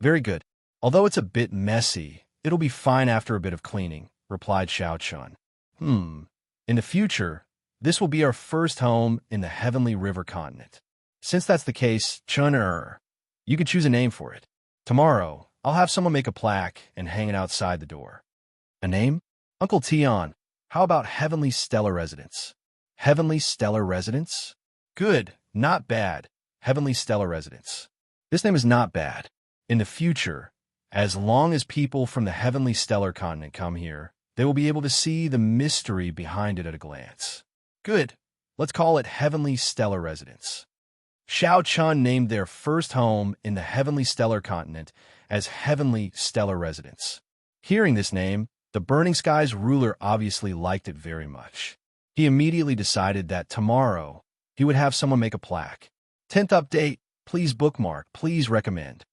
"Very good. Although it's a bit messy, it'll be fine after a bit of cleaning," replied Xiao Chun. In the future, this will be our first home in the Heavenly River continent. Since that's the case, Chun-er, you could choose a name for it. Tomorrow, I'll have someone make a plaque and hang it outside the door." "A name?" "Uncle Tion, how about Heavenly Stellar Residence?" "Heavenly Stellar Residence? Good, not bad. Heavenly Stellar Residence. This name is not bad. In the future, as long as people from the Heavenly Stellar continent come here, they will be able to see the mystery behind it at a glance." "Good. Let's call it Heavenly Stellar Residence." Xiao Chun named their first home in the Heavenly Stellar continent as Heavenly Stellar Residence. Hearing this name, the Burning Skies ruler obviously liked it very much. He immediately decided that tomorrow he would have someone make a plaque. 10th update, please bookmark, please recommend.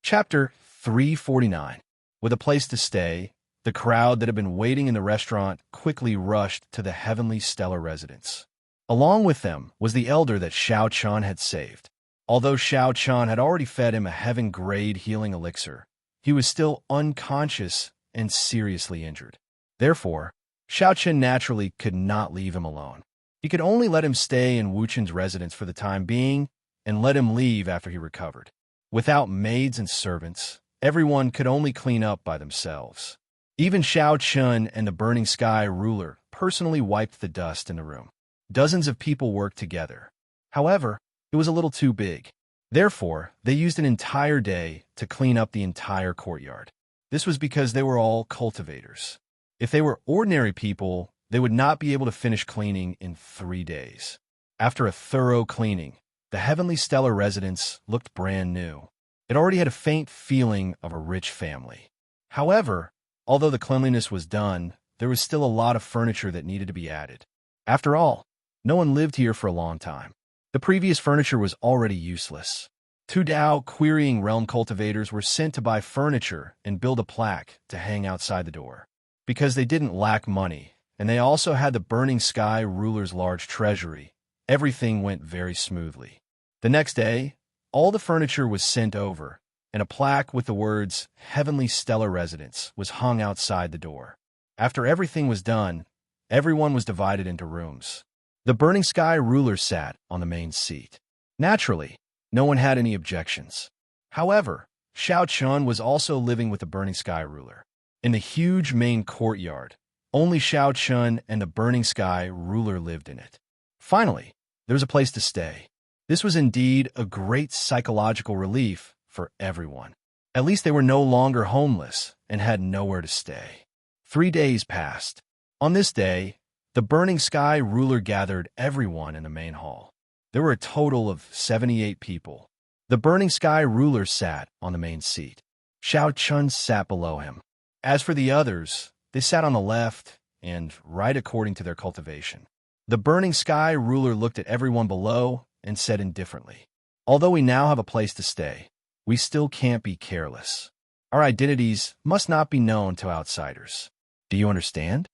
Chapter 349. With a place to stay, the crowd that had been waiting in the restaurant quickly rushed to the Heavenly Stellar Residence. Along with them was the elder that Xiao Chun had saved. Although Xiao Chun had already fed him a heaven-grade healing elixir, he was still unconscious and seriously injured. Therefore, Xiao Chun naturally could not leave him alone. He could only let him stay in Wu Chen's residence for the time being and let him leave after he recovered. Without maids and servants, everyone could only clean up by themselves. Even Xiao Chun and the Burning Sky ruler personally wiped the dust in the room. Dozens of people worked together. However, it was a little too big. Therefore, they used an entire day to clean up the entire courtyard. This was because they were all cultivators. If they were ordinary people, they would not be able to finish cleaning in 3 days. After a thorough cleaning, the Heavenly Stellar Residence looked brand new. It already had a faint feeling of a rich family. However, although the cleanliness was done, there was still a lot of furniture that needed to be added. After all, no one lived here for a long time. The previous furniture was already useless. 2 Dao querying realm cultivators were sent to buy furniture and build a plaque to hang outside the door. Because they didn't lack money, and they also had the Burning Sky ruler's large treasury, everything went very smoothly. The next day, all the furniture was sent over, and a plaque with the words Heavenly Stellar Residence was hung outside the door. After everything was done, everyone was divided into rooms. The Burning Sky ruler sat on the main seat. Naturally, no one had any objections. However, Xiao Chun was also living with the Burning Sky ruler. In the huge main courtyard, only Xiao Chun and the Burning Sky ruler lived in it. Finally, there was a place to stay. This was indeed a great psychological relief for everyone. At least they were no longer homeless and had nowhere to stay. 3 days passed. On this day, the Burning Sky ruler gathered everyone in the main hall. There were a total of 78 people. The Burning Sky ruler sat on the main seat. Xiao Chun sat below him. As for the others, they sat on the left and right according to their cultivation. The Burning Sky ruler looked at everyone below and said indifferently, "Although we now have a place to stay, we still can't be careless. Our identities must not be known to outsiders. Do you understand?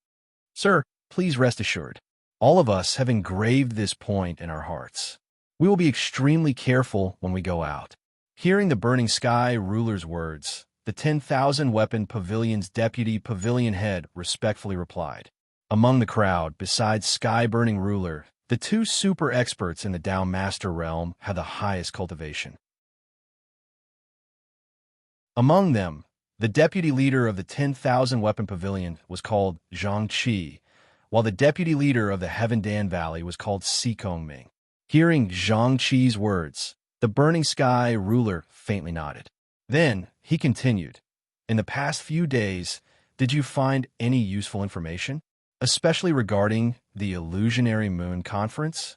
Sir, please rest assured. All of us have engraved this point in our hearts. We will be extremely careful when we go out." Hearing the Burning Sky ruler's words, the 10,000 Weapon Pavilion's deputy pavilion head respectfully replied. Among the crowd, besides Sky Burning Ruler, the 2 super experts in the Dao Master realm had the highest cultivation. Among them, the deputy leader of the 10,000 Weapon Pavilion was called Zhang Qi, while the deputy leader of the Heaven Dan Valley was called Si Kongming. Hearing Zhang Qi's words, The burning sky ruler faintly nodded. Then he continued, "In the past few days, did you find any useful information, especially regarding the Illusionary Moon Conference?"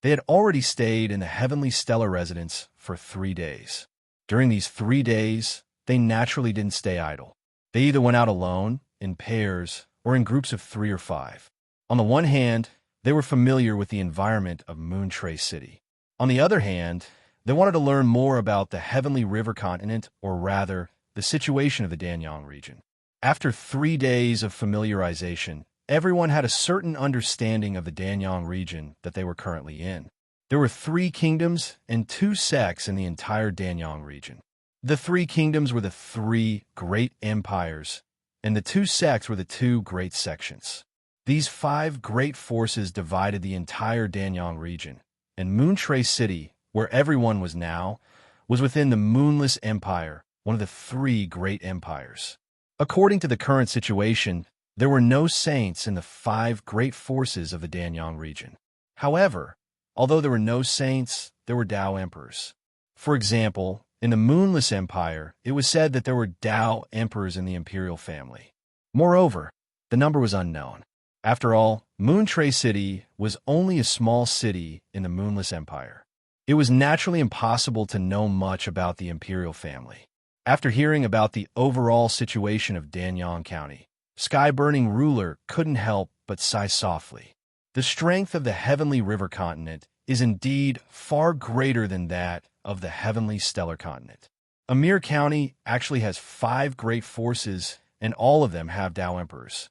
They had already stayed in the Heavenly Stellar residence for 3 days. During these 3 days, they naturally didn't stay idle. They either went out alone, in pairs, or in groups of 3 or 5. On the one hand, they were familiar with the environment of Moontrace City. On the other hand, they wanted to learn more about the Heavenly River continent, or rather, the situation of the Danyang region. After 3 days of familiarization, everyone had a certain understanding of the Danyang region that they were currently in. There were 3 kingdoms and 2 sects in the entire Danyang region. The 3 kingdoms were the 3 great empires, and the 2 sects were the 2 great sections. These 5 great forces divided the entire Danyang region, and Moontrace City, where everyone was now, was within the Moonless Empire, one of the 3 great empires. According to the current situation, there were no saints in the 5 great forces of the Danyang region. However, although there were no saints, there were Tao emperors. For example, in the Moonless Empire, it was said that there were Tao emperors in the imperial family. Moreover, the number was unknown. After all, Moontrace City was only a small city in the Moonless Empire. It was naturally impossible to know much about the imperial family. After hearing about the overall situation of Danyang County, Sky-Burning Ruler couldn't help but sigh softly. The strength of the Heavenly River continent is indeed far greater than that of the Heavenly Stellar continent. Amir County actually has 5 great forces, and all of them have Tao emperors.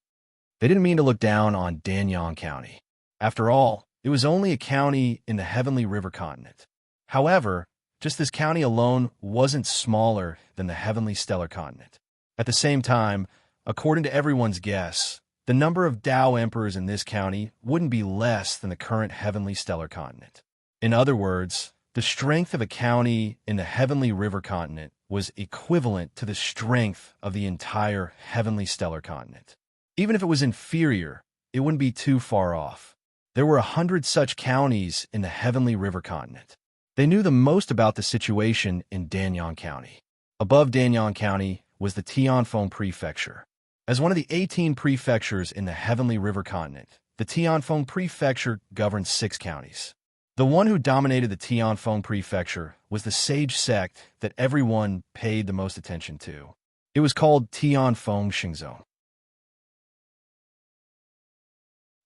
They didn't mean to look down on Danyang County. After all, it was only a county in the Heavenly River continent. However, just this county alone wasn't smaller than the Heavenly Stellar continent. At the same time, according to everyone's guess, the number of Tao emperors in this county wouldn't be less than the current Heavenly Stellar continent. In other words, the strength of a county in the Heavenly River continent was equivalent to the strength of the entire Heavenly Stellar continent. Even if it was inferior, it wouldn't be too far off. There were 100 such counties in the Heavenly River continent. They knew the most about the situation in Danyang County. Above Danyang County was the Tianfeng Prefecture. As one of the 18 prefectures in the Heavenly River continent, the Tianfeng Prefecture governed 6 counties. The one who dominated the Tianfeng Prefecture was the sage sect that everyone paid the most attention to. It was called Tianfeng Xingzong.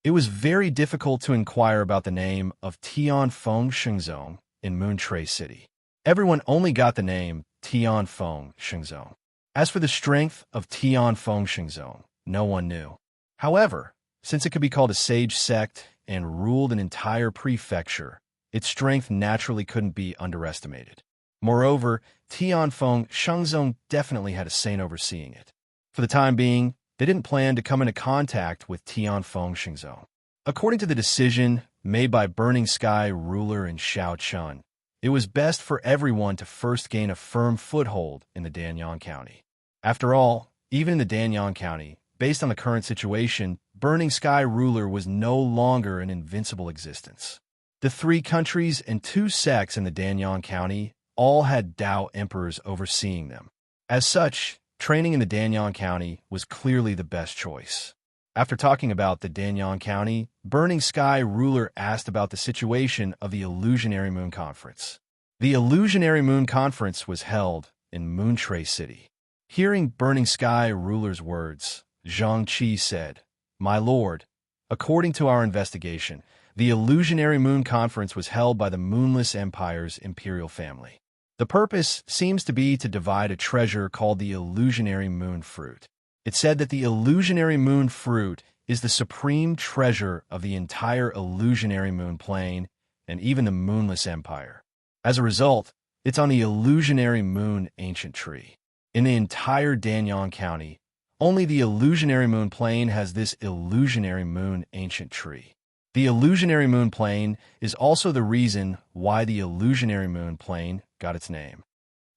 It was very difficult to inquire about the name of Tianfeng Xingzong in Moontrace City. Everyone only got the name Tianfeng Xingzong. As for the strength of Tianfeng Xingzong, no one knew. However, since it could be called a sage sect and ruled an entire prefecture, its strength naturally couldn't be underestimated. Moreover, Tianfeng Xingzong definitely had a saint overseeing it. For the time being, they didn't plan to come into contact with Tianfeng Xingzong. According to the decision made by Burning Sky ruler and Xiao Chun, it was best for everyone to first gain a firm foothold in the Danyang County. After all, even in the Danyang County, based on the current situation, Burning Sky ruler was no longer an invincible existence. The 3 countries and 2 sects in the Danyang County all had Tao emperors overseeing them. As such, training in the Danyang County was clearly the best choice. After talking about the Danyang County, Burning Sky ruler asked about the situation of the Illusionary Moon Conference. The Illusionary Moon Conference was held in Moontrace City. Hearing Burning Sky ruler's words, Zhang Qi said, "My lord, according to our investigation, the Illusionary Moon Conference was held by the Moonless Empire's imperial family. The purpose seems to be to divide a treasure called the Illusionary Moon Fruit. It said that the Illusionary Moon Fruit is the supreme treasure of the entire Illusionary Moon Plane and even the Moonless Empire. As a result, it's on the Illusionary Moon Ancient Tree. In the entire Danyang County, only the Illusionary Moon Plane has this Illusionary Moon Ancient Tree. The Illusionary Moon Plane is also the reason why the Illusionary Moon Plane got its name."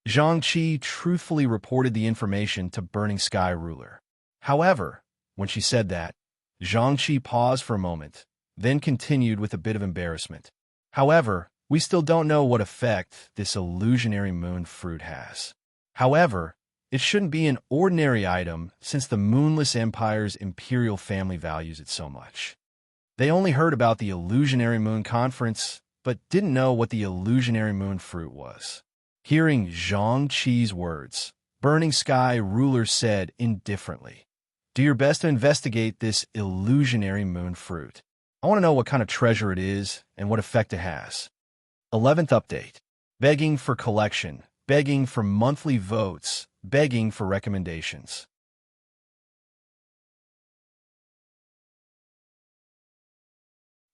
Zhang Qi truthfully reported the information to Burning Sky ruler. However, when she said that, Zhang Qi paused for a moment, then continued with a bit of embarrassment. "However, we still don't know what effect this illusionary moon fruit has. However, it shouldn't be an ordinary item since the Moonless Empire's imperial family values it so much. They only heard about the illusionary moon conference, but didn't know what the illusionary moon fruit was. Hearing Zhang Qi's words, Burning Sky ruler said indifferently, "Do your best to investigate this illusionary moon fruit. I want to know what kind of treasure it is and what effect it has." 11th update. Begging for collection, begging for monthly votes, begging for recommendations.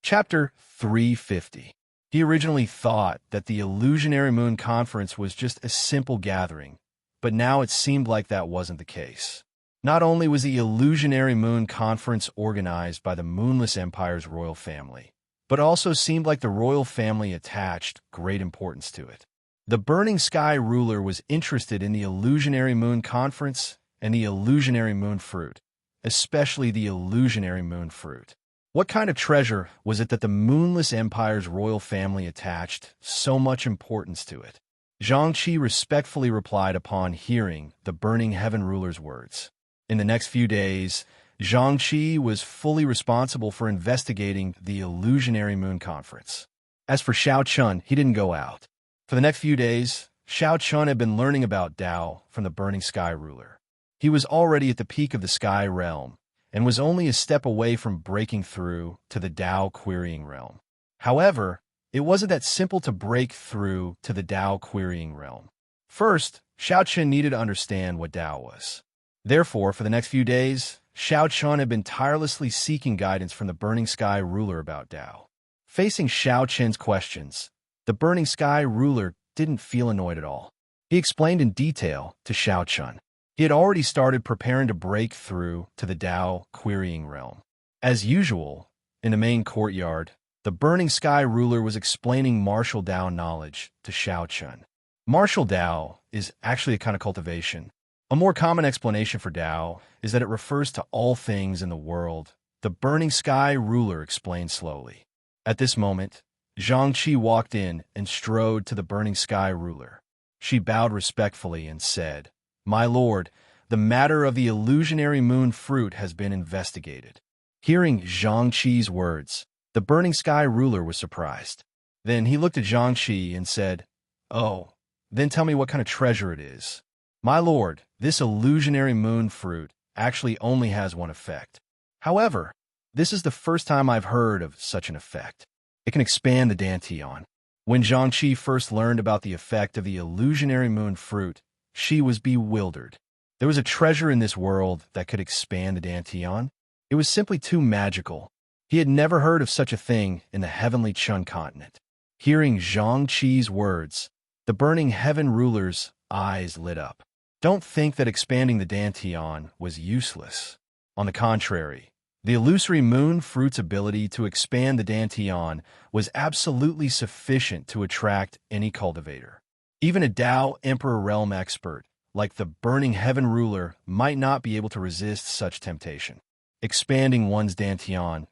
Chapter 350. He originally thought that the Illusionary Moon Conference was just a simple gathering, but now it seemed like that wasn't the case. Not only was the Illusionary Moon Conference organized by the Moonless Empire's royal family, but also seemed like the royal family attached great importance to it. The Burning Sky ruler was interested in the Illusionary Moon Conference and the Illusionary Moon Fruit, especially the Illusionary Moon Fruit. What kind of treasure was it that the Moonless Empire's royal family attached so much importance to it? Zhang Qi respectfully replied upon hearing the Burning Heaven ruler's words. In the next few days, Zhang Qi was fully responsible for investigating the Illusionary Moon Conference. As for Xiao Chun, he didn't go out. For the next few days, Xiao Chun had been learning about Tao from the Burning Sky ruler. He was already at the peak of the Sky realm, and was only a step away from breaking through to the Tao querying realm. However, it wasn't that simple to break through to the Tao querying realm. First, Xiao Chun needed to understand what Tao was. Therefore, for the next few days, Xiao Chun had been tirelessly seeking guidance from the Burning Sky ruler about Tao. Facing Xiao Chun's questions, the Burning Sky ruler didn't feel annoyed at all. He explained in detail to Xiao Chun. He had already started preparing to break through to the Tao querying realm. As usual, in the main courtyard, the Burning Sky ruler was explaining martial Tao knowledge to Xiao Chun. Martial Tao is actually a kind of cultivation. A more common explanation for Tao is that it refers to all things in the world, the Burning Sky ruler explained slowly. At this moment, Zhang Qi walked in and strode to the Burning Sky ruler. She bowed respectfully and said, "My lord, the matter of the illusionary moon fruit has been investigated." Hearing Zhang Qi's words, the Burning Sky ruler was surprised. Then he looked at Zhang Qi and said, "Oh, then tell me what kind of treasure it is." "My lord, this illusionary moon fruit actually only has one effect. However, this is the first time I've heard of such an effect. It can expand the Dantian." When Zhang Qi first learned about the effect of the illusionary moon fruit, she was bewildered. There was a treasure in this world that could expand the Dantian. It was simply too magical. He had never heard of such a thing in the heavenly Chun continent. Hearing Zhang Qi's words, the Burning Heaven ruler's eyes lit up. Don't think that expanding the Dantian was useless. On the contrary, the illusory moon fruit's ability to expand the Dantian was absolutely sufficient to attract any cultivator. Even a Tao Emperor realm expert, like the Burning Heaven ruler, might not be able to resist such temptation. Expanding one's Dantian,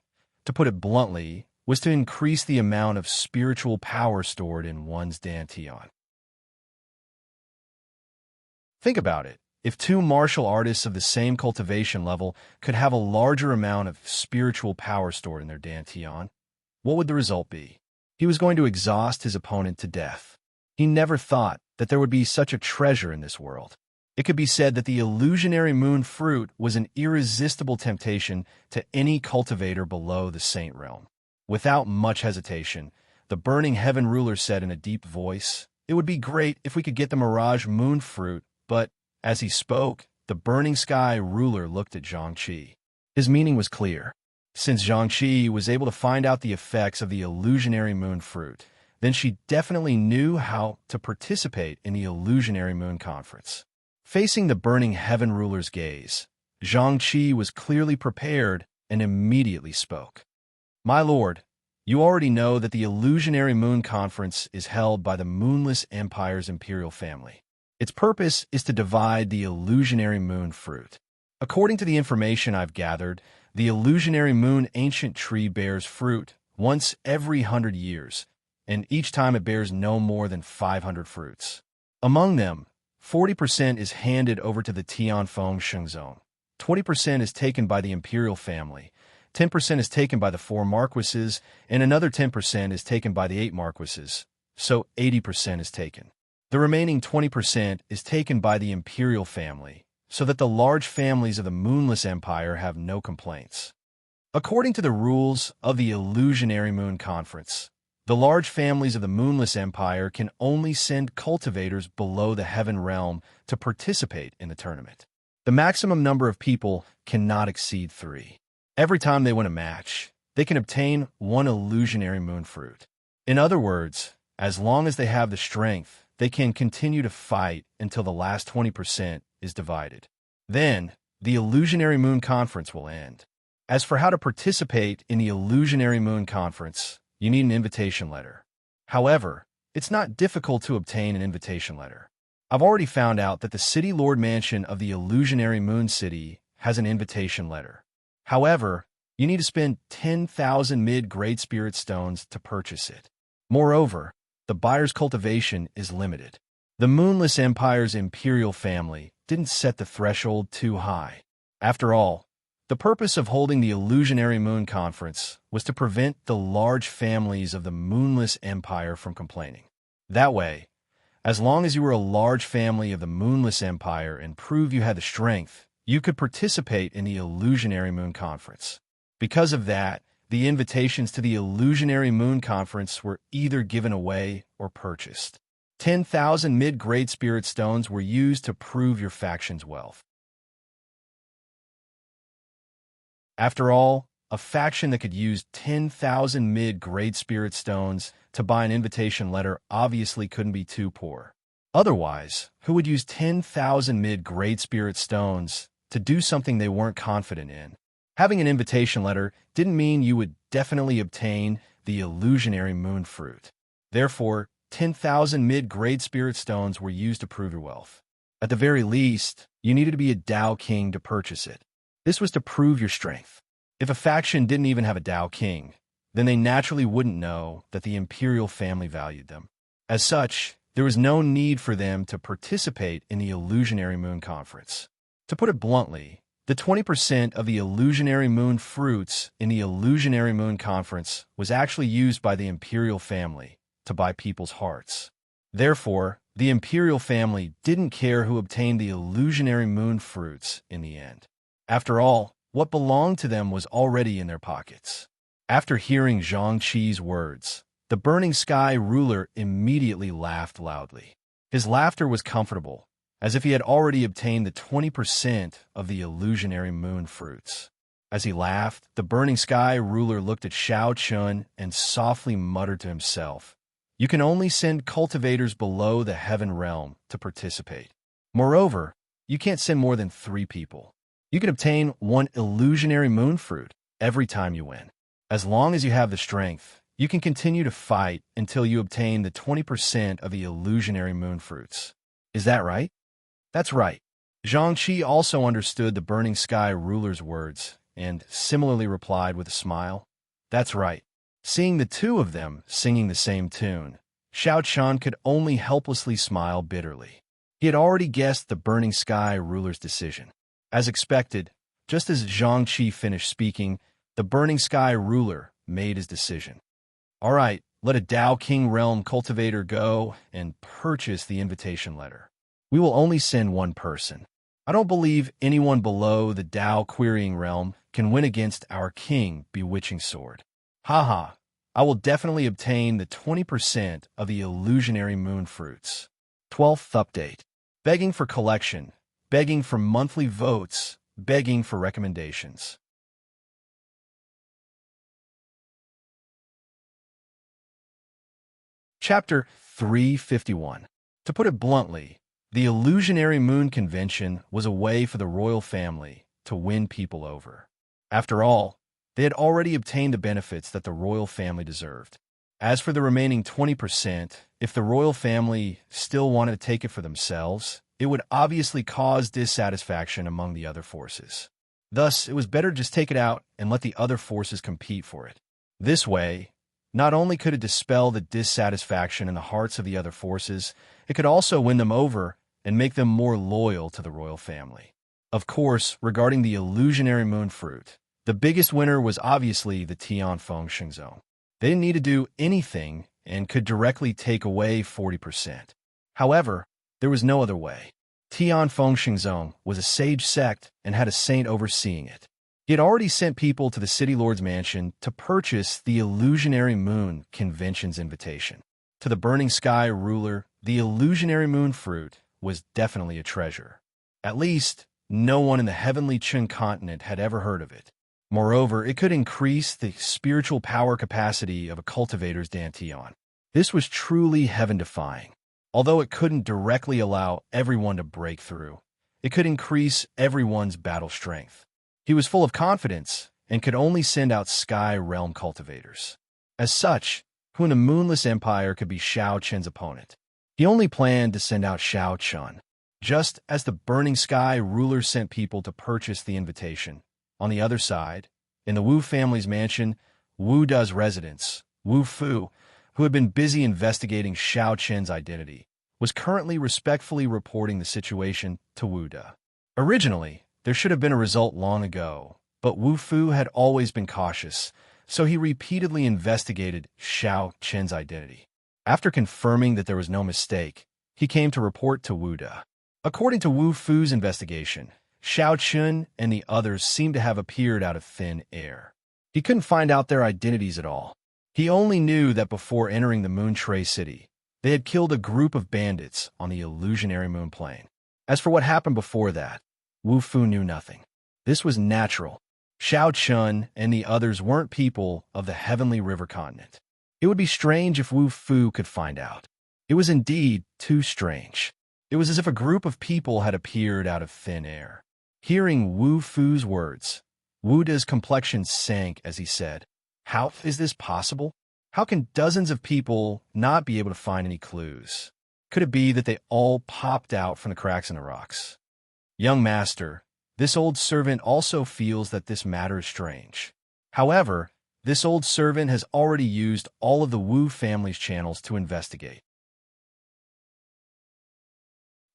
to put it bluntly, was to increase the amount of spiritual power stored in one's Dantian. Think about it. If two martial artists of the same cultivation level could have a larger amount of spiritual power stored in their Dantian, what would the result be? He was going to exhaust his opponent to death. He never thought that there would be such a treasure in this world. It could be said that the illusionary moon fruit was an irresistible temptation to any cultivator below the saint realm. Without much hesitation, the Burning Heaven ruler said in a deep voice, "It would be great if we could get the Mirage moon fruit," but as he spoke, the Burning Sky ruler looked at Zhang Qi. His meaning was clear. Since Zhang Qi was able to find out the effects of the illusionary moon fruit, then she definitely knew how to participate in the Illusionary Moon Conference. Facing the Burning Heaven ruler's gaze, Zhang Qi was clearly prepared and immediately spoke. "My lord, you already know that the Illusionary Moon Conference is held by the Moonless Empire's imperial family. Its purpose is to divide the illusionary moon fruit. According to the information I've gathered, the illusionary moon ancient tree bears fruit once every 100 years, and each time it bears no more than 500 fruits. Among them, 40% is handed over to the Tianfeng Shengzong, 20% is taken by the imperial family, 10% is taken by the 4 marquises, and another 10% is taken by the 8 marquises, so 80% is taken. The remaining 20% is taken by the imperial family, so that the large families of the Moonless Empire have no complaints. According to the rules of the Illusionary Moon Conference, the large families of the Moonless Empire can only send cultivators below the Heaven Realm to participate in the tournament. The maximum number of people cannot exceed 3. Every time they win a match, they can obtain 1 Illusionary Moon fruit. In other words, as long as they have the strength, they can continue to fight until the last 20% is divided. Then, the Illusionary Moon Conference will end. As for how to participate in the Illusionary Moon Conference, you need an invitation letter. However, it's not difficult to obtain an invitation letter. I've already found out that the City Lord Mansion of the Illusionary Moon City has an invitation letter. However, you need to spend 10,000 mid-Great Spirit Stones to purchase it. Moreover, the buyer's cultivation is limited. The Moonless Empire's imperial family didn't set the threshold too high. After all, the purpose of holding the Illusionary Moon Conference was to prevent the large families of the Moonless Empire from complaining. That way, as long as you were a large family of the Moonless Empire and proved you had the strength, you could participate in the Illusionary Moon Conference. Because of that, the invitations to the Illusionary Moon Conference were either given away or purchased. 10,000 mid-Great Spirit Stones were used to prove your faction's wealth. After all, a faction that could use 10,000 mid-Great Spirit Stones to buy an invitation letter obviously couldn't be too poor. Otherwise, who would use 10,000 mid-Great Spirit Stones to do something they weren't confident in? Having an invitation letter didn't mean you would definitely obtain the Illusionary Moon fruit. Therefore, 10,000 mid-Great Spirit Stones were used to prove your wealth. At the very least, you needed to be a Dao King to purchase it. This was to prove your strength. If a faction didn't even have a Dao King, then they naturally wouldn't know that the imperial family valued them. As such, there was no need for them to participate in the Illusionary Moon Conference. To put it bluntly, the 20% of the Illusionary Moon fruits in the Illusionary Moon Conference was actually used by the imperial family to buy people's hearts. Therefore, the imperial family didn't care who obtained the Illusionary Moon fruits in the end. After all, what belonged to them was already in their pockets. After hearing Zhang Qi's words, the Burning Sky ruler immediately laughed loudly. His laughter was comfortable, as if he had already obtained the 20% of the Illusionary Moon fruits. As he laughed, the Burning Sky ruler looked at Xiao Chun and softly muttered to himself, "You can only send cultivators below the Heaven Realm to participate. Moreover, you can't send more than 3 people. You can obtain 1 Illusionary Moon fruit every time you win. As long as you have the strength, you can continue to fight until you obtain the 20% of the Illusionary Moon fruits. Is that right?" That's right. Zhang Qi also understood the Burning Sky ruler's words and similarly replied with a smile, "That's right." Seeing the two of them singing the same tune, Xiao Chun could only helplessly smile bitterly. He had already guessed the Burning Sky ruler's decision. As expected, just as Zhang Qi finished speaking, the Burning Sky ruler made his decision. "All right, let a Dao King Realm cultivator go and purchase the invitation letter. We will only send 1 person. I don't believe anyone below the Dao Querying Realm can win against our King Bewitching Sword. Haha, I will definitely obtain the 20% of the Illusionary Moon fruits." 12th update. Begging for collection, begging for monthly votes, begging for recommendations. Chapter 351. To put it bluntly, the Illusionary Moon Convention was a way for the royal family to win people over. After all, they had already obtained the benefits that the royal family deserved. As for the remaining 20%, if the royal family still wanted to take it for themselves, it would obviously cause dissatisfaction among the other forces. Thus, it was better to just take it out and let the other forces compete for it. This way, Not only could it dispel the dissatisfaction in the hearts of the other forces, it could also win them over and make them more loyal to the royal family. Of course, regarding the illusionary moon fruit, the biggest winner was obviously the Tian Feng Shengzong. They didn't need to do anything and could directly take away 40%. However, there was no other way. Tian Feng Shengzong was a sage sect and had a saint overseeing it. He had already sent people to the city lord's mansion to purchase the illusionary moon convention's invitation. To the burning sky ruler, the illusionary moon fruit was definitely a treasure. At least, no one in the heavenly Qin continent had ever heard of it. Moreover, it could increase the spiritual power capacity of a cultivator's dantian. This was truly heaven-defying. Although it couldn't directly allow everyone to break through, it could increase everyone's battle strength. He was full of confidence and could only send out sky realm cultivators. As such, who in the moonless empire could be Shao Chen's opponent? He only planned to send out Shao Chun. Just as the burning sky ruler sent people to purchase the invitation, on the other side, in the Wu family's mansion, Wu Da's residence, Wu Fu, who had been busy investigating Shao Chen's identity, was currently respectfully reporting the situation to Wu Da. Originally, there should have been a result long ago, but Wu Fu had always been cautious, so he repeatedly investigated Shao Chen's identity. After confirming that there was no mistake, he came to report to Wu Da. According to Wu Fu's investigation, Shao Chen and the others seemed to have appeared out of thin air. He couldn't find out their identities at all. He only knew that before entering the Moon Tray City, they had killed a group of bandits on the illusionary moon plane. As for what happened before that, Wu Fu knew nothing. This was natural. Shao Chun and the others weren't people of the Heavenly River continent. It would be strange if Wu Fu could find out. It was indeed too strange. It was as if a group of people had appeared out of thin air. Hearing Wu Fu's words, Wu Da's complexion sank as he said, "How is this possible? How can dozens of people not be able to find any clues? Could it be that they all popped out from the cracks in the rocks?" "Young master, this old servant also feels that this matter is strange. However, this old servant has already used all of the Wu family's channels to investigate.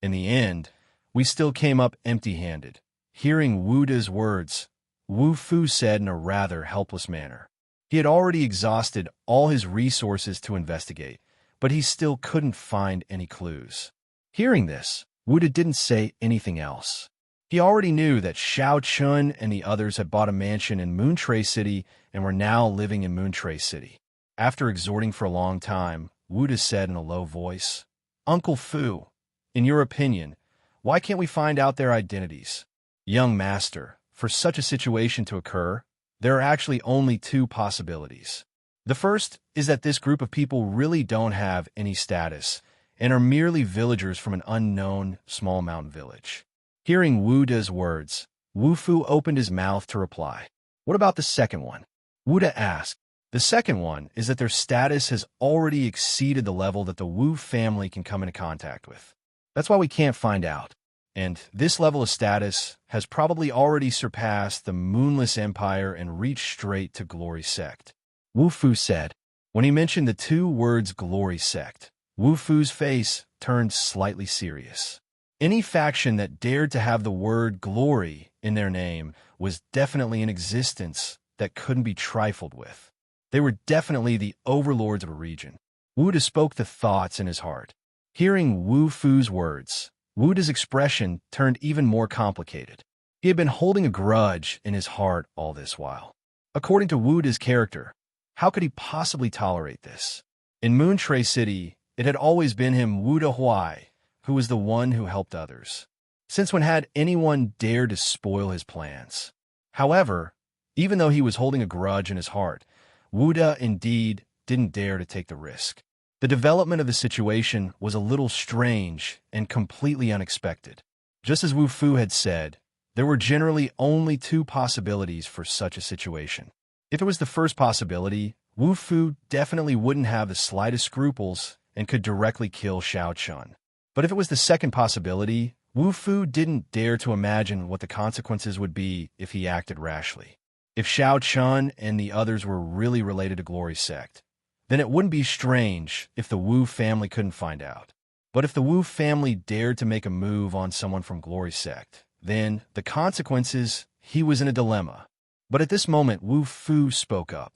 In the end, we still came up empty-handed." Hearing Wu Da's words, Wu Fu said in a rather helpless manner. He had already exhausted all his resources to investigate, but he still couldn't find any clues. Hearing this, Wu Da didn't say anything else. He already knew that Shao Chun and the others had bought a mansion in Moon Tray City and were now living in Moon Tray City. After exhorting for a long time, Wu Da said in a low voice, "Uncle Fu, in your opinion, why can't we find out their identities?" "Young master, for such a situation to occur, there are actually only two possibilities. The first is that this group of people really don't have any status and are merely villagers from an unknown small mountain village." Hearing Wu Da's words, Wu Fu opened his mouth to reply. "What about the second one?" Wu Da asked. "The second one is that their status has already exceeded the level that the Wu family can come into contact with. That's why we can't find out. And this level of status has probably already surpassed the Moonless Empire and reached straight to Glory Sect," Wu Fu said. When he mentioned the two words Glory Sect, Wu Fu's face turned slightly serious. Any faction that dared to have the word glory in their name was definitely in existence that couldn't be trifled with. They were definitely the overlords of a region. Wu Da spoke the thoughts in his heart. Hearing Wu Fu's words, Wu Da's expression turned even more complicated. He had been holding a grudge in his heart all this while. According to Wu Da's character, how could he possibly tolerate this? In Moon Tray City, it had always been him, Wu Da Huai, who was the one who helped others. Since when had anyone dared to spoil his plans? However, even though he was holding a grudge in his heart, Wu Da indeed didn't dare to take the risk. The development of the situation was a little strange and completely unexpected. Just as Wu Fu had said, there were generally only two possibilities for such a situation. If it was the first possibility, Wu Fu definitely wouldn't have the slightest scruples and could directly kill Shao Chun. But if it was the second possibility, Wu Fu didn't dare to imagine what the consequences would be if he acted rashly. If Shao Chun and the others were really related to Glory Sect, then it wouldn't be strange if the Wu family couldn't find out. But if the Wu family dared to make a move on someone from Glory Sect, then the consequences, he was in a dilemma. But at this moment, Wu Fu spoke up.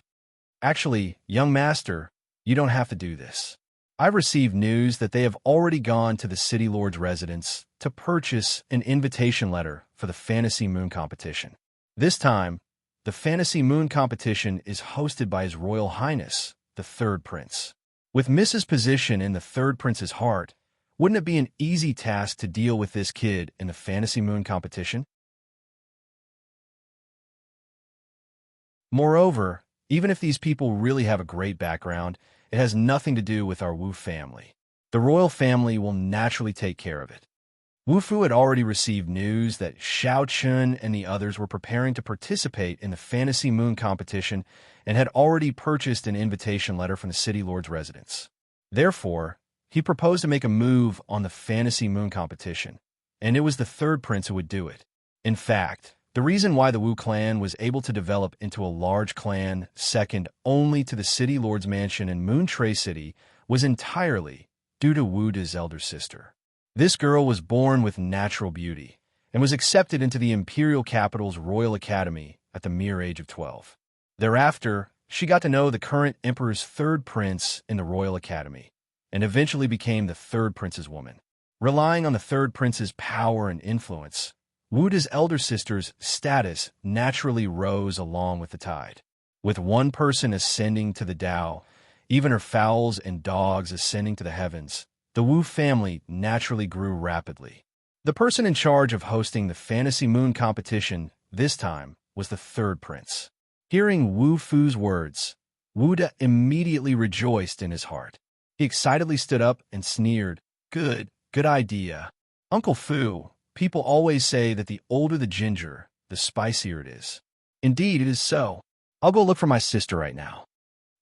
Actually, young master, you don't have to do this. I've received news that they have already gone to the City Lord's residence to purchase an invitation letter for the Fantasy Moon competition. This time, the Fantasy Moon competition is hosted by His Royal Highness, the Third Prince. With Mrs. Position in the Third Prince's heart, wouldn't it be an easy task to deal with this kid in the Fantasy Moon competition? Moreover, even if these people really have a great background, it has nothing to do with our Wu family. The royal family will naturally take care of it. Wu Fu had already received news that Xiao Chun and the others were preparing to participate in the Fantasy Moon competition and had already purchased an invitation letter from the City Lord's residence. Therefore, he proposed to make a move on the Fantasy Moon competition, and it was the Third Prince who would do it. In fact, the reason why the Wu clan was able to develop into a large clan, second only to the City Lord's mansion in Moon Tray City, was entirely due to Wu Da's elder sister. This girl was born with natural beauty and was accepted into the imperial capital's Royal Academy at the mere age of 12. Thereafter, she got to know the current emperor's third prince in the Royal Academy, and eventually became the Third Prince's woman. Relying on the Third Prince's power and influence, Wu Da's elder sister's status naturally rose along with the tide. With one person ascending to the Tao, even her fowls and dogs ascending to the heavens, the Wu family naturally grew rapidly. The person in charge of hosting the Fantasy Moon competition this time was the Third Prince. Hearing Wu Fu's words, Wu Da immediately rejoiced in his heart. He excitedly stood up and sneered, Good idea. Uncle Fu, people always say that the older the ginger, the spicier it is. Indeed, it is so. I'll go look for my sister right now.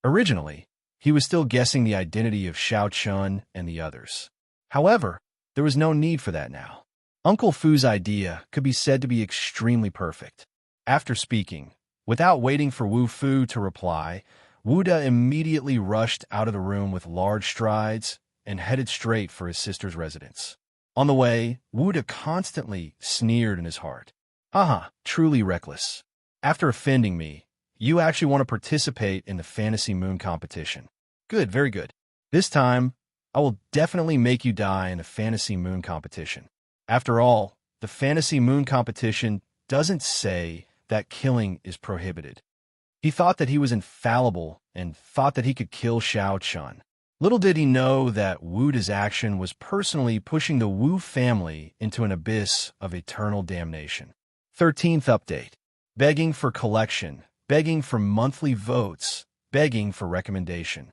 Originally, he was still guessing the identity of Xiao Chun and the others. However, there was no need for that now. Uncle Fu's idea could be said to be extremely perfect. After speaking, without waiting for Wu Fu to reply, Wu Da immediately rushed out of the room with large strides and headed straight for his sister's residence. On the way, Wu Da constantly sneered in his heart. Truly reckless. After offending me, you actually want to participate in the Fantasy Moon competition. Good, very good. This time, I will definitely make you die in the Fantasy Moon competition. After all, the Fantasy Moon competition doesn't say that killing is prohibited. He thought that he was infallible and thought that he could kill Xiao Chun. Little did he know that Wu Da's action was personally pushing the Wu family into an abyss of eternal damnation. 13th update. Begging for collection, begging for monthly votes, begging for recommendation.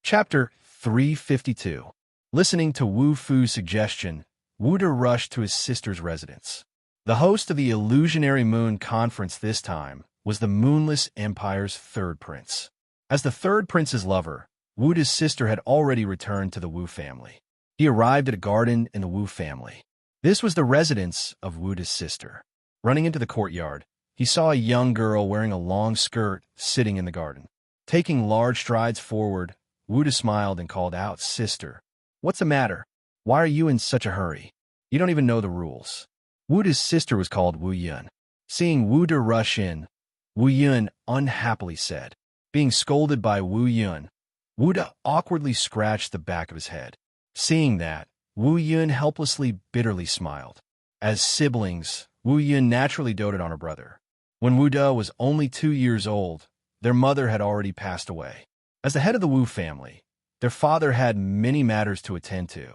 Chapter 352. Listening to Wu Fu's suggestion, Wu Da rushed to his sister's residence. The host of the Illusionary Moon Conference this time was the Moonless Empire's Third Prince. As the Third Prince's lover, Wu Da's sister had already returned to the Wu family. He arrived at a garden in the Wu family. This was the residence of Wu Da's sister. Running into the courtyard, he saw a young girl wearing a long skirt sitting in the garden. Taking large strides forward, Wu Da smiled and called out, Sister, what's the matter? Why are you in such a hurry? You don't even know the rules. Wu Da's sister was called Wu Yun. Seeing Wu Da rush in, Wu Yun unhappily said. Being scolded by Wu Yun, Wu Da awkwardly scratched the back of his head. Seeing that, Wu Yun helplessly bitterly smiled. As siblings, Wu Yun naturally doted on her brother. When Wu Da was only 2 years old, their mother had already passed away. As the head of the Wu family, their father had many matters to attend to.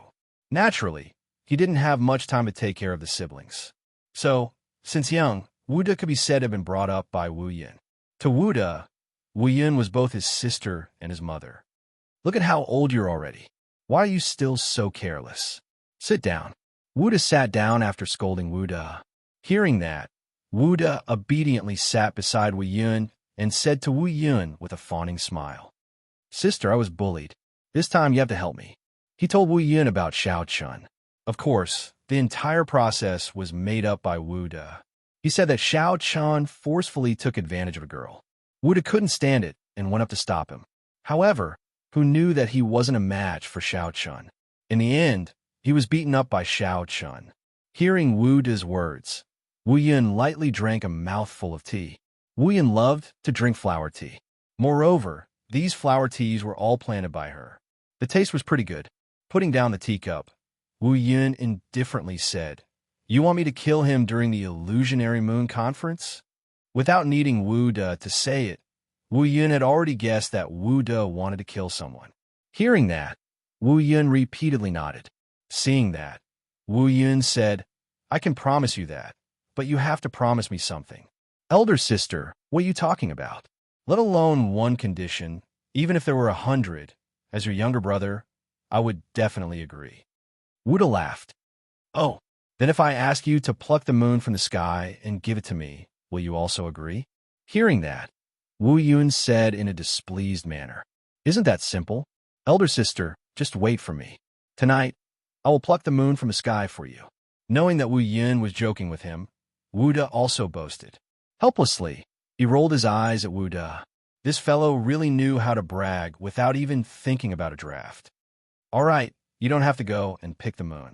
Naturally, he didn't have much time to take care of the siblings. So, since young, Wu Da could be said to have been brought up by Wu Yun. To Wu Da, Wu Yun was both his sister and his mother. Look at how old you're already. Why are you still so careless? Sit down. Wu Da sat down after scolding Wu Da. Hearing that, Wu Da obediently sat beside Wu Yun and said to Wu Yun with a fawning smile, Sister, I was bullied. This time you have to help me. He told Wu Yun about Xiao Chun. Of course, the entire process was made up by Wu Da. He He said that Xiao Chun forcefully took advantage of a girl. Wuda couldn't stand it and went up to stop him. However, Hu knew that he wasn't a match for Xiao Chun. In the end, he was beaten up by Xiao Chun. Hearing Wuda's words, Wu Yun lightly drank a mouthful of tea. Wu Yun loved to drink flower tea. Moreover, these flower teas were all planted by her. The taste was pretty good. Putting down the teacup, Wu Yun indifferently said, "You want me to kill him during the Illusionary Moon Conference?" Without needing Wu De to say it, Wu Yun had already guessed that Wu De wanted to kill someone. Hearing that, Wu Yun repeatedly nodded. Seeing that, Wu Yun said, "I can promise you that, but you have to promise me something." "Elder sister, what are you talking about? Let alone one condition, even if there were 100, as your younger brother, I would definitely agree." Wuda laughed. "Oh, then if I ask you to pluck the moon from the sky and give it to me, will you also agree?" Hearing that, Wu Yun said in a displeased manner, "Isn't that simple? Elder sister, just wait for me. Tonight, I will pluck the moon from the sky for you." Knowing that Wu Yun was joking with him, Wuda also boasted. Helplessly, he rolled his eyes at Wuda. This fellow really knew how to brag without even thinking about a draft. "All right, you don't have to go and pick the moon.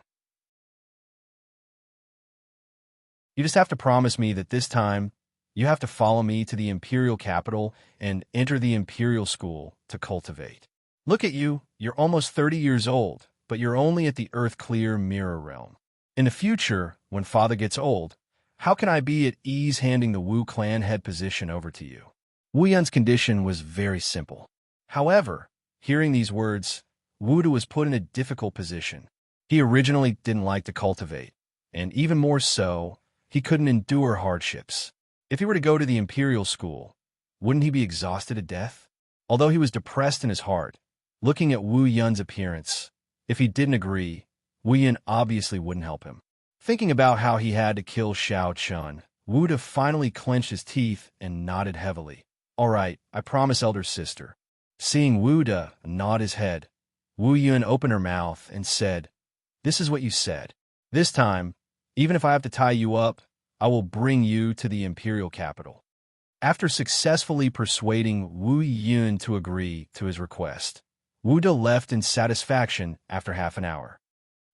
You just have to promise me that this time, you have to follow me to the imperial capital and enter the imperial school to cultivate. Look at you, you're almost 30 years old, but you're only at the Earth-Clear Mirror Realm. In the future, when father gets old, how can I be at ease handing the Wu clan head position over to you?" Wu Yun's condition was very simple. However, hearing these words, Wuda was put in a difficult position. He originally didn't like to cultivate, and even more so, he couldn't endure hardships. If he were to go to the imperial school, wouldn't he be exhausted to death? Although he was depressed in his heart, looking at Wu Yun's appearance, if he didn't agree, Wu Yun obviously wouldn't help him. Thinking about how he had to kill Xiao Chun, Wuda finally clenched his teeth and nodded heavily. "All right, I promise, elder sister." Seeing Wuda nod his head, Wu Yun opened her mouth and said, "This is what you said. This time, even if I have to tie you up, I will bring you to the imperial capital." After successfully persuading Wu Yun to agree to his request, Wuda left in satisfaction after half an hour.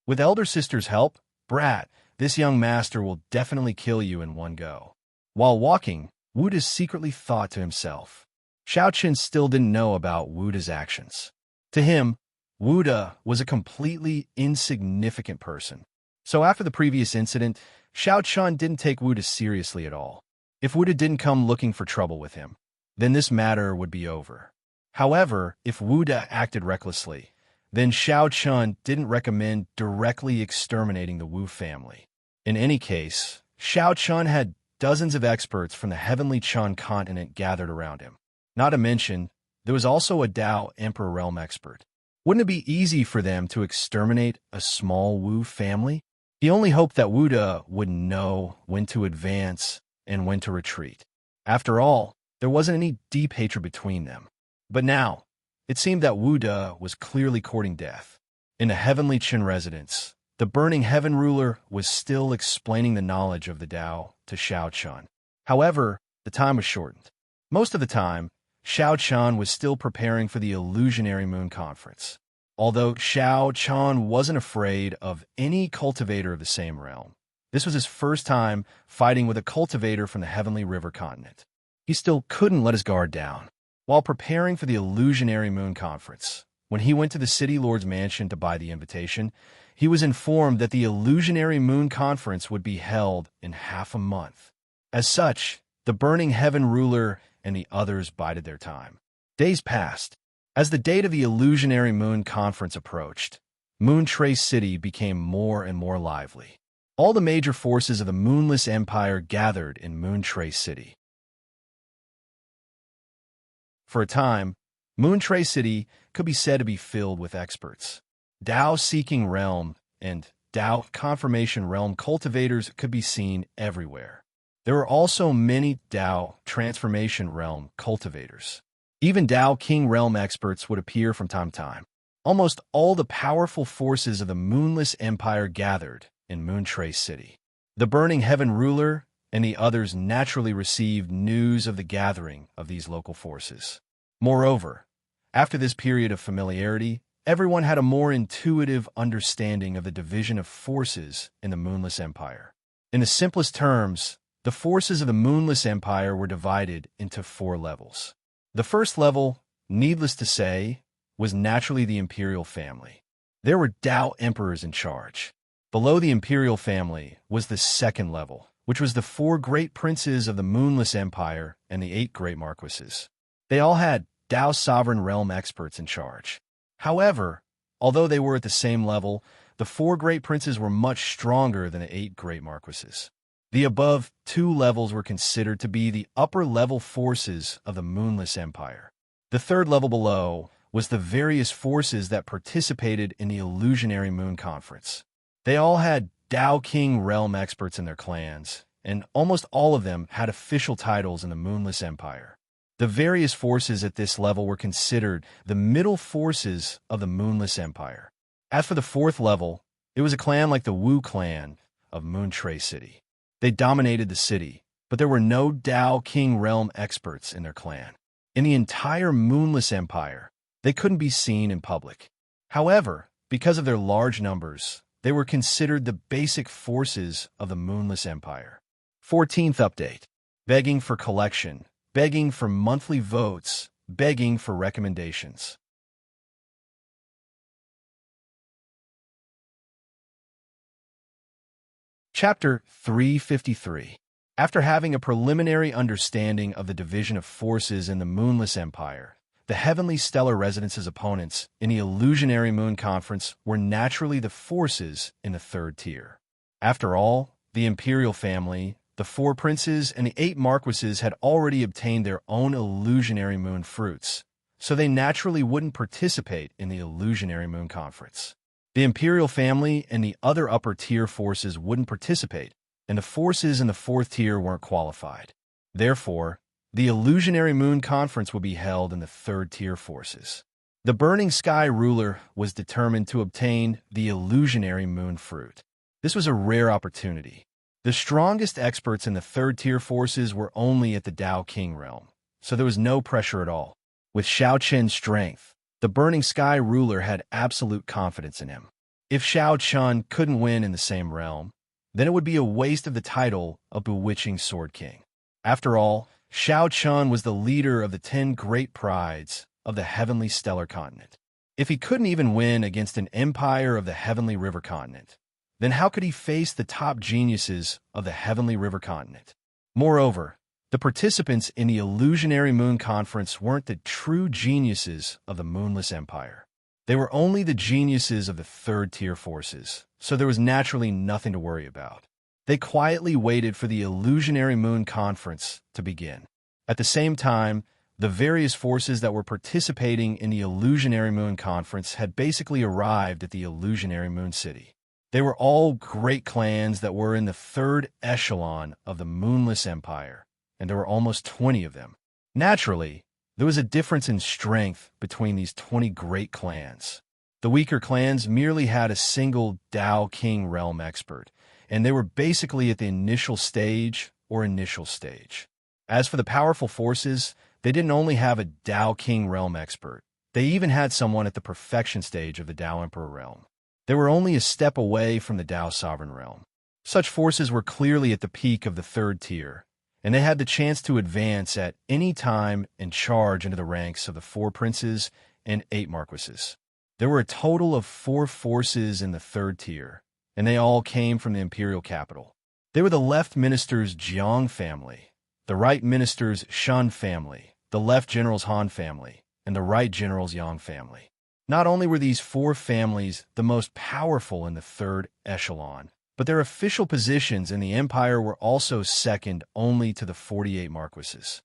"With elder sister's help, brat, this young master will definitely kill you in one go." While walking, Wuda secretly thought to himself. Xiao Qin still didn't know about Wuda's actions. To him, Wuda was a completely insignificant person. So after the previous incident, Xiao Chun didn't take Wuda seriously at all. If Wuda didn't come looking for trouble with him, then this matter would be over. However, if Wuda acted recklessly, then Xiao Chun didn't recommend directly exterminating the Wu family. In any case, Xiao Chun had dozens of experts from the Heavenly Chun continent gathered around him. Not to mention, there was also a Dao Emperor Realm expert. Wouldn't it be easy for them to exterminate a small Wu family? He only hoped that Wuda would know when to advance and when to retreat. After all, there wasn't any deep hatred between them. But now, it seemed that Wuda was clearly courting death. In the Heavenly Qin residence, the burning heaven ruler was still explaining the knowledge of the Dao to Xiao Chun. However, the time was shortened. Most of the time, Xiao Chun was still preparing for the Illusionary Moon Conference. Although Xiao Chun wasn't afraid of any cultivator of the same realm, this was his first time fighting with a cultivator from the Heavenly River continent. He still couldn't let his guard down. While preparing for the Illusionary Moon Conference, when he went to the City Lord's mansion to buy the invitation, he was informed that the Illusionary Moon Conference would be held in half a month. As such, the Burning Heaven Ruler and the others bided their time. Days passed. As the date of the Illusionary Moon Conference approached, Moon Trace City became more and more lively. All the major forces of the Moonless Empire gathered in Moon Trace City. For a time, Moon Trace City could be said to be filled with experts. Dao-seeking realm and Dao confirmation realm cultivators could be seen everywhere. There were also many Dao transformation realm cultivators. Even Dao King realm experts would appear from time to time. Almost all the powerful forces of the Moonless Empire gathered in Moon Trace City. The Burning Heaven Ruler and the others naturally received news of the gathering of these local forces. Moreover, after this period of familiarity, everyone had a more intuitive understanding of the division of forces in the Moonless Empire. In the simplest terms, the forces of the Moonless Empire were divided into 4 levels. The first level, needless to say, was naturally the imperial family. There were Tao emperors in charge. Below the imperial family was the second level, which was the 4 great princes of the Moonless Empire and the 8 great marquises. They all had Tao sovereign realm experts in charge. However, although they were at the same level, the 4 great princes were much stronger than the 8 great marquises. The above 2 levels were considered to be the upper-level forces of the Moonless Empire. The third level below was the various forces that participated in the Illusionary Moon Conference. They all had Tao King realm experts in their clans, and almost all of them had official titles in the Moonless Empire. The various forces at this level were considered the middle forces of the Moonless Empire. As for the 4th level, it was a clan like the Wu clan of Moontray City. They dominated the city, but there were no Tao King realm experts in their clan. In the entire Moonless Empire, they couldn't be seen in public. However, because of their large numbers, they were considered the basic forces of the Moonless Empire. 14th update. Begging for collection. Begging for monthly votes, begging for recommendations. Chapter 353. After having a preliminary understanding of the division of forces in the Moonless Empire, the Heavenly Stellar Residence's opponents in the Illusionary Moon Conference were naturally the forces in the 3rd tier. After all, the Imperial family, the 4 princes, and the 8 marquises had already obtained their own Illusionary Moon fruits, so they naturally wouldn't participate in the Illusionary Moon Conference. The Imperial family and the other upper-tier forces wouldn't participate, and the forces in the 4th tier weren't qualified. Therefore, the Illusionary Moon Conference would be held in the 3rd tier forces. The Burning Sky ruler was determined to obtain the Illusionary Moon fruit. This was a rare opportunity. The strongest experts in the 3rd tier forces were only at the Tao King realm, so there was no pressure at all. With Xiao Qin's strength, the Burning Sky ruler had absolute confidence in him. If Xiao Qin couldn't win in the same realm, then it would be a waste of the title of Bewitching Sword King. After all, Xiao Qin was the leader of the 10 great prides of the Heavenly Stellar Continent. If he couldn't even win against an empire of the Heavenly River Continent, then how could he face the top geniuses of the Heavenly River Continent? Moreover, the participants in the Illusionary Moon Conference weren't the true geniuses of the Moonless Empire. They were only the geniuses of the 3rd tier forces, so there was naturally nothing to worry about. They quietly waited for the Illusionary Moon Conference to begin. At the same time, the various forces that were participating in the Illusionary Moon Conference had basically arrived at the Illusionary Moon City. They were all great clans that were in the 3rd echelon of the Moonless Empire, and there were almost 20 of them. Naturally, there was a difference in strength between these 20 great clans. The weaker clans merely had a single Tao King realm expert, and they were basically at the initial stage. As for the powerful forces, they didn't only have a Tao King realm expert, they even had someone at the perfection stage of the Tao Emperor realm. They were only a step away from the Tao Sovereign realm. Such forces were clearly at the peak of the 3rd tier, and they had the chance to advance at any time and charge into the ranks of the 4 princes and 8 marquises. There were a total of 4 forces in the 3rd tier, and they all came from the imperial capital. They were the left minister's Jiang family, the right minister's Shan family, the left general's Han family, and the right general's Yang family. Not only were these 4 families the most powerful in the 3rd echelon, but their official positions in the empire were also second only to the 48 marquises.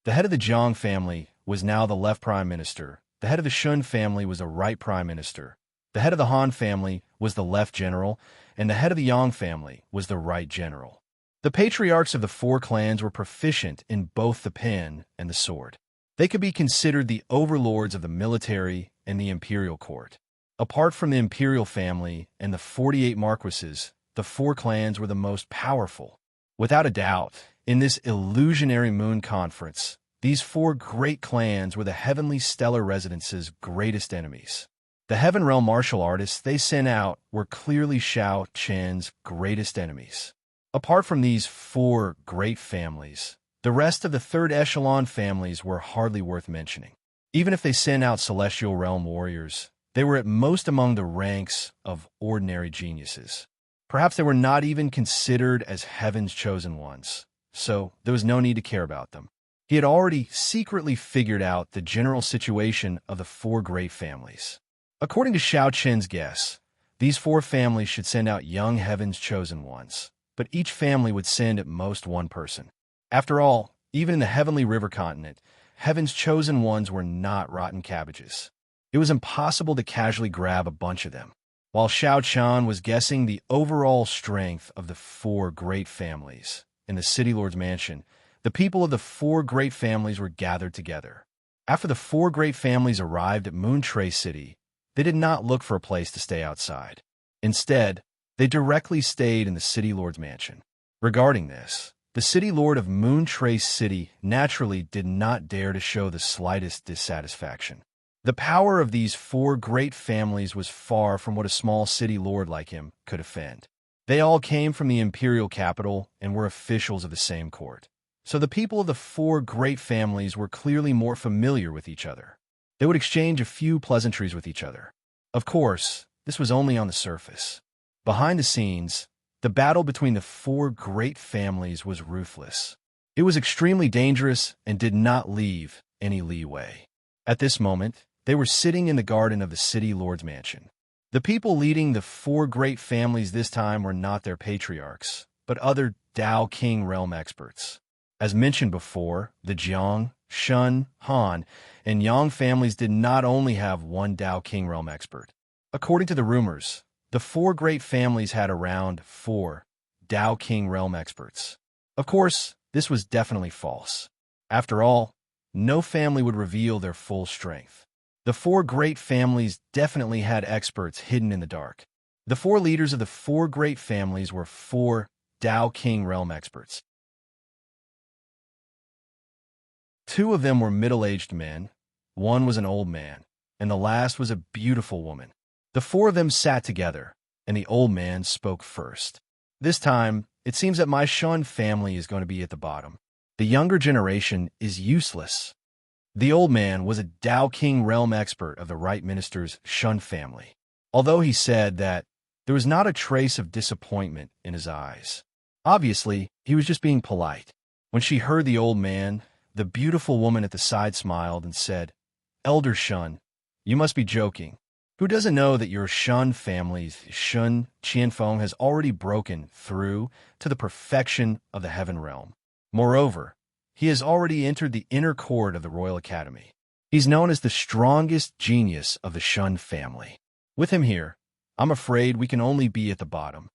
The head of the Jiang family was now the left prime minister, the head of the Shun family was the right prime minister, the head of the Han family was the left general, and the head of the Yang family was the right general. The patriarchs of the 4 clans were proficient in both the pen and the sword. They could be considered the overlords of the military and the imperial court. Apart from the imperial family and the 48 marquises, the four clans were the most powerful. Without a doubt, in this illusionary moon conference, these four great clans were the heavenly stellar residence's greatest enemies. The Heaven Realm martial artists they sent out were clearly Shao Chen's greatest enemies. Apart from these four great families, the rest of the third echelon families were hardly worth mentioning. Even if they sent out Celestial Realm warriors, they were at most among the ranks of ordinary geniuses. Perhaps they were not even considered as Heaven's chosen ones, so there was no need to care about them. He had already secretly figured out the general situation of the four great families. According to Shao Chen's guess, these four families should send out young Heaven's chosen ones, but each family would send at most one person. After all, even in the Heavenly River continent, Heaven's chosen ones were not rotten cabbages. It was impossible to casually grab a bunch of them. While Shao Chan was guessing the overall strength of the four great families in the City Lord's mansion, the people of the four great families were gathered together. After the four great families arrived at Moontrace City, they did not look for a place to stay outside. Instead, they directly stayed in the City Lord's mansion. Regarding this, the City Lord of Moontrace City naturally did not dare to show the slightest dissatisfaction. The power of these four great families was far from what a small city lord like him could offend. They all came from the imperial capital and were officials of the same court. So the people of the four great families were clearly more familiar with each other. They would exchange a few pleasantries with each other. Of course, this was only on the surface. Behind the scenes, the battle between the four great families was ruthless. It was extremely dangerous and did not leave any leeway. At this moment, they were sitting in the garden of the City Lord's mansion. The people leading the four great families this time were not their patriarchs, but other Tao King realm experts. As mentioned before, the Jiang, Shun, Han, and Yang families did not only have one Tao King realm expert. According to the rumors, the four great families had around 4 Tao King realm experts. Of course, this was definitely false. After all, no family would reveal their full strength. The four great families definitely had experts hidden in the dark. The four leaders of the four great families were 4 Tao King realm experts. 2 of them were middle-aged men, 1 was an old man, and the last was a beautiful woman. The 4 of them sat together, and the old man spoke first. This time, it seems that my Shun family is going to be at the bottom. The younger generation is useless. The old man was a Tao King realm expert of the Right Minister's Shun family, although he said that there was not a trace of disappointment in his eyes. Obviously, he was just being polite. When she heard the old man, the beautiful woman at the side smiled and said, "Elder Shun, you must be joking. Who doesn't know that your Shun family's Shun Qianfeng has already broken through to the perfection of the Heaven Realm? Moreover, he has already entered the inner court of the Royal Academy. He's known as the strongest genius of the Shun family. With him here, I'm afraid we can only be at the bottom."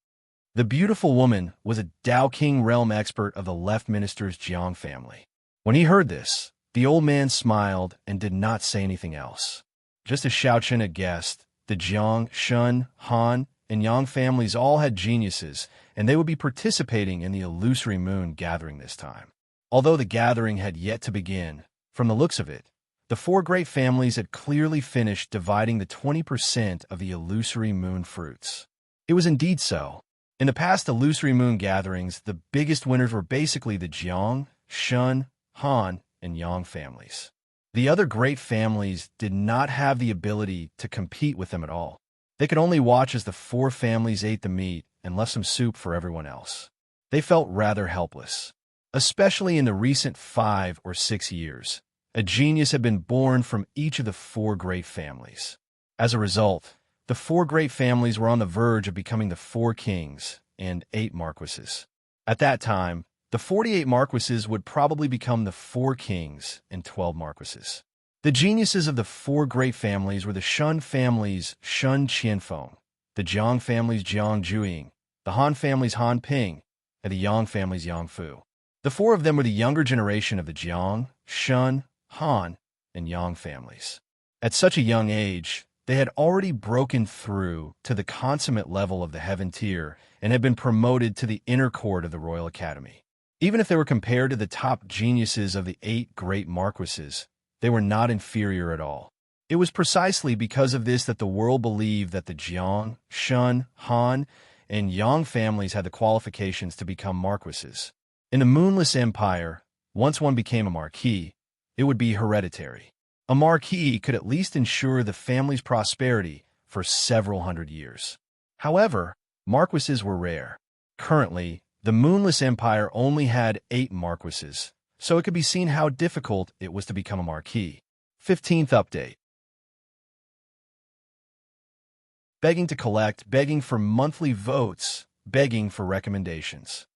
The beautiful woman was a Tao King realm expert of the Left Minister's Jiang family. When he heard this, the old man smiled and did not say anything else. Just as Shao Chen had guessed, the Jiang, Shun, Han, and Yang families all had geniuses, and they would be participating in the Illusory Moon gathering this time. Although the gathering had yet to begin, from the looks of it, the 4 great families had clearly finished dividing the 20% of the Illusory Moon fruits. It was indeed so. In the past Illusory Moon gatherings, the biggest winners were basically the Jiang, Shun, Han, and Yang families. The other great families did not have the ability to compete with them at all. They could only watch as the 4 families ate the meat and left some soup for everyone else. They felt rather helpless. Especially in the recent 5 or 6 years, a genius had been born from each of the 4 great families. As a result, the 4 great families were on the verge of becoming the 4 kings and 8 marquises. At that time, the 48 marquises would probably become the 4 kings and 12 marquises. The geniuses of the 4 great families were the Shun family's Shun Qianfeng, the Jiang family's Jiang Zhuiying, the Han family's Han Ping, and the Yang family's Yang Fu. The 4 of them were the younger generation of the Jiang, Shun, Han, and Yang families. At such a young age, they had already broken through to the consummate level of the Heaven tier and had been promoted to the inner court of the Royal Academy. Even if they were compared to the top geniuses of the 8 great marquises, they were not inferior at all. It was precisely because of this that the world believed that the Jiang, Shun, Han, and Yang families had the qualifications to become marquises. In the Moonless Empire, once one became a marquis, it would be hereditary. A marquis could at least ensure the family's prosperity for several hundred years. However, marquises were rare. Currently, the Moonless Empire only had 8 marquises, so it could be seen how difficult it was to become a marquis. 15th update. Begging to collect, begging for monthly votes, begging for recommendations.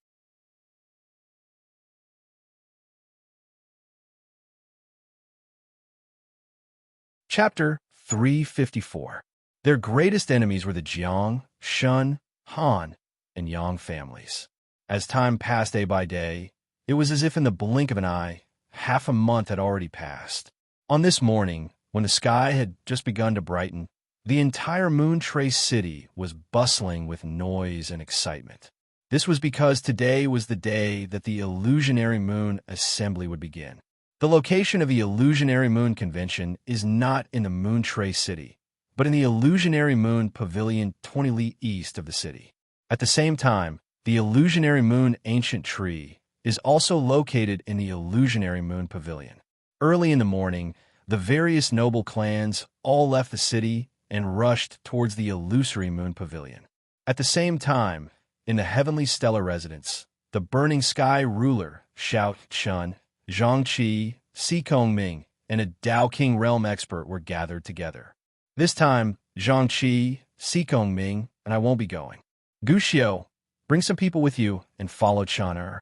Chapter 354. Their greatest enemies were the Jiang, Shun, Han, and Yang families. As time passed day by day, it was as if in the blink of an eye, half a month had already passed. On this morning, when the sky had just begun to brighten, the entire Moontrace city was bustling with noise and excitement. This was because today was the day that the Illusionary Moon Assembly would begin. The location of the Illusionary Moon Convention is not in the Moontrace city, but in the Illusionary Moon Pavilion 20 li east of the city. At the same time, the Illusionary Moon Ancient Tree is also located in the Illusionary Moon Pavilion. Early in the morning, the various noble clans all left the city and rushed towards the Illusory Moon Pavilion. At the same time, in the Heavenly Stellar Residence, the Burning Sky Ruler, Xiao Chun, Zhang Qi, Si Kongming, and a Tao King Realm expert were gathered together. This time, Zhang Qi, Si Kongming, and I won't be going. Gu Xiao, bring some people with you and follow Chaner.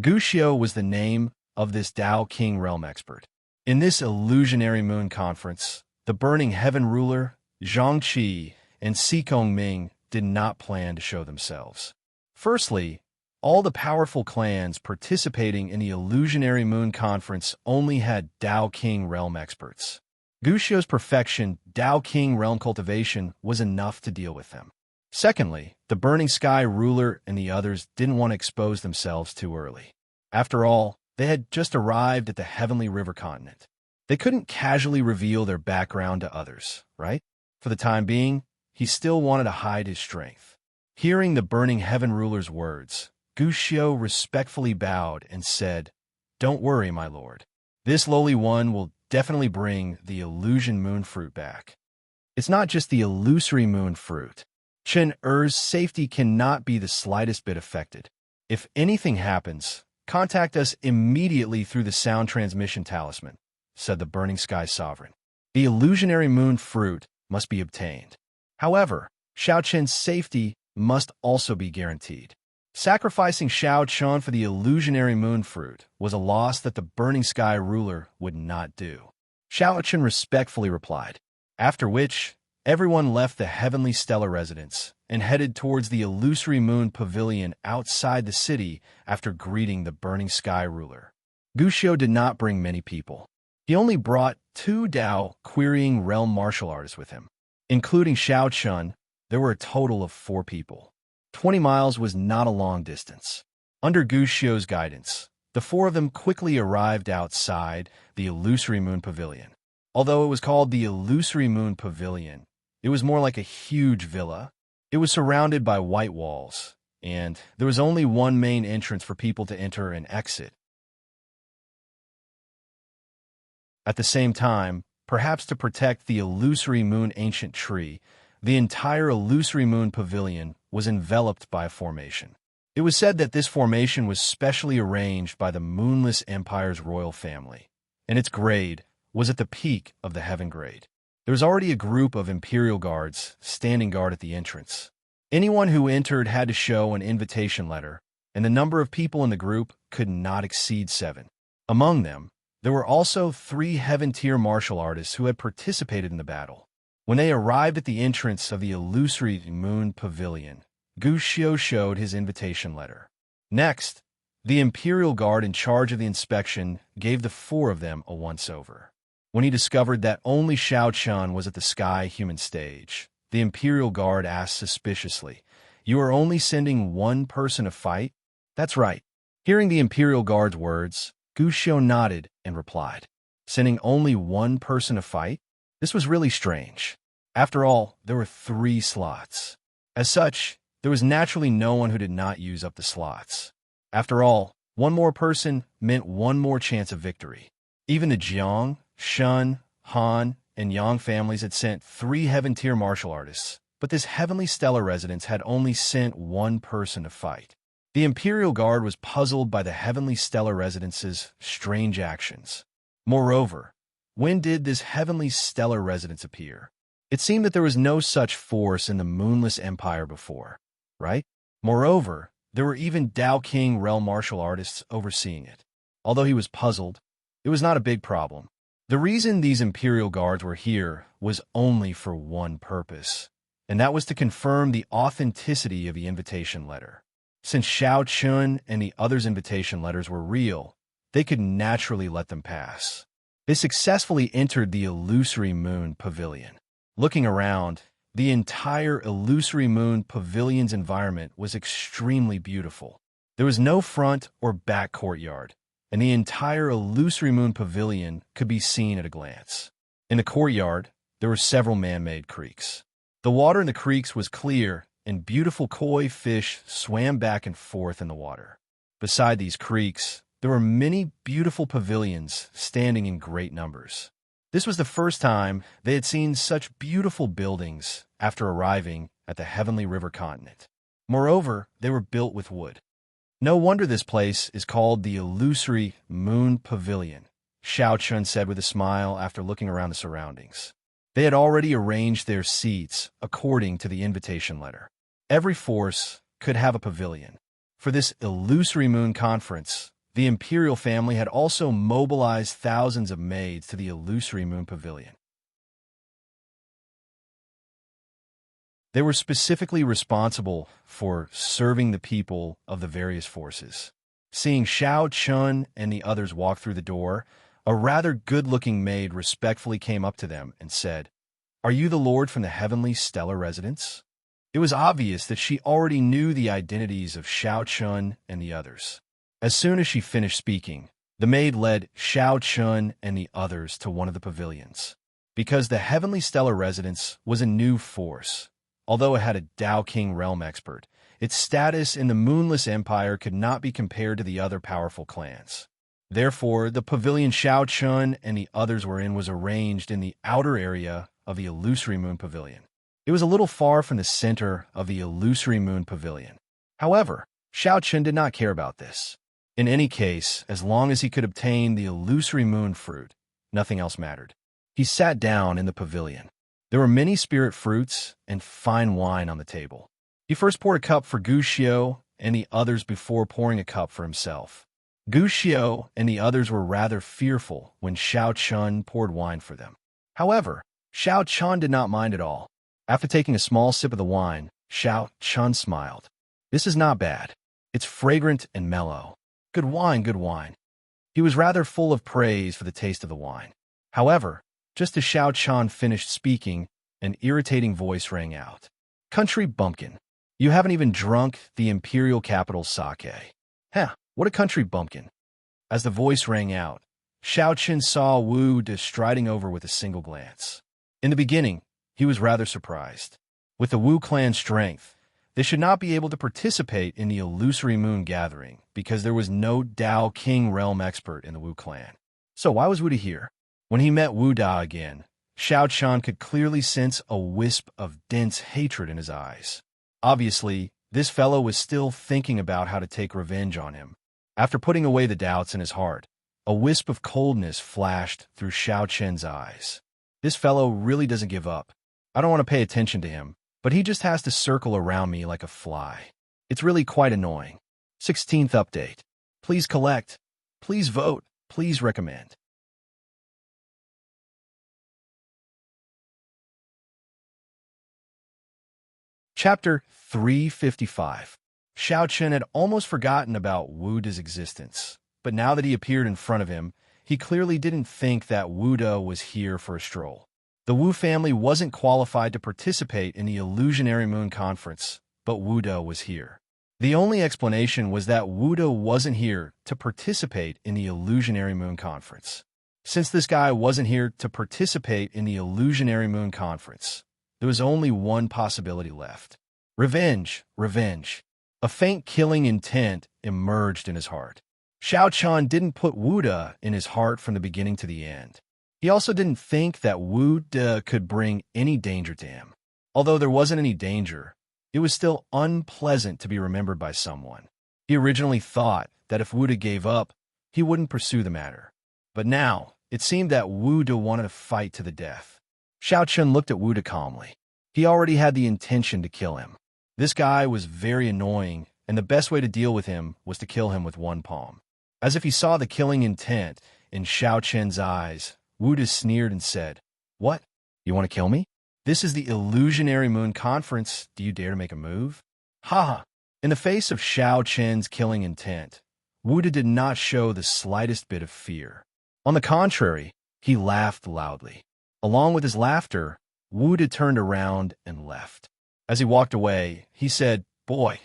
Gu Xiao was the name of this Tao King Realm expert. In this Illusionary Moon Conference, the Burning Heaven Ruler, Zhang Qi, and Si Kongming did not plan to show themselves. Firstly, all the powerful clans participating in the Illusionary Moon Conference only had Tao King Realm experts. Gu Xiao's perfection Tao King Realm cultivation was enough to deal with them. Secondly, the Burning Sky Ruler and the others didn't want to expose themselves too early. After all, they had just arrived at the Heavenly River Continent. They couldn't casually reveal their background to others, right? For the time being, he still wanted to hide his strength. Hearing the Burning Heaven Ruler's words, Gu Xiao respectfully bowed and said, "Don't worry, my lord. This lowly one will definitely bring the Illusion Moon Fruit back. It's not just the Illusory Moon Fruit. Chen Er's safety cannot be the slightest bit affected. If anything happens, contact us immediately through the sound transmission talisman," said the Burning Sky Sovereign. The Illusionary Moon Fruit must be obtained. However, Xiao Chen's safety must also be guaranteed. Sacrificing Xiao Chen for the Illusionary Moon Fruit was a loss that the Burning Sky Ruler would not do. Xiao Chen respectfully replied, after which everyone left the Heavenly Stellar Residence and headed towards the Illusory Moon Pavilion outside the city after greeting the Burning Sky Ruler. Gu Xiao did not bring many people. He only brought 2 Tao Querying Realm martial artists with him. Including Xiao Chun, there were a total of 4 people. 20 miles was not a long distance. Under Gu Xiao's guidance, the 4 of them quickly arrived outside the Illusory Moon Pavilion. Although it was called the Illusory Moon Pavilion, it was more like a huge villa. It was surrounded by white walls, and there was only one main entrance for people to enter and exit. At the same time, perhaps to protect the Illusory Moon Ancient Tree, the entire Illusory Moon Pavilion was enveloped by a formation. It was said that this formation was specially arranged by the Moonless Empire's royal family, and its grade was at the peak of the Heaven Grade. There was already a group of Imperial Guards standing guard at the entrance. Anyone who entered had to show an invitation letter, and the number of people in the group could not exceed 7. Among them, there were also 3 Heaven-tier martial artists who had participated in the battle. When they arrived at the entrance of the Illusory Moon Pavilion, Gu Xiao showed his invitation letter. Next, the Imperial Guard in charge of the inspection gave the 4 of them a once-over. When he discovered that only Shao Chun was at the Sky Human stage, the Imperial Guard asked suspiciously, "You are only sending one person to fight?" "That's right." Hearing the Imperial Guard's words, Gu Xiu nodded and replied, "Sending only one person to fight?" This was really strange. After all, there were 3 slots. As such, there was naturally no one who did not use up the slots. After all, one more person meant one more chance of victory. Even the Jiang, Shun, Han, and Yang families had sent 3 heaven-tier martial artists, but this heavenly stellar residence had only sent one person to fight. The Imperial Guard was puzzled by the heavenly stellar residence's strange actions. Moreover, when did this heavenly stellar residence appear? It seemed that there was no such force in the Moonless Empire before, right? Moreover, there were even Dao King realm martial artists overseeing it. Although he was puzzled, it was not a big problem. The reason these Imperial Guards were here was only for one purpose, and that was to confirm the authenticity of the invitation letter. Since Shao Chun and the others' invitation letters were real, they could naturally let them pass. They successfully entered the Illusory Moon Pavilion. Looking around, the entire Illusory Moon Pavilion's environment was extremely beautiful. There was no front or back courtyard, and the entire Illusory Moon Pavilion could be seen at a glance. In the courtyard, there were several man-made creeks. The water in the creeks was clear, and beautiful koi fish swam back and forth in the water. Beside these creeks, there were many beautiful pavilions standing in great numbers. This was the first time they had seen such beautiful buildings after arriving at the Heavenly River continent. Moreover, they were built with wood. No wonder this place is called the Illusory Moon Pavilion, Shao Chun said with a smile after looking around the surroundings. They had already arranged their seats according to the invitation letter. Every force could have a pavilion. For this Illusory Moon Conference, the Imperial family had also mobilized thousands of maids to the Illusory Moon Pavilion. They were specifically responsible for serving the people of the various forces. Seeing Shao Chun and the others walk through the door, a rather good-looking maid respectfully came up to them and said, "Are you the lord from the Heavenly Stellar Residence?" It was obvious that she already knew the identities of Shao Chun and the others. As soon as she finished speaking, the maid led Shao Chun and the others to one of the pavilions. Because the Heavenly Stellar Residence was a new force, although it had a Dao King realm expert, its status in the Moonless Empire could not be compared to the other powerful clans. Therefore, the pavilion Shao Chun and the others were in was arranged in the outer area of the Illusory Moon Pavilion. It was a little far from the center of the Illusory Moon Pavilion. However, Shao Chun did not care about this. In any case, as long as he could obtain the Illusory Moon Fruit, nothing else mattered. He sat down in the pavilion. There were many spirit fruits and fine wine on the table. He first poured a cup for Gu Xiu and the others before pouring a cup for himself. Gu Xiu and the others were rather fearful when Shao Chun poured wine for them. However, Shao Chun did not mind at all. After taking a small sip of the wine, Shao Chun smiled. "This is not bad. It's fragrant and mellow. Good wine, good wine." He was rather full of praise for the taste of the wine. However, just as Shao Chun finished speaking, an irritating voice rang out. "Country bumpkin. You haven't even drunk the Imperial Capital's sake. Huh, what a country bumpkin." As the voice rang out, Shao Chun saw Wu De striding over with a single glance. In the beginning, he was rather surprised. With the Wu clan's strength, they should not be able to participate in the Illusory Moon gathering because there was no Dao King realm expert in the Wu clan. So why was Wu De here? When he met Wu Da again, Shao Chun could clearly sense a wisp of dense hatred in his eyes. Obviously, this fellow was still thinking about how to take revenge on him. After putting away the doubts in his heart, a wisp of coldness flashed through Shao Chun's eyes. This fellow really doesn't give up. I don't want to pay attention to him, but he just has to circle around me like a fly. It's really quite annoying. 16th update. Please collect. Please vote. Please recommend. Chapter 355. Shao Chun had almost forgotten about Wu De's existence, but now that he appeared in front of him, he clearly didn't think that Wuda was here for a stroll. The Wu family wasn't qualified to participate in the Illusionary Moon Conference, but Wuda was here. The only explanation was that Wuda wasn't here to participate in the Illusionary Moon Conference. Since this guy wasn't here to participate in the Illusionary Moon Conference, there was only one possibility left. Revenge, revenge. A faint killing intent emerged in his heart. Xiao Chun didn't put Wuda in his heart from the beginning to the end. He also didn't think that Wuda could bring any danger to him. Although there wasn't any danger, it was still unpleasant to be remembered by someone. He originally thought that if Wuda gave up, he wouldn't pursue the matter. But now, it seemed that Wuda wanted to fight to the death. Xiao Chun looked at Wuda calmly. He already had the intention to kill him. This guy was very annoying, and the best way to deal with him was to kill him with one palm. As if he saw the killing intent in Xiao Chun's eyes, Wuda sneered and said, "What? You want to kill me? This is the Illusionary Moon Conference. Do you dare to make a move?" Ha ha! In the face of Xiao Chun's killing intent, Wuda did not show the slightest bit of fear. On the contrary, he laughed loudly. Along with his laughter, Wuda turned around and left. As he walked away, he said, "Boy,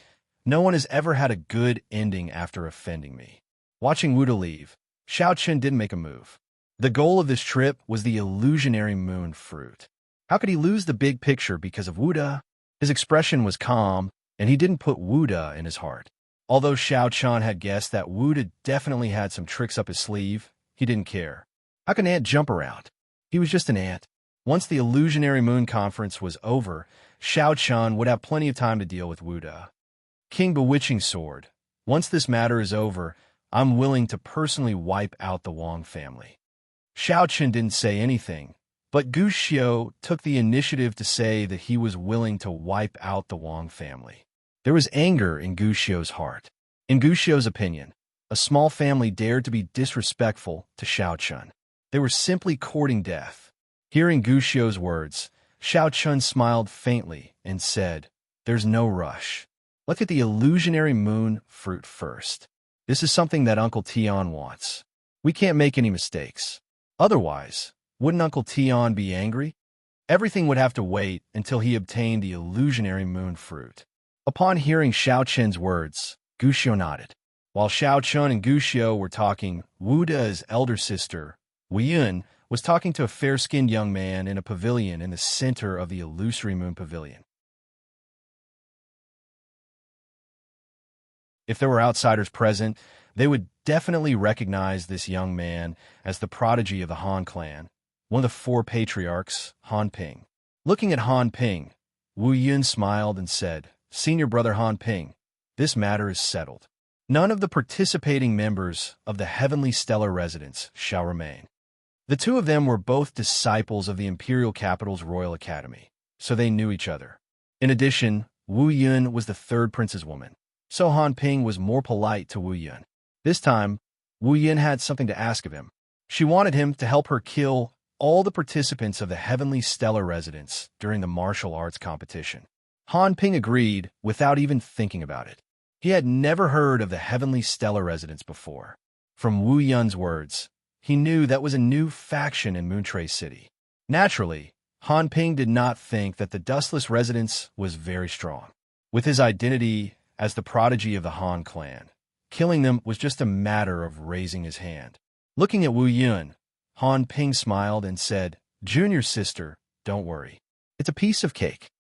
no one has ever had a good ending after offending me." Watching Wuda leave, Xiao Chun didn't make a move. The goal of this trip was the Illusionary Moon Fruit. How could he lose the big picture because of Wuda? His expression was calm, and he didn't put Wuda in his heart. Although Xiao Chun had guessed that Wuda definitely had some tricks up his sleeve, he didn't care. How can an ant jump around? He was just an ant. Once the Illusionary Moon Conference was over, Xiao Chun would have plenty of time to deal with Wuda. King Bewitching Sword. Once this matter is over, I'm willing to personally wipe out the Wang family. Xiao Chun didn't say anything, but Gu Xiu took the initiative to say that he was willing to wipe out the Wang family. There was anger in Gu Xiu's heart. In Gu Xiu's opinion, a small family dared to be disrespectful to Xiao Chun. They were simply courting death. Hearing Gu Xiu's words, Xiao Chun smiled faintly and said, "There's no rush. Look at the Illusionary Moon Fruit first. This is something that Uncle Tian wants. We can't make any mistakes. Otherwise, wouldn't Uncle Tian be angry? Everything would have to wait until he obtained the Illusionary Moon Fruit." Upon hearing Xiao Chun's words, Gu Xiu nodded. While Xiao Chun and Gu Xiu were talking, Wuda's elder sister, Wu Yun, was talking to a fair-skinned young man in a pavilion in the center of the Illusory Moon Pavilion. If there were outsiders present, they would definitely recognize this young man as the prodigy of the Han clan, one of the four patriarchs, Han Ping. Looking at Han Ping, Wu Yun smiled and said, "Senior brother Han Ping, this matter is settled. None of the participating members of the Heavenly Stellar Residence shall remain." The two of them were both disciples of the Imperial Capital's Royal Academy, so they knew each other. In addition, Wu Yun was the third prince's woman, so Han Ping was more polite to Wu Yun. This time, Wu Yun had something to ask of him. She wanted him to help her kill all the participants of the Heavenly Stellar Residence during the martial arts competition. Han Ping agreed without even thinking about it. He had never heard of the Heavenly Stellar Residence before. From Wu Yun's words, he knew that was a new faction in Moontrace City. Naturally, Han Ping did not think that the Dustless Residence was very strong. With his identity as the prodigy of the Han clan, killing them was just a matter of raising his hand. Looking at Wu Yun, Han Ping smiled and said, "Junior sister, don't worry. It's a piece of cake."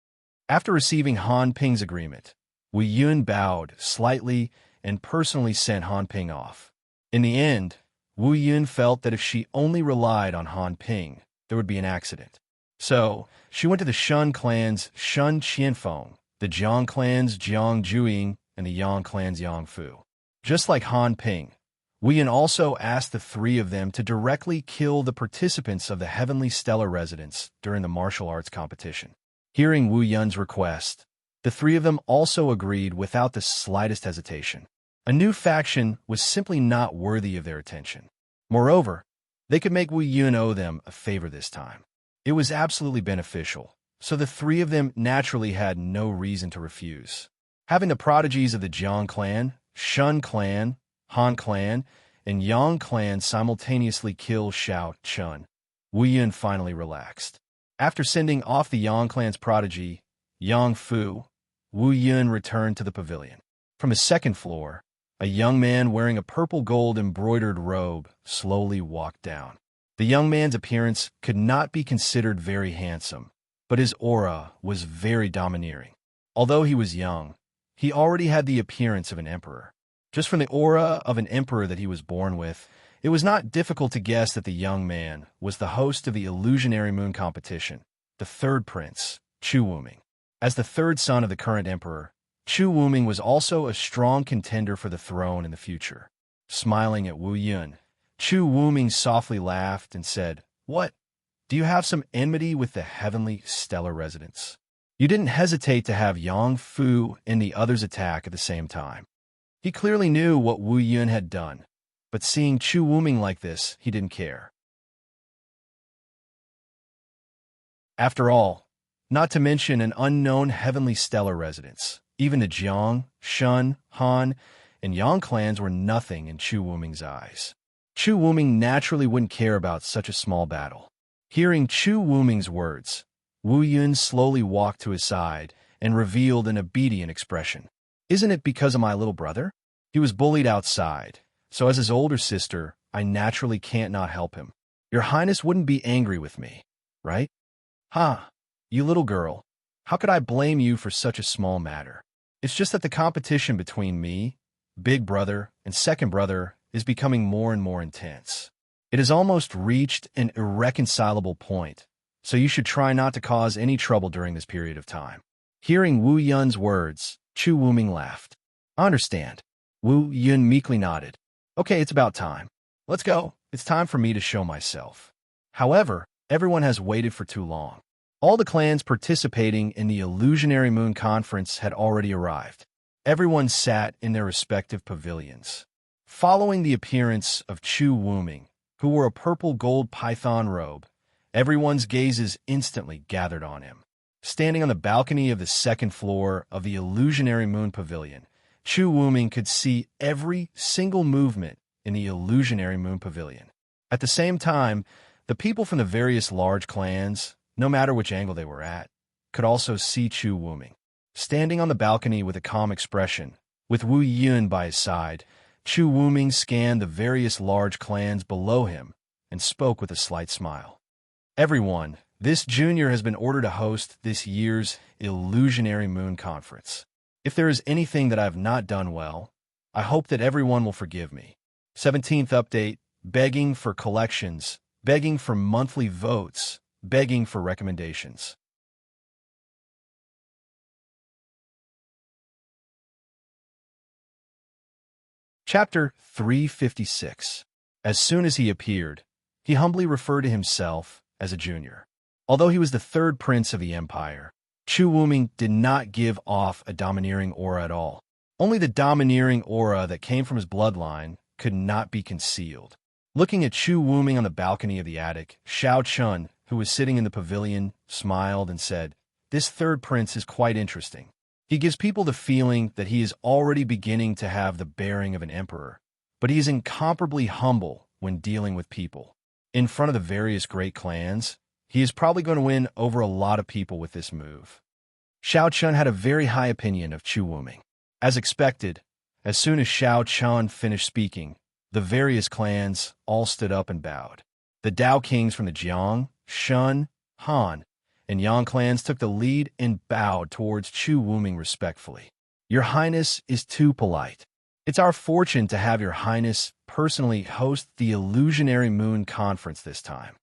After receiving Han Ping's agreement, Wu Yun bowed slightly and personally sent Han Ping off. In the end, Wu Yun felt that if she only relied on Han Ping, there would be an accident. So, she went to the Shun clan's Shun Qianfeng, the Jiang clan's Jiang Juiying, and the Yang clan's Yang Fu. Just like Han Ping, Wu Yun also asked the three of them to directly kill the participants of the Heavenly Stellar Residence during the martial arts competition. Hearing Wu Yun's request, the three of them also agreed without the slightest hesitation. A new faction was simply not worthy of their attention. Moreover, they could make Wu Yun owe them a favor this time. It was absolutely beneficial, so the three of them naturally had no reason to refuse. Having the prodigies of the Jiang clan, Shun clan, Han clan, and Yang clans simultaneously kill Xiao Chun, Wu Yun finally relaxed. After sending off the Yang clan's prodigy, Yang Fu, Wu Yun returned to the pavilion. From his second floor, a young man wearing a purple-gold embroidered robe slowly walked down. The young man's appearance could not be considered very handsome, but his aura was very domineering. Although he was young, he already had the appearance of an emperor. Just from the aura of an emperor that he was born with, it was not difficult to guess that the young man was the host of the Illusionary Moon competition, the third prince, Chu Wuming. As the third son of the current emperor, Chu Wuming was also a strong contender for the throne in the future. Smiling at Wu Yun, Chu Wuming softly laughed and said, "What? Do you have some enmity with the heavenly stellar residents? You didn't hesitate to have Yang Fu and the others attack at the same time." He clearly knew what Wu Yun had done, but seeing Chu Wuming like this, he didn't care. After all, not to mention an unknown heavenly stellar residence, even the Jiang, Shun, Han, and Yang clans were nothing in Chu Wuming's eyes. Chu Wuming naturally wouldn't care about such a small battle. Hearing Chu Wuming's words, Wu Yun slowly walked to his side and revealed an obedient expression. "Isn't it because of my little brother? He was bullied outside, so as his older sister, I naturally can't not help him. Your Highness wouldn't be angry with me, right? Ha, you little girl, how could I blame you for such a small matter? It's just that the competition between me, big brother, and second brother is becoming more and more intense. It has almost reached an irreconcilable point, so you should try not to cause any trouble during this period of time." Hearing Wu Yun's words, Chu Wuming laughed. "I understand." Wu Yun meekly nodded. "Okay, it's about time. Let's go. It's time for me to show myself." However, everyone has waited for too long. All the clans participating in the Illusionary Moon Conference had already arrived. Everyone sat in their respective pavilions. Following the appearance of Chu Wuming, who wore a purple-gold python robe, everyone's gazes instantly gathered on him. Standing on the balcony of the second floor of the Illusionary Moon Pavilion, Chu Wuming could see every single movement in the Illusionary Moon Pavilion. At the same time, the people from the various large clans, no matter which angle they were at, could also see Chu Wuming. Standing on the balcony with a calm expression, with Wu Yun by his side, Chu Wuming scanned the various large clans below him and spoke with a slight smile. "Everyone, this junior has been ordered to host this year's Illusionary Moon Conference. If there is anything that I have not done well, I hope that everyone will forgive me." 17th update, begging for collections, begging for monthly votes, begging for recommendations. Chapter 356. As soon as he appeared, he humbly referred to himself as a junior. Although he was the third prince of the empire, Chu Wuming did not give off a domineering aura at all. Only the domineering aura that came from his bloodline could not be concealed. Looking at Chu Wuming on the balcony of the attic, Xiao Chun, who was sitting in the pavilion, smiled and said, "This third prince is quite interesting. He gives people the feeling that he is already beginning to have the bearing of an emperor, but he is incomparably humble when dealing with people. In front of the various great clans, he is probably going to win over a lot of people with this move." Xiao Chun had a very high opinion of Chu Wuming. As expected, as soon as Xiao Chun finished speaking, the various clans all stood up and bowed. The Dao Kings from the Jiang, Shun, Han, and Yang clans took the lead and bowed towards Chu Wuming respectfully. "Your Highness is too polite. It's our fortune to have Your Highness personally host the Illusionary Moon Conference this time.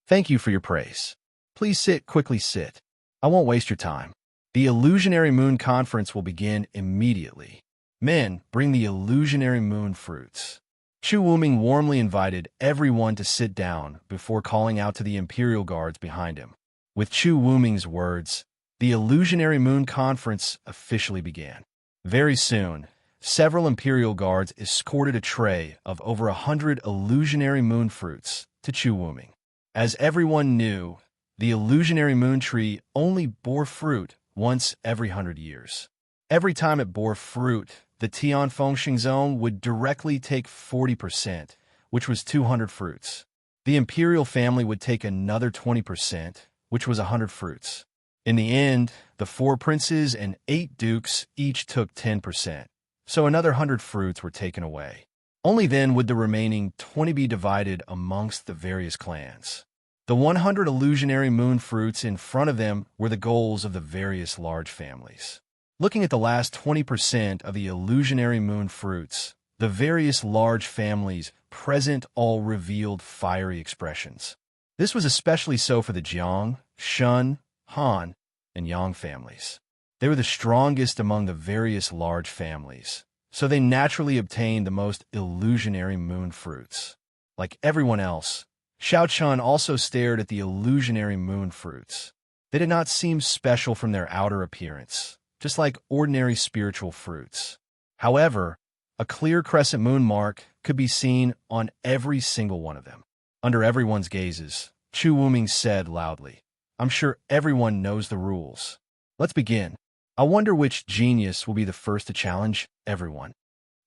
Thank you for your praise. Please sit, quickly sit. I won't waste your time. The Illusionary Moon Conference will begin immediately. Men, bring the Illusionary Moon fruits." Chu Wuming warmly invited everyone to sit down before calling out to the Imperial Guards behind him. With Chu Wuming's words, the Illusionary Moon Conference officially began. Very soon, several Imperial Guards escorted a tray of over 100 Illusionary Moon fruits to Chu Wuming. As everyone knew, the Illusionary Moon Tree only bore fruit once every 100 years. Every time it bore fruit, the Tian Fengxing zone would directly take 40%, which was 200 fruits. The imperial family would take another 20%, which was 100 fruits. In the end, the 4 princes and 8 dukes each took 10%, so another 100 fruits were taken away. Only then would the remaining 20 be divided amongst the various clans. The 100 illusionary moon fruits in front of them were the goals of the various large families. Looking at the last 20% of the illusionary moon fruits, the various large families present all revealed fiery expressions. This was especially so for the Jiang, Shun, Han, and Yang families. They were the strongest among the various large families, so they naturally obtained the most illusionary moon fruits. Like everyone else, Xiao Chun also stared at the illusionary moon fruits. They did not seem special from their outer appearance, just like ordinary spiritual fruits. However, a clear crescent moon mark could be seen on every single one of them. Under everyone's gazes, Chu Wuming said loudly, "I'm sure everyone knows the rules. Let's begin. I wonder which genius will be the first to challenge everyone."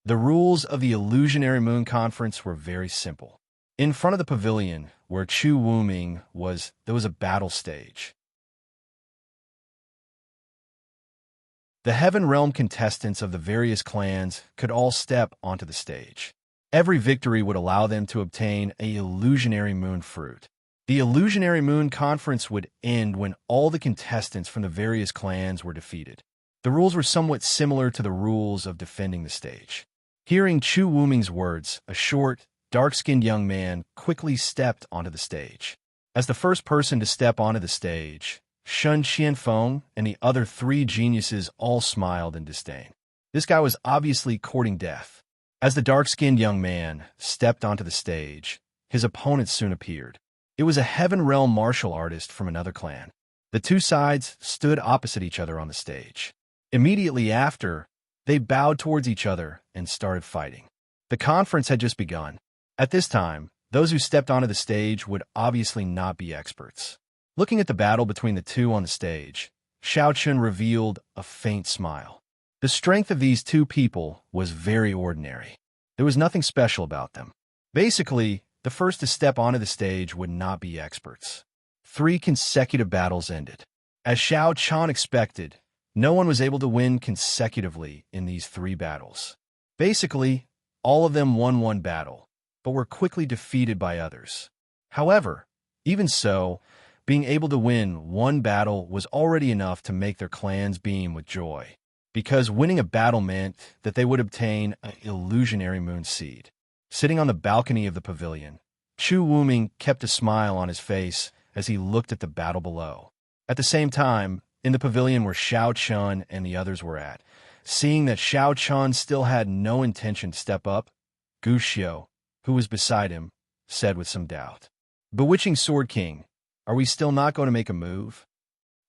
The rules of the Illusionary Moon Conference were very simple. In front of the pavilion where Chu Wuming was, there was a battle stage. The Heaven Realm contestants of the various clans could all step onto the stage. Every victory would allow them to obtain an illusionary moon fruit. The Illusionary Moon Conference would end when all the contestants from the various clans were defeated. The rules were somewhat similar to the rules of defending the stage. Hearing Chu Wuming's words, a short, dark-skinned young man quickly stepped onto the stage. As the first person to step onto the stage, Shun Qianfeng and the other 3 geniuses all smiled in disdain. This guy was obviously courting death. As the dark-skinned young man stepped onto the stage, his opponent soon appeared. It was a Heaven Realm martial artist from another clan. The 2 sides stood opposite each other on the stage. Immediately after, they bowed towards each other and started fighting. The conference had just begun. At this time, those who stepped onto the stage would obviously not be experts. Looking at the battle between the 2 on the stage, Xiao Chun revealed a faint smile. The strength of these 2 people was very ordinary. There was nothing special about them. Basically, the first to step onto the stage would not be experts. 3 consecutive battles ended. As Xiao Chun expected, no one was able to win consecutively in these 3 battles. Basically, all of them won one battle, but were quickly defeated by others. However, even so, being able to win one battle was already enough to make their clans beam with joy, because winning a battle meant that they would obtain an illusionary moon seed. Sitting on the balcony of the pavilion, Chu Wuming kept a smile on his face as he looked at the battle below. At the same time, in the pavilion where Xiao Chun and the others were at, seeing that Xiao Chun still had no intention to step up, Gu Xiu, who was beside him, said with some doubt, "Bewitching Sword King, are we still not going to make a move?"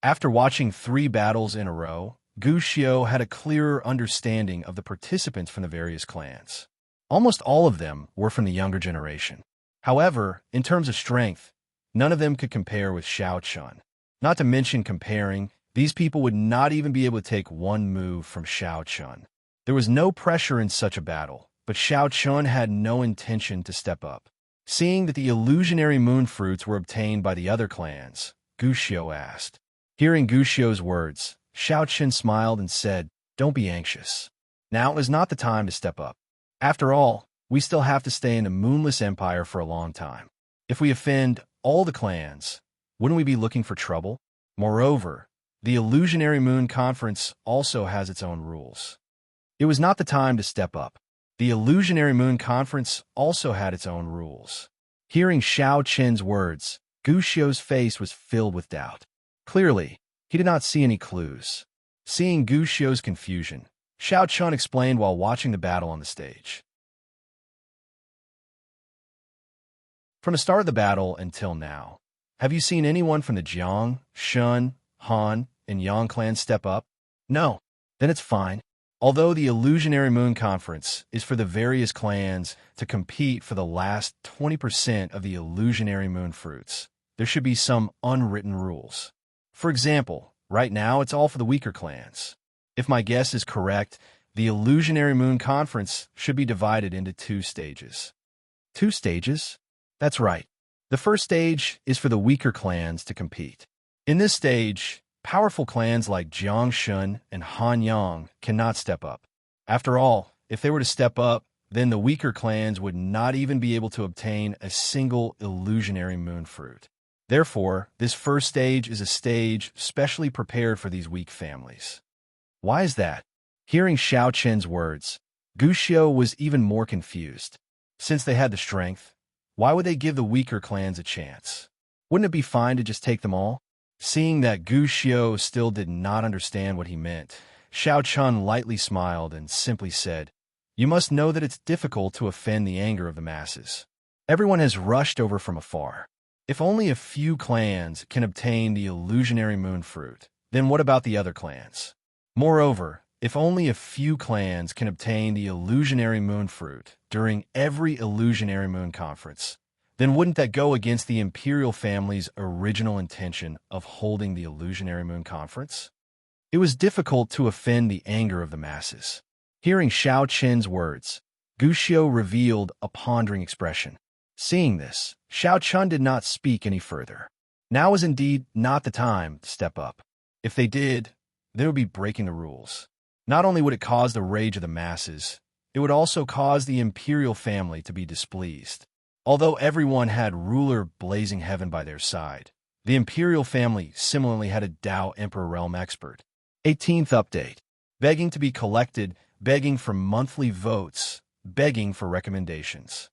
After watching 3 battles in a row, Gu Xiu had a clearer understanding of the participants from the various clans. Almost all of them were from the younger generation. However, in terms of strength, none of them could compare with Xiao Chun. Not to mention comparing, these people would not even be able to take one move from Xiao Chun. There was no pressure in such a battle, but Xiao Chun had no intention to step up. Seeing that the illusionary moon fruits were obtained by the other clans, Gu Xiu asked. Hearing Gu Xiu's words, Xiao Chun smiled and said, "Don't be anxious. Now is not the time to step up. After all, we still have to stay in the Moonless Empire for a long time. If we offend all the clans, wouldn't we be looking for trouble? Moreover, the Illusionary Moon Conference also has its own rules. It was not the time to step up. The Illusionary Moon Conference also had its own rules." Hearing Xiao Chen's words, Gu Xiu's face was filled with doubt. Clearly, he did not see any clues. Seeing Gu Xiu's confusion, Xiao Chun explained while watching the battle on the stage. From the start of the battle until now, have you seen anyone from the Jiang, Shun, Han, and Yang clans step up? No. Then it's fine. Although the Illusionary Moon Conference is for the various clans to compete for the last 20% of the illusionary moon fruits, there should be some unwritten rules. For example, right now it's all for the weaker clans. If my guess is correct, The illusionary moon conference should be divided into 2 stages. 2 stages? That's right. The first stage is for the weaker clans to compete. In this stage, powerful clans like Jiangshun and Hanyang cannot step up. After all, if they were to step up, then the weaker clans would not even be able to obtain a single illusionary moon fruit. Therefore, this first stage is a stage specially prepared for these weak families. Why is that? Hearing Xiao Chen's words, Guxiu was even more confused. Since they had the strength, why would they give the weaker clans a chance? Wouldn't it be fine to just take them all? Seeing that Guxiu still did not understand what he meant, Xiao Chun lightly smiled and simply said, "You must know that it's difficult to offend the anger of the masses. Everyone has rushed over from afar. If only a few clans can obtain the illusionary moon fruit, then what about the other clans? Moreover, if only a few clans can obtain the illusionary moon fruit during every illusionary moon conference, then wouldn't that go against the imperial family's original intention of holding the illusionary moon conference?" It was difficult to offend the anger of the masses. Hearing Xiao Chen's words, Guxiu revealed a pondering expression. Seeing this, Xiao Chun did not speak any further. Now was indeed not the time to step up. If they did, they would be breaking the rules. Not only would it cause the rage of the masses, it would also cause the imperial family to be displeased. Although everyone had ruler blazing heaven by their side, the imperial family similarly had a Tao Emperor Realm expert. 18th update. Begging to be collected, begging for monthly votes, begging for recommendations.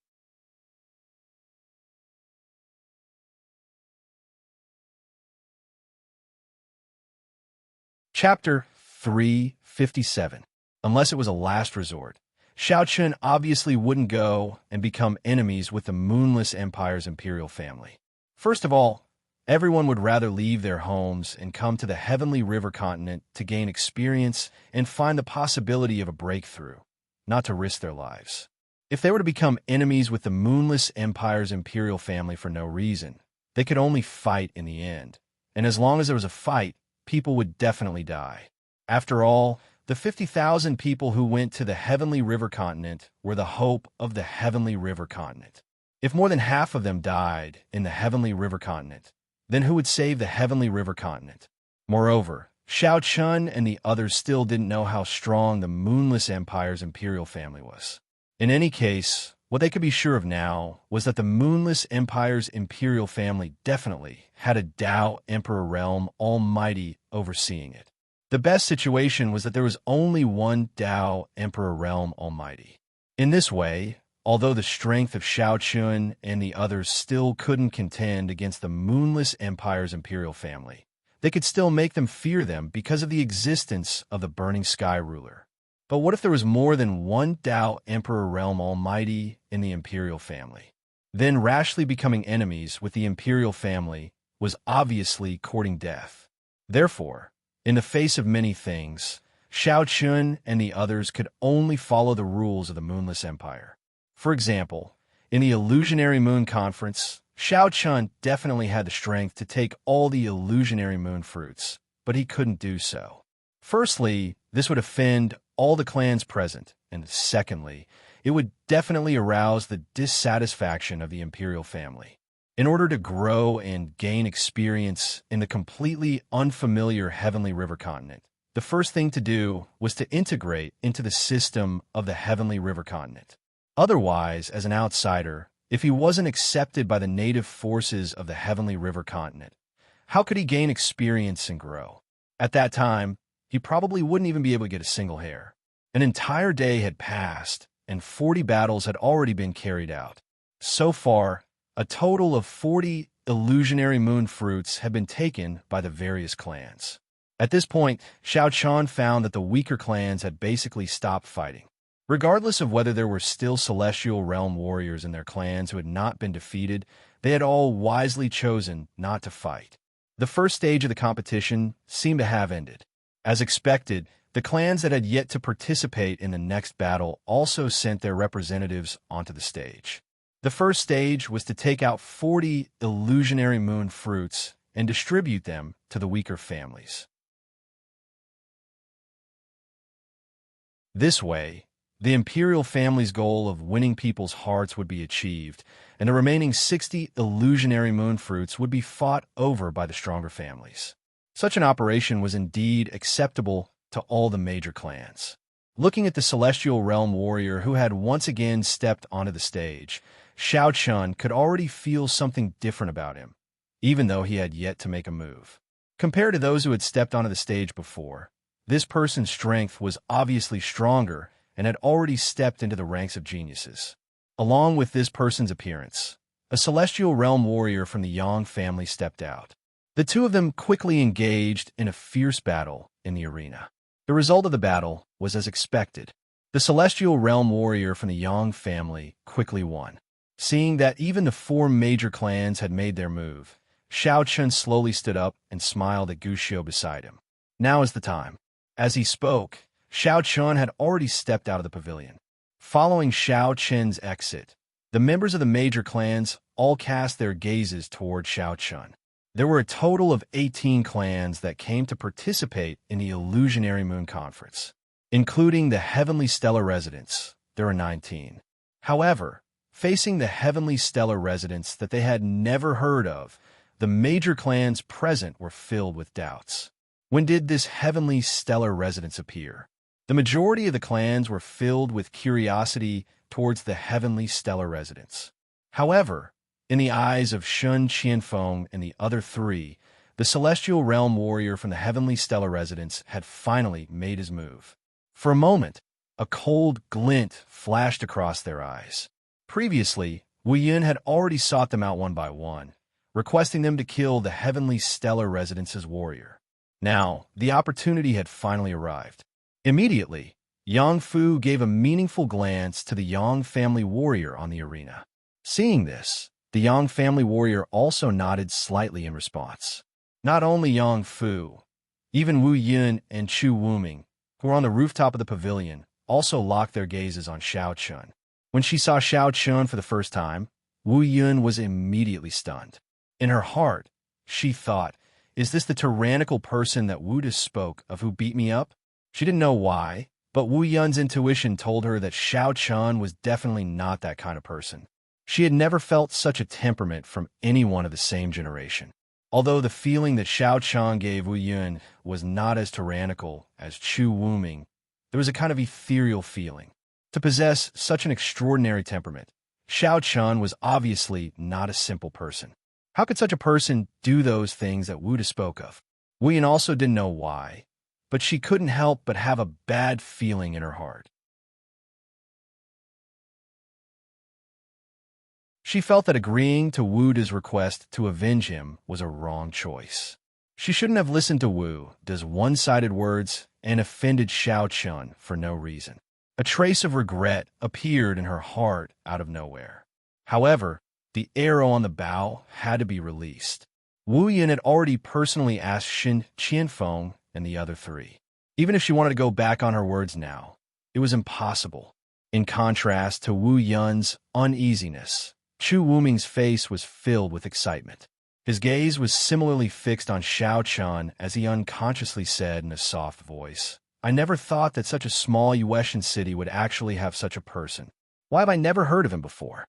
Chapter 357. Unless it was a last resort, Xiao Chun obviously wouldn't go and become enemies with the Moonless Empire's imperial family. First of all, everyone would rather leave their homes and come to the Heavenly River continent to gain experience and find the possibility of a breakthrough, not to risk their lives. If they were to become enemies with the Moonless Empire's imperial family for no reason, they could only fight in the end. And as long as there was a fight, people would definitely die. After all, the 50,000 people who went to the Heavenly River continent were the hope of the Heavenly River continent. If more than half of them died in the Heavenly River continent, then who would save the Heavenly River continent? Moreover, Xiao Chun and the others still didn't know how strong the Moonless Empire's imperial family was. In any case, what they could be sure of now was that the Moonless Empire's imperial family definitely had a Tao Emperor Realm Almighty overseeing it. The best situation was that there was only one Tao Emperor Realm Almighty. In this way, although the strength of Xiao Chun and the others still couldn't contend against the Moonless Empire's imperial family, they could still make them fear them because of the existence of the Burning Sky Ruler. But what if there was more than one Tao Emperor Realm Almighty in the imperial family? Then rashly becoming enemies with the imperial family was obviously courting death. Therefore, in the face of many things, Xiao Chun and the others could only follow the rules of the Moonless Empire. For example, in the Illusionary Moon Conference, Xiao Chun definitely had the strength to take all the illusionary moon fruits, but he couldn't do so. Firstly, this would offend all the clans present, and secondly, it would definitely arouse the dissatisfaction of the imperial family. In order to grow and gain experience in the completely unfamiliar Heavenly River continent, the first thing to do was to integrate into the system of the Heavenly River continent. Otherwise, as an outsider, if he wasn't accepted by the native forces of the Heavenly River continent, how could he gain experience and grow? At that time, he probably wouldn't even be able to get a single hair. An entire day had passed, and 40 battles had already been carried out. So far, a total of 40 illusionary moon fruits had been taken by the various clans. At this point, Xiao Chun found that the weaker clans had basically stopped fighting. Regardless of whether there were still Celestial Realm warriors in their clans who had not been defeated, they had all wisely chosen not to fight. The first stage of the competition seemed to have ended. As expected, the clans that had yet to participate in the next battle also sent their representatives onto the stage. The first stage was to take out 40 illusionary moon fruits and distribute them to the weaker families. This way, the imperial family's goal of winning people's hearts would be achieved, and the remaining 60 illusionary moon fruits would be fought over by the stronger families. Such an operation was indeed acceptable to all the major clans. Looking at the celestial realm warrior who had once again stepped onto the stage, Xiao Chun could already feel something different about him, even though he had yet to make a move. Compared to those who had stepped onto the stage before, this person's strength was obviously stronger and had already stepped into the ranks of geniuses. Along with this person's appearance, a celestial realm warrior from the Yang family stepped out. The two of them quickly engaged in a fierce battle in the arena. The result of the battle was as expected. The celestial realm warrior from the Yang family quickly won. Seeing that even the four major clans had made their move, Xiao Chun slowly stood up and smiled at Guxiu beside him. Now is the time. As he spoke, Xiao Chun had already stepped out of the pavilion. Following Xiao Chun's exit, the members of the major clans all cast their gazes toward Xiao Chun. There were a total of 18 clans that came to participate in the Illusionary Moon Conference. Including the Heavenly Stellar Residents, there are 19. However, facing the Heavenly Stellar Residents that they had never heard of, the major clans present were filled with doubts. When did this Heavenly Stellar Residents appear? The majority of the clans were filled with curiosity towards the Heavenly Stellar Residents. However, in the eyes of Shun Qianfeng and the other three, the Celestial Realm Warrior from the Heavenly Stellar Residence had finally made his move. For a moment, a cold glint flashed across their eyes. Previously, Wu Yun had already sought them out one by one, requesting them to kill the Heavenly Stellar Residence's warrior. Now, the opportunity had finally arrived. Immediately, Yang Fu gave a meaningful glance to the Yang family warrior on the arena. Seeing this, the Yang family warrior also nodded slightly in response. Not only Yang Fu, even Wu Yun and Chu Wuming, who were on the rooftop of the pavilion, also locked their gazes on Xiao Chun. When she saw Xiao Chun for the first time, Wu Yun was immediately stunned. In her heart, she thought, "Is this the tyrannical person that Wu just spoke of who beat me up?" She didn't know why, but Wu Yun's intuition told her that Xiao Chun was definitely not that kind of person. She had never felt such a temperament from anyone of the same generation. Although the feeling that Xiao Chun gave Wu Yun was not as tyrannical as Chu Wuming, there was a kind of ethereal feeling. To possess such an extraordinary temperament, Xiao Chun was obviously not a simple person. How could such a person do those things that Wu just spoke of? Wu Yun also didn't know why, but she couldn't help but have a bad feeling in her heart. She felt that agreeing to Wu's request to avenge him was a wrong choice. She shouldn't have listened to Wu's one-sided words and offended Xiao Chun for no reason. A trace of regret appeared in her heart out of nowhere. However, the arrow on the bow had to be released. Wu Yun had already personally asked Shin Qianfeng and the other three. Even if she wanted to go back on her words now, it was impossible. In contrast to Wu Yun's uneasiness, Chu Wuming's face was filled with excitement. His gaze was similarly fixed on Xiao Chun as he unconsciously said in a soft voice, "I never thought that such a small Yuetian city would actually have such a person. Why have I never heard of him before?"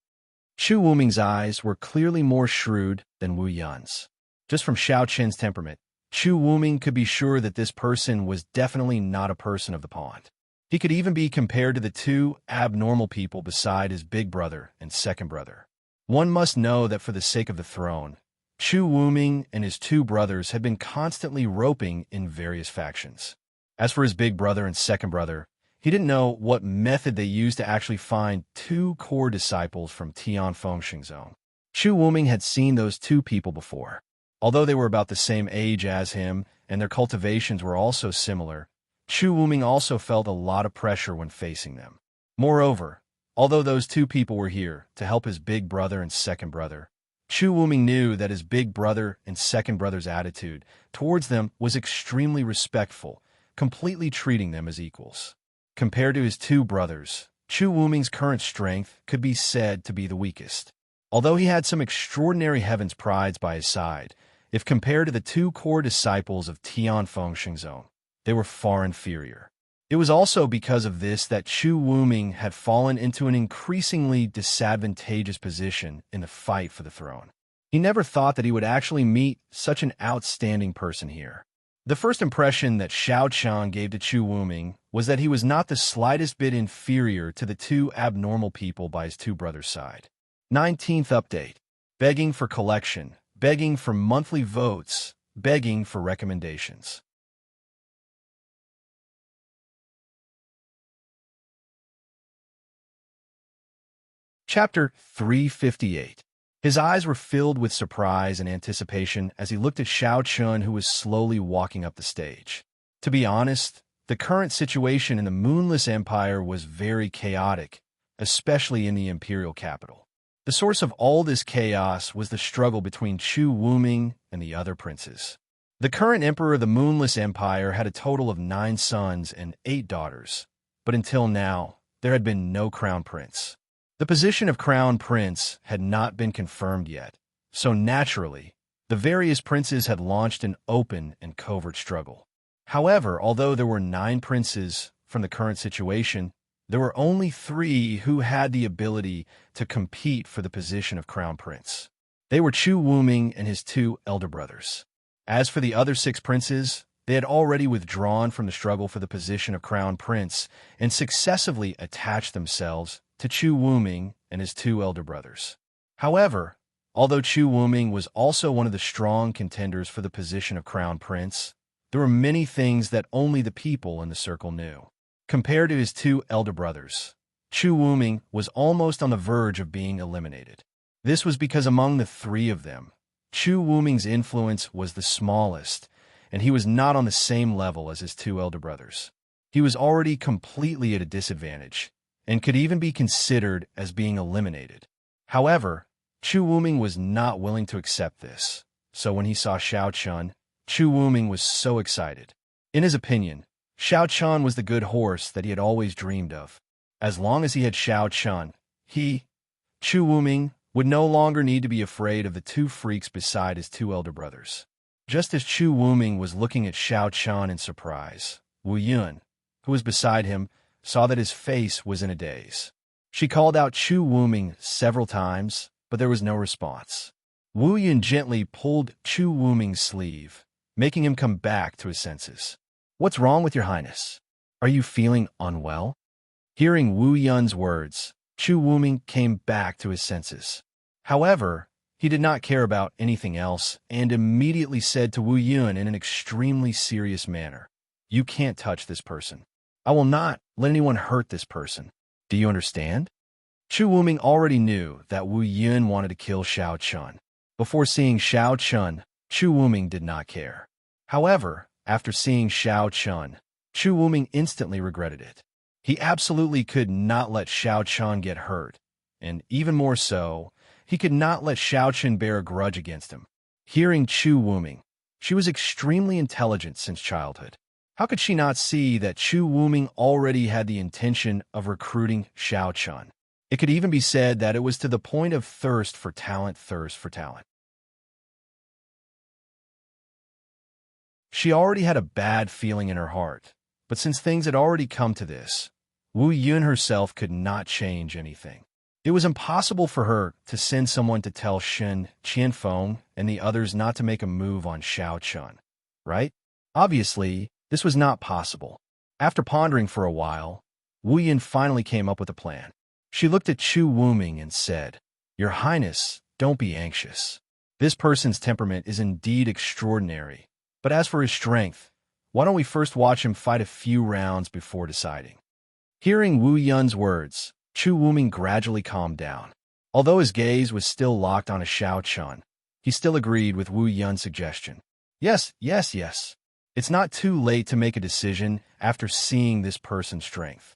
Chu Wuming's eyes were clearly more shrewd than Wu Yun's. Just from Xiao Chen's temperament, Chu Wuming could be sure that this person was definitely not a person of the pond. He could even be compared to the two abnormal people beside his big brother and second brother. One must know that for the sake of the throne, Chu Wuming and his two brothers had been constantly roping in various factions. As for his big brother and second brother, he didn't know what method they used to actually find two core disciples from Tianfeng Xingzong. Chu Wuming had seen those two people before. Although they were about the same age as him and their cultivations were also similar, Chu Wuming also felt a lot of pressure when facing them. Moreover, although those two people were here to help his big brother and second brother, Chu Wuming knew that his big brother and second brother's attitude towards them was extremely respectful, completely treating them as equals. Compared to his two brothers, Chu Wuming's current strength could be said to be the weakest. Although he had some extraordinary heaven's prides by his side, if compared to the two core disciples of Tianfeng Xingzong, they were far inferior. It was also because of this that Chu Wuming had fallen into an increasingly disadvantageous position in the fight for the throne. He never thought that he would actually meet such an outstanding person here. The first impression that Xiao Qian gave to Chu Wuming was that he was not the slightest bit inferior to the two abnormal people by his two brothers' side. 19th update. Begging for collection, begging for monthly votes, begging for recommendations. Chapter 358. His eyes were filled with surprise and anticipation as he looked at Xiao Chun, who was slowly walking up the stage. To be honest, the current situation in the Moonless Empire was very chaotic, especially in the imperial capital. The source of all this chaos was the struggle between Chu Wuming and the other princes. The current emperor of the Moonless Empire had a total of 9 sons and 8 daughters, but until now, there had been no crown prince. The position of crown prince had not been confirmed yet, so naturally, the various princes had launched an open and covert struggle. However, although there were 9 princes from the current situation, there were only 3 who had the ability to compete for the position of crown prince. They were Chu Wuming and his 2 elder brothers. As for the other 6 princes, they had already withdrawn from the struggle for the position of crown prince and successively attached themselves to Chu Wuming and his 2 elder brothers. However, although Chu Wuming was also one of the strong contenders for the position of crown prince, there were many things that only the people in the circle knew. Compared to his 2 elder brothers, Chu Wuming was almost on the verge of being eliminated. This was because among the 3 of them, Chu Wuming's influence was the smallest, and he was not on the same level as his 2 elder brothers. He was already completely at a disadvantage, and could even be considered as being eliminated. However, Chu Wuming was not willing to accept this, so when he saw Xiao Chun, Chu Wuming was so excited. In his opinion, Xiao Chun was the good horse that he had always dreamed of. As long as he had Xiao Chun, he, Chu Wuming, would no longer need to be afraid of the 2 freaks beside his 2 elder brothers. Just as Chu Wuming was looking at Xiao Chun in surprise, Wu Yun, who was beside him, saw that his face was in a daze. She called out Chu Wuming several times, but there was no response. Wu Yun gently pulled Chu Wuming's sleeve, making him come back to his senses. "What's wrong with your highness? Are you feeling unwell?" Hearing Wu Yun's words, Chu Wuming came back to his senses. However, he did not care about anything else and immediately said to Wu Yun in an extremely serious manner, "You can't touch this person. I will not let anyone hurt this person. Do you understand?" Chu Wuming already knew that Wu Yun wanted to kill Xiao Chun. Before seeing Xiao Chun, Chu Wuming did not care. However, after seeing Xiao Chun, Chu Wuming instantly regretted it. He absolutely could not let Xiao Chun get hurt, and even more so, he could not let Xiao Chun bear a grudge against him. Hearing Chu Wuming, she was extremely intelligent since childhood. How could she not see that Chu Wuming already had the intention of recruiting Xiao Chun? It could even be said that it was to the point of thirst for talent. She already had a bad feeling in her heart, but since things had already come to this, Wu Yun herself could not change anything. It was impossible for her to send someone to tell Shen Qianfeng and the others not to make a move on Xiao Chun, right? Obviously, this was not possible. After pondering for a while, Wu Yun finally came up with a plan. She looked at Chu Wuming and said, "Your Highness, don't be anxious. This person's temperament is indeed extraordinary, but as for his strength, why don't we first watch him fight a few rounds before deciding?" Hearing Wu Yun's words, Chu Wuming gradually calmed down. Although his gaze was still locked on a Xiao Chun, he still agreed with Wu Yun's suggestion. Yes. It's not too late to make a decision after seeing this person's strength.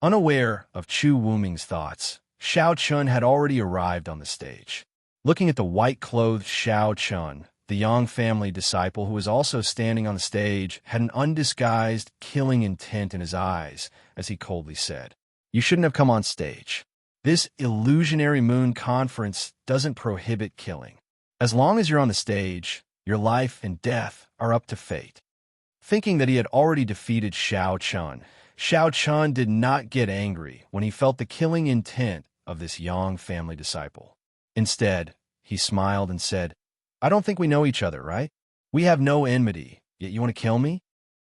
Unaware of Chu Wuming's thoughts, Xiao Chun had already arrived on the stage. Looking at the white-clothed Xiao Chun, the Yang family disciple who was also standing on the stage had an undisguised, killing intent in his eyes as he coldly said, "You shouldn't have come on stage. This illusionary moon conference doesn't prohibit killing. As long as you're on the stage, your life and death are up to fate." Thinking that he had already defeated Xiao Chun, Xiao Chun did not get angry when he felt the killing intent of this young family disciple. Instead, he smiled and said, "I don't think we know each other, right? We have no enmity, yet you want to kill me?"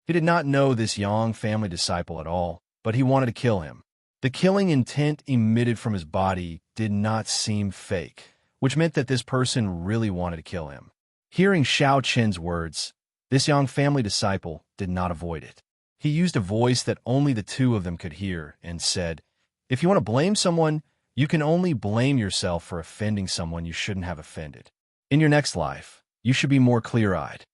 He did not know this young family disciple at all, but he wanted to kill him. The killing intent emitted from his body did not seem fake, which meant that this person really wanted to kill him. Hearing Xiao Chen's words, this young family disciple did not avoid it. He used a voice that only the two of them could hear and said, "If you want to blame someone, you can only blame yourself for offending someone you shouldn't have offended. In your next life, you should be more clear-eyed.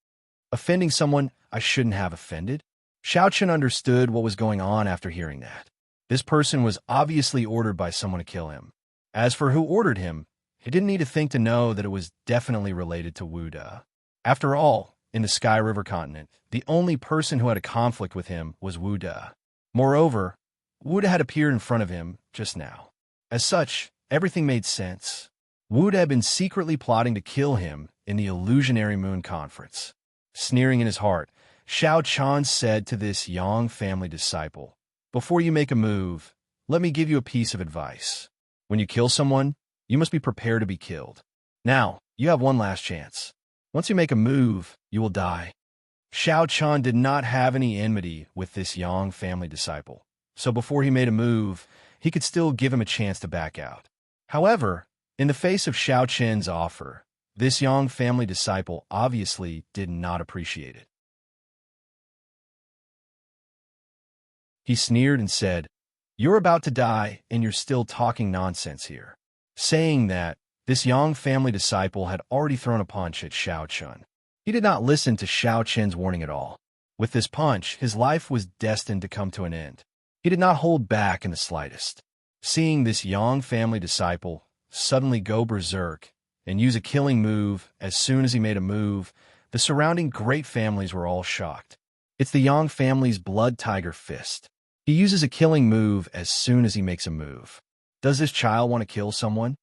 Offending someone I shouldn't have offended?" Xiao Chen understood what was going on after hearing that. This person was obviously ordered by someone to kill him. As for who ordered him, he didn't need to think to know that it was definitely related to Wu De. After all, in the Sky River continent, the only person who had a conflict with him was Wu De. Moreover, Wu De had appeared in front of him just now. As such, everything made sense. Wu De had been secretly plotting to kill him in the illusionary moon conference. Sneering in his heart, Xiao Chan said to this young family disciple, "Before you make a move, let me give you a piece of advice. When you kill someone, you must be prepared to be killed. Now, you have one last chance. Once you make a move, you will die." Xiao Chan did not have any enmity with this young family disciple, so before he made a move, he could still give him a chance to back out. However, in the face of Xiao Chen's offer, this young family disciple obviously did not appreciate it. He sneered and said, "You're about to die, and you're still talking nonsense here." Saying that, this young family disciple had already thrown a punch at Xiao Chun. He did not listen to Xiao Chen's warning at all. With this punch, his life was destined to come to an end. He did not hold back in the slightest. Seeing this young family disciple suddenly go berserk and use a killing move as soon as he made a move, the surrounding great families were all shocked. It's the Yang family's blood tiger fist. He uses a killing move as soon as he makes a move. Does this child want to kill someone?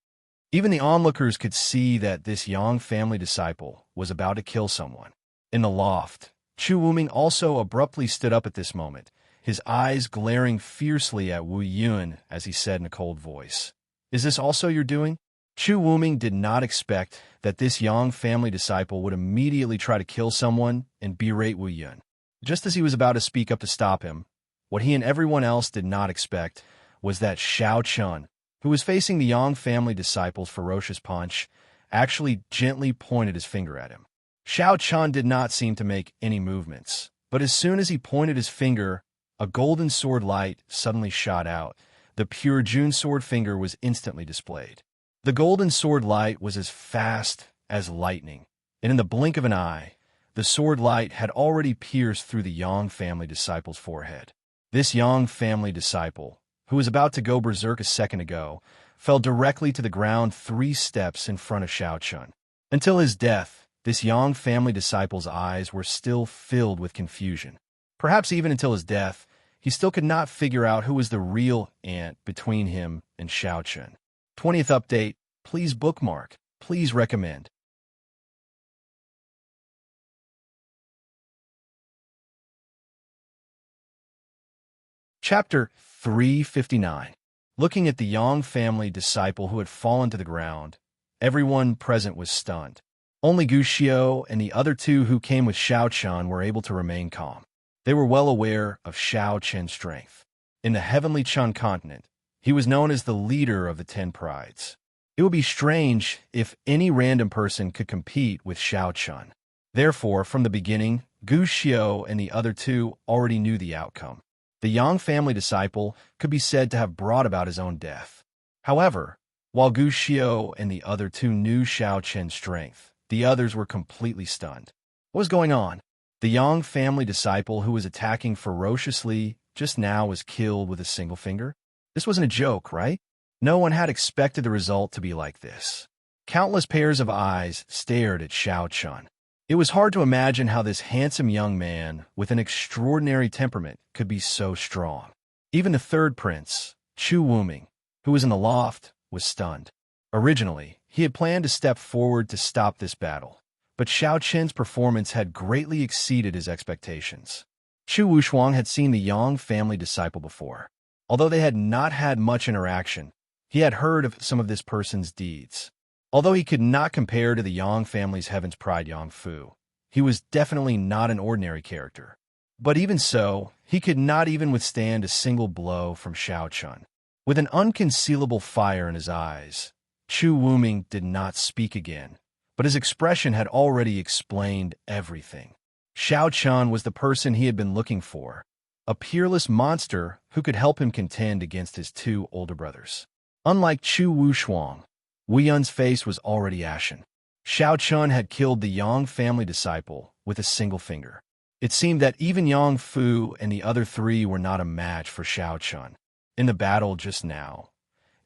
Even the onlookers could see that this Yang family disciple was about to kill someone. In the loft, Chu Wuming also abruptly stood up at this moment, his eyes glaring fiercely at Wu Yun as he said in a cold voice, "Is this also your doing?" Chu Wuming did not expect that this Yang family disciple would immediately try to kill someone and berate Wu Yun. Just as he was about to speak up to stop him, what he and everyone else did not expect was that Xiao Chun, who was facing the Yang family disciple's ferocious punch, actually gently pointed his finger at him. Xiao Chun did not seem to make any movements, but as soon as he pointed his finger, a golden sword light suddenly shot out. The pure June sword finger was instantly displayed. The golden sword light was as fast as lightning, and in the blink of an eye, the sword light had already pierced through the Yang family disciple's forehead. This Yang family disciple, who was about to go berserk a second ago, fell directly to the ground 3 steps in front of Xiao Chun. Until his death, this Yang family disciple's eyes were still filled with confusion. Perhaps even until his death, he still could not figure out who was the real ant between him and Xiao Chun. 20th update, please bookmark, please recommend. Chapter 359. Looking at the Yang family disciple who had fallen to the ground, everyone present was stunned. Only Gu Xiao and the other 2 who came with Xiao Chun were able to remain calm. They were well aware of Xiao Chen's strength. In the heavenly Chun continent, he was known as the leader of the 10 Prides. It would be strange if any random person could compete with Xiao Chun. Therefore, from the beginning, Gu Xiao and the other 2 already knew the outcome. The Yang family disciple could be said to have brought about his own death. However, while Gu Xiao and the other 2 knew Xiao Chen's strength, the others were completely stunned. What was going on? The Yang family disciple who was attacking ferociously just now was killed with a single finger? This wasn't a joke, right? No one had expected the result to be like this. Countless pairs of eyes stared at Xiao Chun. It was hard to imagine how this handsome young man with an extraordinary temperament could be so strong. Even the 3rd prince, Chu Wuming, who was in the loft, was stunned. Originally, he had planned to step forward to stop this battle, but Xiao Chen's performance had greatly exceeded his expectations. Chu Wushuang had seen the Yang family disciple before. Although they had not had much interaction, he had heard of some of this person's deeds. Although he could not compare to the Yang family's Heaven's Pride Yang Fu, he was definitely not an ordinary character. But even so, he could not even withstand a single blow from Xiao Chun. With an unconcealable fire in his eyes, Chu Wuming did not speak again, but his expression had already explained everything. Xiao Chun was the person he had been looking for, a peerless monster who could help him contend against his two older brothers. Unlike Chu Wushuang, Wu Yun's face was already ashen. Xiao Chun had killed the Yang family disciple with a single finger. It seemed that even Yang Fu and the other three were not a match for Xiao Chun. In the battle just now,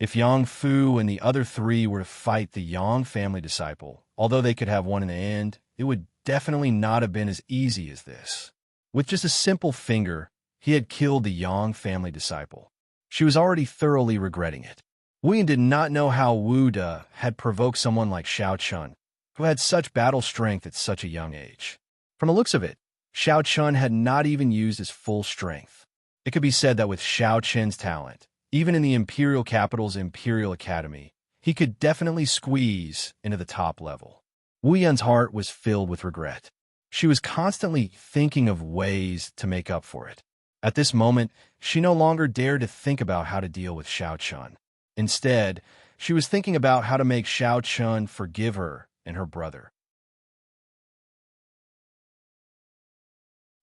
if Yang Fu and the other three were to fight the Yang family disciple, although they could have won in the end, it would definitely not have been as easy as this. With just a simple finger, he had killed the Yang family disciple. She was already thoroughly regretting it. Wu Yun did not know how Wu De had provoked someone like Xiao Chun, who had such battle strength at such a young age. From the looks of it, Xiao Chun had not even used his full strength. It could be said that with Xiao Chun's talent, even in the Imperial Capital's Imperial Academy, he could definitely squeeze into the top level. Wu Yun's heart was filled with regret. She was constantly thinking of ways to make up for it. At this moment, she no longer dared to think about how to deal with Xiao Chun. Instead, she was thinking about how to make Xiao Chun forgive her and her brother.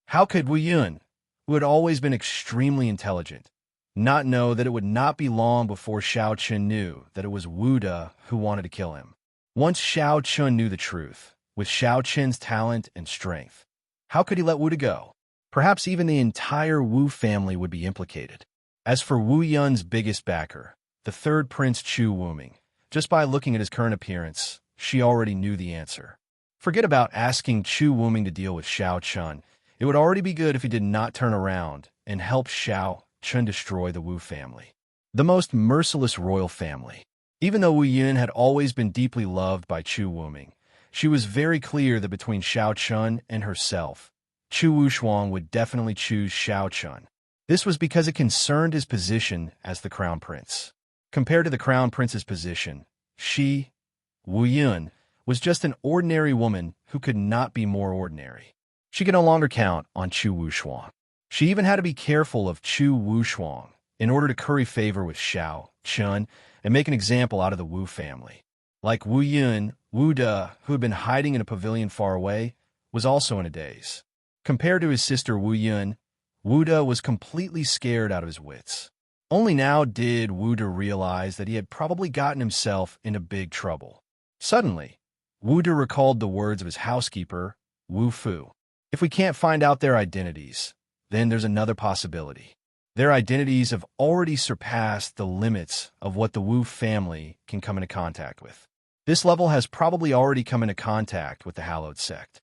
How could Wu Yun, who had always been extremely intelligent, not know that it would not be long before Xiao Chun knew that it was Wu De who wanted to kill him? Once Xiao Chun knew the truth, with Xiao Chun's talent and strength, how could he let Wu De go? Perhaps even the entire Wu family would be implicated. As for Wu Yun's biggest backer, the third prince Chu Wuming, just by looking at his current appearance, she already knew the answer. Forget about asking Chu Wuming to deal with Xiao Chun. It would already be good if he did not turn around and help Xiao Chun destroy the Wu family, the most merciless royal family. Even though Wu Yun had always been deeply loved by Chu Wuming, she was very clear that between Xiao Chun and herself, Chu Wushuang would definitely choose Xiao Chun. This was because it concerned his position as the crown prince. Compared to the crown prince's position, she, Wu Yun, was just an ordinary woman who could not be more ordinary. She could no longer count on Chu Wushuang. She even had to be careful of Chu Wushuang in order to curry favor with Xiao Chun and make an example out of the Wu family. Like Wu Yun, Wu De, who had been hiding in a pavilion far away, was also in a daze. Compared to his sister Wu Yun, Wu De was completely scared out of his wits. Only now did Wu De realize that he had probably gotten himself into big trouble. Suddenly, Wu De recalled the words of his housekeeper, Wu Fu. If we can't find out their identities, then there's another possibility. Their identities have already surpassed the limits of what the Wu family can come into contact with. This level has probably already come into contact with the hallowed sect.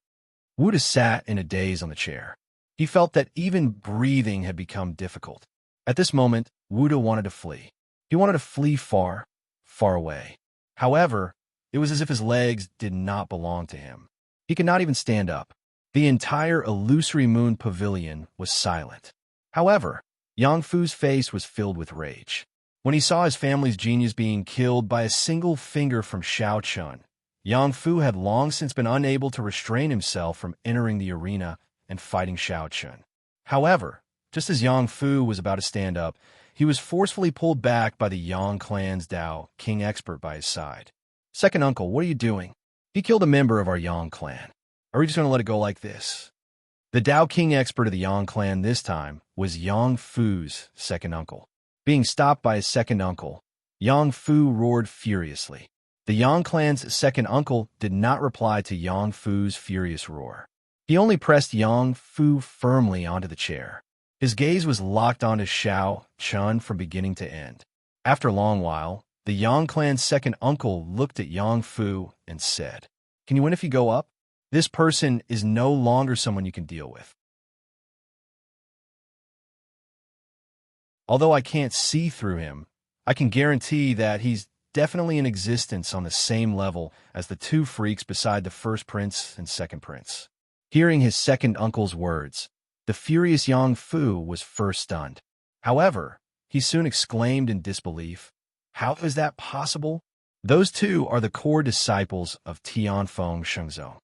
Wu De sat in a daze on the chair. He felt that even breathing had become difficult. At this moment, Wu De wanted to flee. He wanted to flee far, far away. However, it was as if his legs did not belong to him. He could not even stand up. The entire illusory moon pavilion was silent. However, Yang Fu's face was filled with rage. When he saw his family's genius being killed by a single finger from Xiao Chun, Yang Fu had long since been unable to restrain himself from entering the arena and fighting Xiao Chun. However, just as Yang Fu was about to stand up, he was forcefully pulled back by the Yang clan's Dao King expert by his side. "Second uncle, what are you doing? He killed a member of our Yang clan. Are we just going to let it go like this?" The Dao King expert of the Yang clan this time was Yang Fu's second uncle. Being stopped by his second uncle, Yang Fu roared furiously. The Yang clan's second uncle did not reply to Yang Fu's furious roar. He only pressed Yang Fu firmly onto the chair. His gaze was locked onto Xiao Chun from beginning to end. After a long while, the Yang clan's second uncle looked at Yang Fu and said, "Can you win if you go up? This person is no longer someone you can deal with. Although I can't see through him, I can guarantee that he's definitely in existence on the same level as the two freaks beside the first prince and second prince." Hearing his second uncle's words, The furious Yang Fu was first stunned. However, he soon exclaimed in disbelief, "How is that possible? Those two are the core disciples of Tianfeng Shengzhou."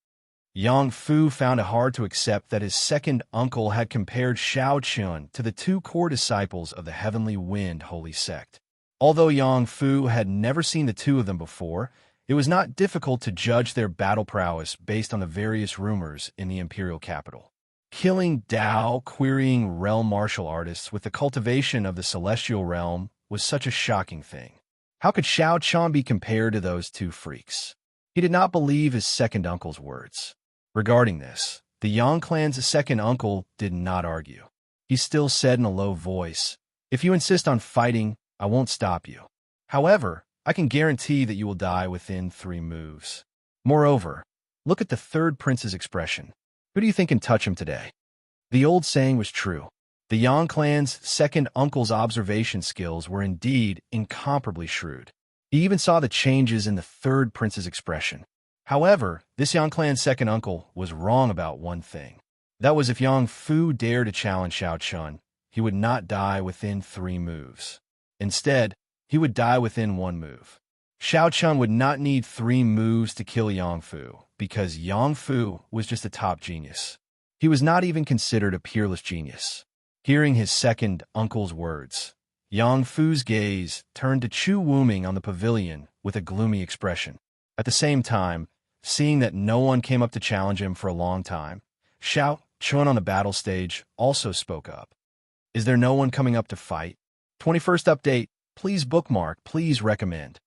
Yang Fu found it hard to accept that his second uncle had compared Shao Chun to the two core disciples of the Heavenly Wind Holy Sect. Although Yang Fu had never seen the two of them before, it was not difficult to judge their battle prowess based on the various rumors in the imperial capital. Killing Dao, querying realm martial artists with the cultivation of the celestial realm was such a shocking thing. How could Shao Chun be compared to those two freaks? He did not believe his second uncle's words. Regarding this, the Yang clan's second uncle did not argue. He still said in a low voice, "If you insist on fighting, I won't stop you. However, I can guarantee that you will die within 3 moves. Moreover, look at the third prince's expression. Who do you think can touch him today?" The old saying was true. The Yang clan's second uncle's observation skills were indeed incomparably shrewd. He even saw the changes in the third prince's expression. However, this Yang clan's second uncle was wrong about one thing. That was if Yang Fu dared to challenge Shao Chun, he would not die within 3 moves. Instead, he would die within 1 move. Shao Chun would not need 3 moves to kill Yang Fu, because Yang Fu was just a top genius. He was not even considered a peerless genius. Hearing his second uncle's words, Yang Fu's gaze turned to Chu Wuming on the pavilion with a gloomy expression. At the same time, seeing that no one came up to challenge him for a long time, Shao Chun on the battle stage also spoke up. "Is there no one coming up to fight? 21st update, please bookmark, please recommend."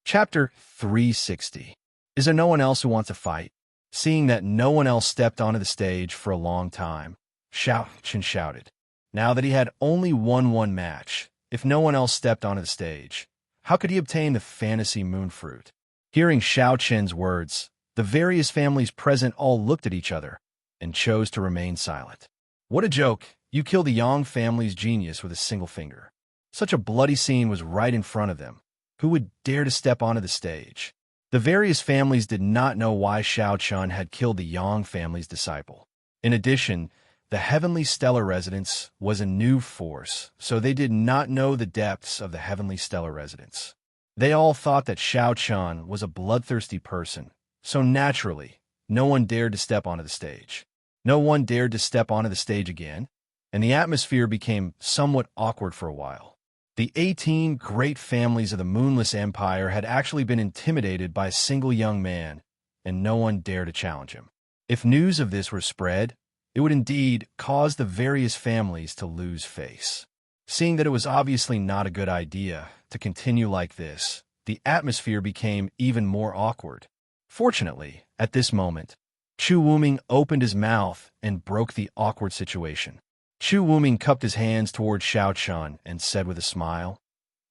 Chapter 360. Is there no one else who wants to fight? Seeing that no one else stepped onto the stage for a long time, Shao Chun shouted. Now that he had only won 1 match, if no one else stepped onto the stage, how could he obtain the fantasy moon fruit? Hearing Shao Chun's words, the various families present all looked at each other and chose to remain silent. What a joke! You killed the Yang family's genius with a single finger. Such a bloody scene was right in front of them. Who would dare to step onto the stage? The various families did not know why Shao Chun had killed the Yang family's disciple. In addition, the Heavenly Stellar Residence was a new force, so they did not know the depths of the Heavenly Stellar Residence. They all thought that Shao Chun was a bloodthirsty person, so naturally, no one dared to step onto the stage. No one dared to step onto the stage again, and the atmosphere became somewhat awkward for a while. The 18 great families of the Moonless Empire had actually been intimidated by a single young man, and no one dared to challenge him. If news of this were spread, it would indeed cause the various families to lose face. Seeing that it was obviously not a good idea to continue like this, the atmosphere became even more awkward. Fortunately, at this moment, Chu Wuming opened his mouth and broke the awkward situation. Chu Wuming cupped his hands towards Shao Chun and said with a smile,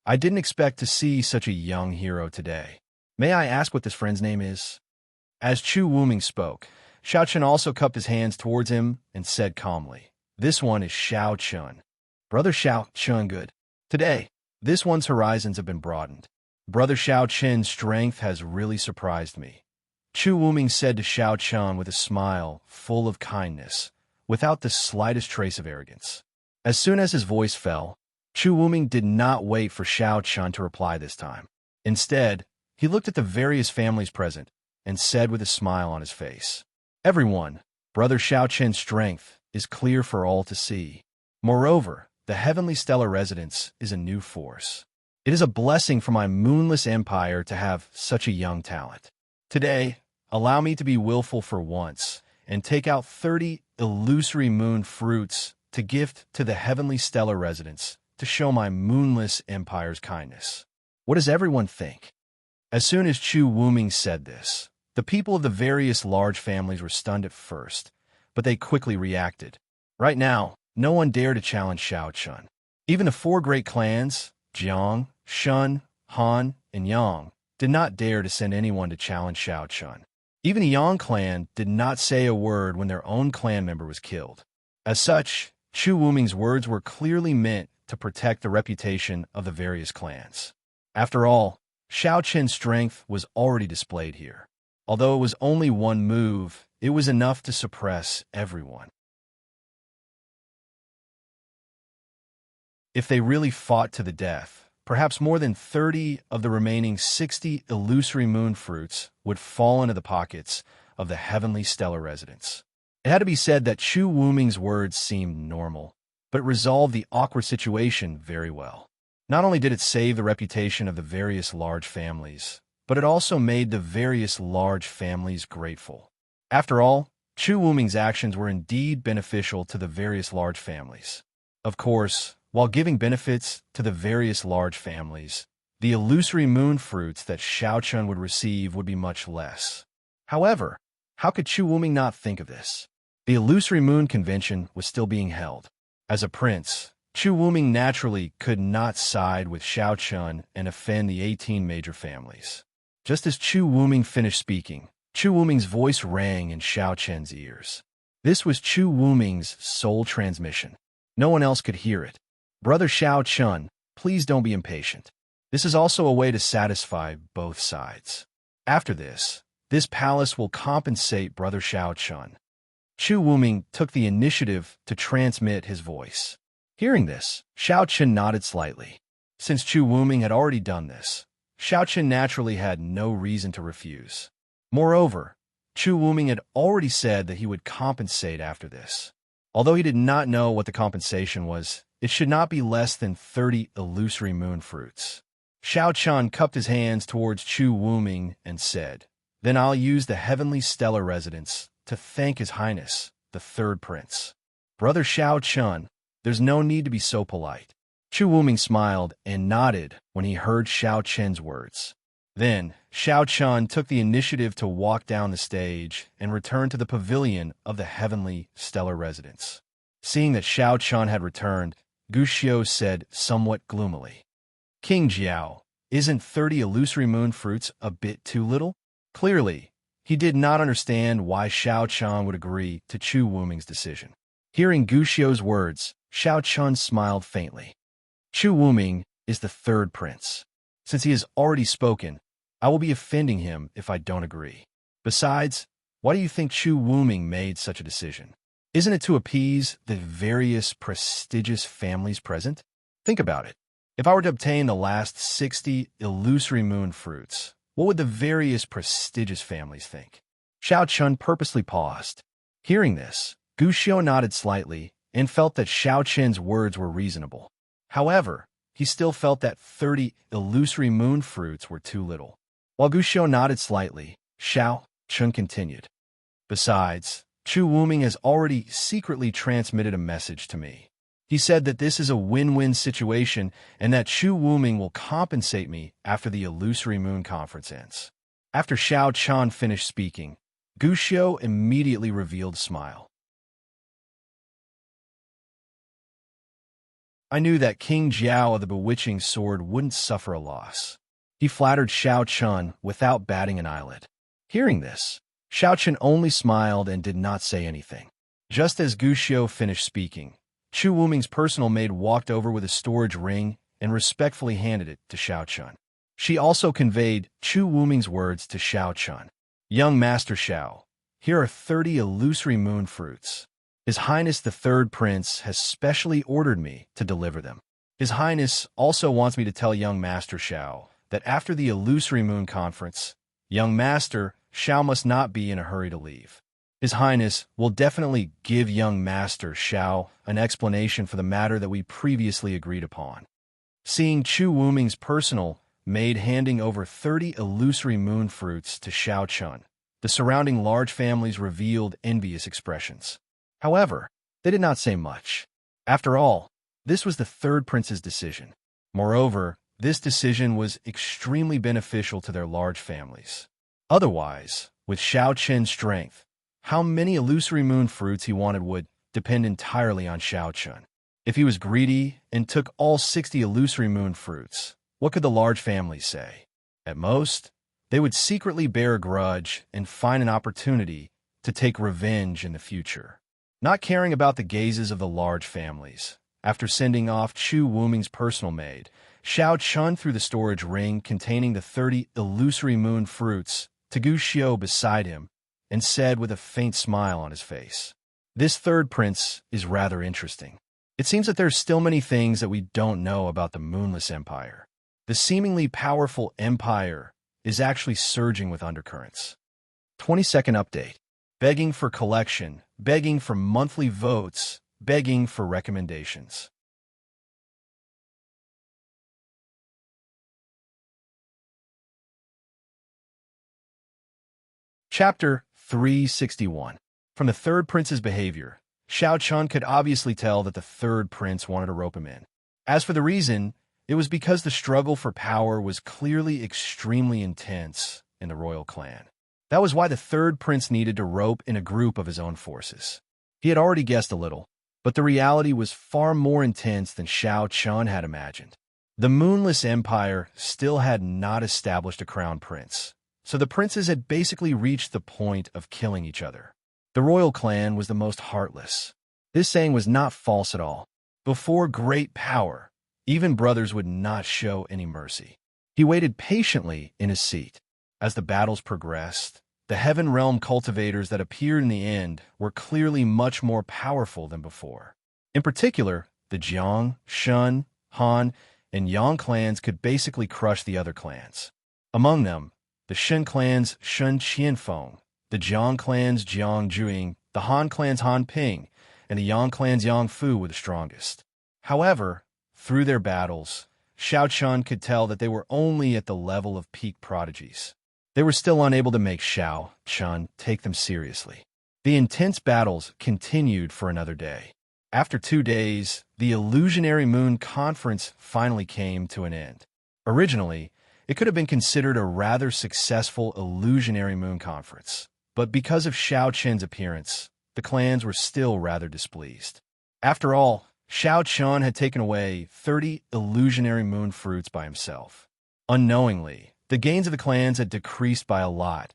"I didn't expect to see such a young hero today. May I ask what this friend's name is?" As Chu Wuming spoke, Shao Chun also cupped his hands towards him and said calmly, "This one is Shao Chun. Brother Shao Chun good. Today, this one's horizons have been broadened. Brother Shao Chun's strength has really surprised me." Chu Wuming said to Shao Chun with a smile full of kindness, without the slightest trace of arrogance. As soon as his voice fell, Chu Wuming did not wait for Shao Chun to reply this time. Instead, he looked at the various families present and said with a smile on his face, "Everyone, Brother Shao Chun's strength is clear for all to see. Moreover, the Heavenly Stellar Residence is a new force. It is a blessing for my Moonless Empire to have such a young talent. Today, allow me to be willful for once and take out 30 illusory moon fruits to gift to the Heavenly Stellar Residence to show my Moonless Empire's kindness. What does everyone think?" As soon as Chu Wuming said this, the people of the various large families were stunned at first, but they quickly reacted. Right now, no one dared to challenge Shao Chun. Even the 4 great clans, Jiang, Shun, Han, and Yang, did not dare to send anyone to challenge Shao Chun. Even the Yang clan did not say a word when their own clan member was killed. As such, Chu Wuming's words were clearly meant to protect the reputation of the various clans. After all, Xiao Qin's strength was already displayed here. Although it was only one move, it was enough to suppress everyone. If they really fought to the death, perhaps more than 30 of the remaining 60 illusory moon fruits would fall into the pockets of the heavenly stellar residents. It had to be said that Chu Wuming's words seemed normal, but resolved the awkward situation very well. Not only did it save the reputation of the various large families, but it also made the various large families grateful. After all, Chu Wuming's actions were indeed beneficial to the various large families. Of course, while giving benefits to the various large families, the illusory moon fruits that Xiao Chun would receive would be much less. However, how could Chu Wuming not think of this? The illusory moon convention was still being held. As a prince, Chu Wuming naturally could not side with Xiao Chun and offend the 18 major families. Just as Chu Wuming finished speaking, Chu Wuming's voice rang in Xiao Chen's ears. This was Chu Wuming's sole transmission. No one else could hear it. Brother Xiao Chun, please don't be impatient. This is also a way to satisfy both sides. After this palace will compensate Brother Xiao Chun. Chu Wuming took the initiative to transmit his voice. Hearing this, Xiao Chun nodded slightly. Since Chu Wuming had already done this, Xiao Chun naturally had no reason to refuse. Moreover, Chu Wuming had already said that he would compensate after this. Although he did not know what the compensation was, it should not be less than 30 illusory moon fruits. Xiao Chun cupped his hands towards Chu Wuming and said, "Then I'll use the heavenly stellar residence to thank His Highness, the third prince." Brother Xiao Chun, there's no need to be so polite. Chu Wuming smiled and nodded when he heard Xiao Chen's words. Then, Xiao Chun took the initiative to walk down the stage and return to the pavilion of the heavenly stellar residence. Seeing that Xiao Chun had returned, Gu Xiu said somewhat gloomily, "King Jiao, isn't 30 illusory moon fruits a bit too little?" Clearly, he did not understand why Xiao Chun would agree to Chu Wuming's decision. Hearing Gu Xiu's words, Xiao Chun smiled faintly. Chu Wuming is the third prince. Since he has already spoken, I will be offending him if I don't agree. Besides, why do you think Chu Wuming made such a decision? Isn't it to appease the various prestigious families present? Think about it. If I were to obtain the last 60 illusory moon fruits, what would the various prestigious families think? Xiao Chun purposely paused. Hearing this, Gu Xiu nodded slightly and felt that Xiao Chen's words were reasonable. However, he still felt that 30 illusory moon fruits were too little. While Gu Xiu nodded slightly, Xiao Chun continued. Besides, Chu Wuming has already secretly transmitted a message to me. He said that this is a win-win situation and that Chu Wuming will compensate me after the illusory moon conference ends. After Xiao Chun finished speaking, Gu Xiu immediately revealed a smile. I knew that King Jiao of the Bewitching Sword wouldn't suffer a loss. He flattered Xiao Chun without batting an eyelid. Hearing this, Xiao Chun only smiled and did not say anything. Just as Gu Xiu finished speaking, Chu Wuming's personal maid walked over with a storage ring and respectfully handed it to Xiao Chun. She also conveyed Chu Wuming's words to Xiao Chun. "Young Master Xiao, here are 30 illusory moon fruits. His Highness the Third Prince has specially ordered me to deliver them. His Highness also wants me to tell young Master Xiao that after the illusory moon conference, young Master Xiao must not be in a hurry to leave. His Highness will definitely give young Master Xiao an explanation for the matter that we previously agreed upon." Seeing Chu Wuming's personal maid handing over 30 illusory moon fruits to Xiao Chun, the surrounding large families revealed envious expressions. However, they did not say much. After all, this was the third prince's decision. Moreover, this decision was extremely beneficial to their large families. Otherwise, with Xiao Chen's strength, how many illusory moon fruits he wanted would depend entirely on Xiao Chun. If he was greedy and took all 60 illusory moon fruits, what could the large families say? At most, they would secretly bear a grudge and find an opportunity to take revenge in the future. Not caring about the gazes of the large families, after sending off Chu Wuming's personal maid, Xiao Chun threw the storage ring containing the 30 illusory moon fruits to Gu Xiu beside him and said with a faint smile on his face, "This third prince is rather interesting. It seems that there's still many things that we don't know about the Moonless Empire. The seemingly powerful empire is actually surging with undercurrents." 22nd update. Begging for collection, begging for monthly votes, begging for recommendations. Chapter 361. From the third prince's behavior, Xiao Chun could obviously tell that the third prince wanted to rope him in. As for the reason, it was because the struggle for power was clearly extremely intense in the royal clan. That was why the third prince needed to rope in a group of his own forces. He had already guessed a little, but the reality was far more intense than Xiao Chun had imagined. The Moonless Empire still had not established a crown prince, so the princes had basically reached the point of killing each other. The royal clan was the most heartless. This saying was not false at all. Before great power, even brothers would not show any mercy. He waited patiently in his seat. As the battles progressed, the Heaven Realm cultivators that appeared in the end were clearly much more powerful than before. In particular, the Jiang, Shun, Han, and Yang clans could basically crush the other clans. Among them, the Shen clan's Shun Qianfeng, the Jiang clan's Jiang Juing, the Han clan's Han Ping, and the Yang clan's Yang Fu were the strongest. However, through their battles, Xiao Chun could tell that they were only at the level of peak prodigies. They were still unable to make Xiao Chun take them seriously. The intense battles continued for another day. After 2 days, the Illusionary Moon Conference finally came to an end. Originally, it could have been considered a rather successful Illusionary Moon Conference, but because of Xiao Chen's appearance, the clans were still rather displeased. After all, Xiao Chun had taken away 30 Illusionary Moon fruits by himself. Unknowingly, the gains of the clans had decreased by a lot,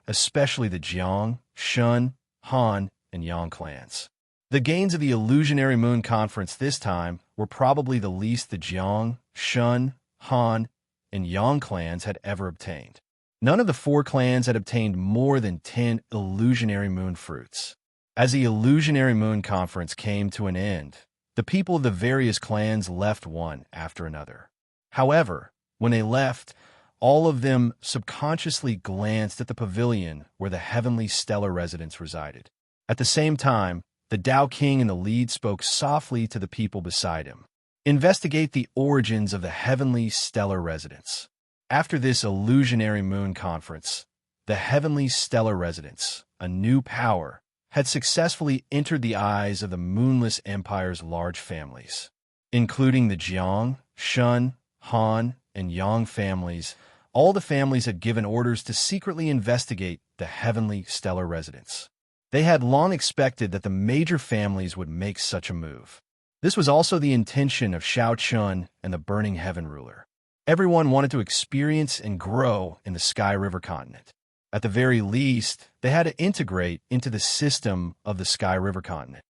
especially the Jiang, Shun, Han, and Yang clans. The gains of the Illusionary Moon Conference this time were probably the least the Jiang, Shun, Han, and Yang clans had ever obtained. None of the 4 clans had obtained more than 10 Illusionary Moon fruits. As the Illusionary Moon Conference came to an end, the people of the various clans left one after another. However, when they left, all of them subconsciously glanced at the pavilion where the heavenly stellar residents resided. At the same time, the Tao King in the lead spoke softly to the people beside him. Investigate the origins of the heavenly stellar residents. After this Illusionary Moon Conference, the heavenly stellar residents, a new power, had successfully entered the eyes of the Moonless Empire's large families. Including the Jiang, Shun, Han, and Yang families, all the families had given orders to secretly investigate the heavenly stellar residents. They had long expected that the major families would make such a move. This was also the intention of Xiao Chun and the Burning Heaven ruler. Everyone wanted to experience and grow in the Sky River continent. At the very least, they had to integrate into the system of the Sky River continent.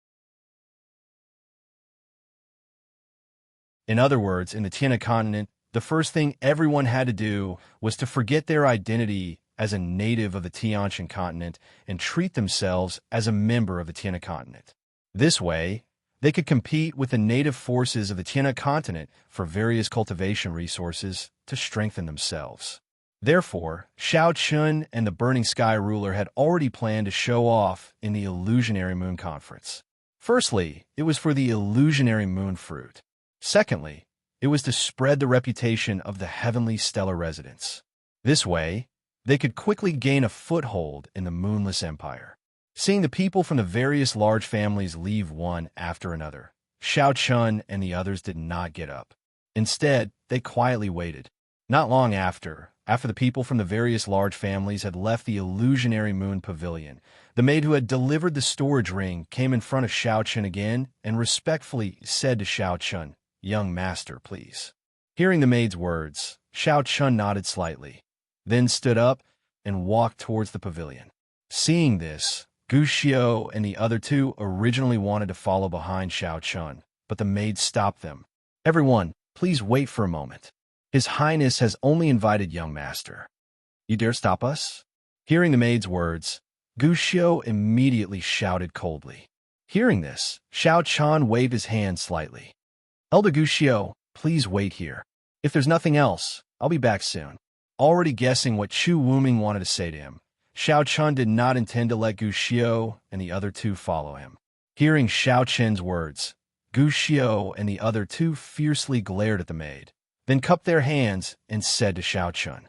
In other words, in the Tiana continent, the first thing everyone had to do was to forget their identity as a native of the Tianshan continent and treat themselves as a member of the Tiana continent. This way, they could compete with the native forces of the Tiana continent for various cultivation resources to strengthen themselves. Therefore, Xiao Chun and the Burning Sky ruler had already planned to show off in the Illusionary Moon Conference. Firstly, it was for the Illusionary Moon Fruit. Secondly, it was to spread the reputation of the heavenly stellar residents. This way, they could quickly gain a foothold in the Moonless Empire. Seeing the people from the various large families leave one after another, Xiao Chun and the others did not get up. Instead, they quietly waited. Not long after the people from the various large families had left the Illusionary Moon Pavilion, the maid who had delivered the storage ring came in front of Xiao Chun again and respectfully said to Xiao Chun, "Young master, please." Hearing the maid's words, Xiao Chun nodded slightly, then stood up and walked towards the pavilion. Seeing this, Gu Xiu and the other 2 originally wanted to follow behind Xiao Chun, but the maid stopped them. "Everyone, please wait for a moment. His Highness has only invited young master. You dare stop us?" Hearing the maid's words, Gu Xiu immediately shouted coldly. Hearing this, Xiao Chan waved his hand slightly. "Elder Gu Xiu, please wait here. If there's nothing else, I'll be back soon." Already guessing what Chu Wuming wanted to say to him, Xiao Chan did not intend to let Gu Xiu and the other two follow him. Hearing Xiao Chen's words, Gu Xiu and the other two fiercely glared at the maid, then cupped their hands and said to Xiao Chan,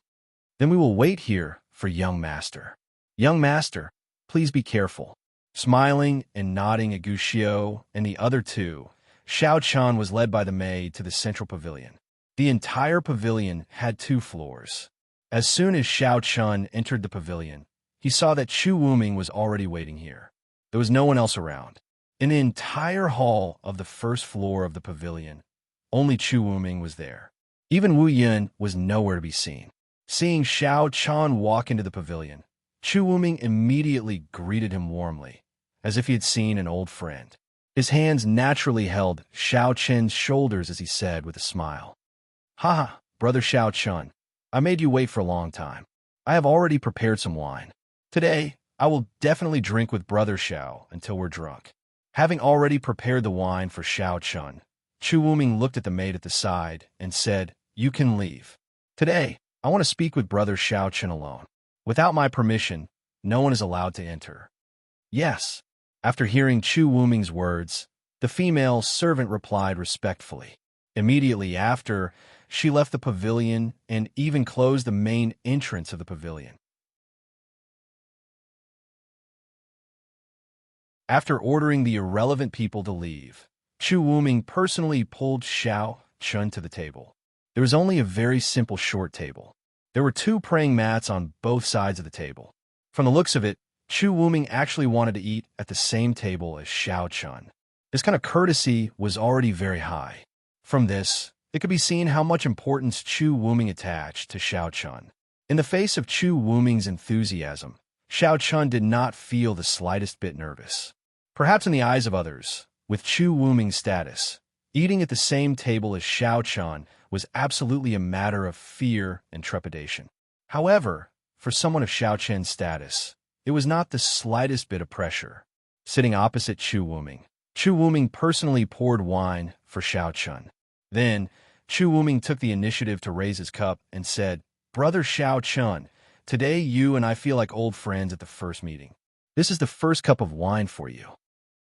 "Then we will wait here for young master. Young master, please be careful." Smiling and nodding at Gu Xiu and the other two, Xiao Chan was led by the maid to the central pavilion. The entire pavilion had 2 floors. As soon as Xiao Chan entered the pavilion, he saw that Chu Wuming was already waiting here. There was no one else around. In the entire hall of the first floor of the pavilion, only Chu Wuming was there. Even Wu Yun was nowhere to be seen. Seeing Xiao Chan walk into the pavilion, Chu Wuming immediately greeted him warmly, as if he had seen an old friend. His hands naturally held Xiao Chen's shoulders as he said with a smile, "Haha, brother Xiao Chan, I made you wait for a long time. I have already prepared some wine. Today, I will definitely drink with brother Xiao until we're drunk." Having already prepared the wine for Xiao Chan, Chu Wuming looked at the maid at the side and said, "You can leave. Today, I want to speak with brother Xiao Chan alone. Without my permission, no one is allowed to enter." "Yes." After hearing Chu Wuming's words, the female servant replied respectfully. Immediately after, she left the pavilion and even closed the main entrance of the pavilion. After ordering the irrelevant people to leave, Chu Wuming personally pulled Xiao Chan to the table. There was only a very simple short table. There were 2 praying mats on both sides of the table. From the looks of it, Chu Wuming actually wanted to eat at the same table as Xiao Chan. This kind of courtesy was already very high. From this, it could be seen how much importance Chu Wuming attached to Xiao Chan. In the face of Chu Wuming's enthusiasm, Xiao Chan did not feel the slightest bit nervous. Perhaps in the eyes of others, with Chu Wuming's status, eating at the same table as Xiao Chan was absolutely a matter of fear and trepidation. However, for someone of Xiao Chen's status, it was not the slightest bit of pressure. Sitting opposite Chu Wuming personally poured wine for Xiao Chan. Then, Chu Wuming took the initiative to raise his cup and said, "Brother Xiao Chan, today you and I feel like old friends at the first meeting. This is the first cup of wine for you.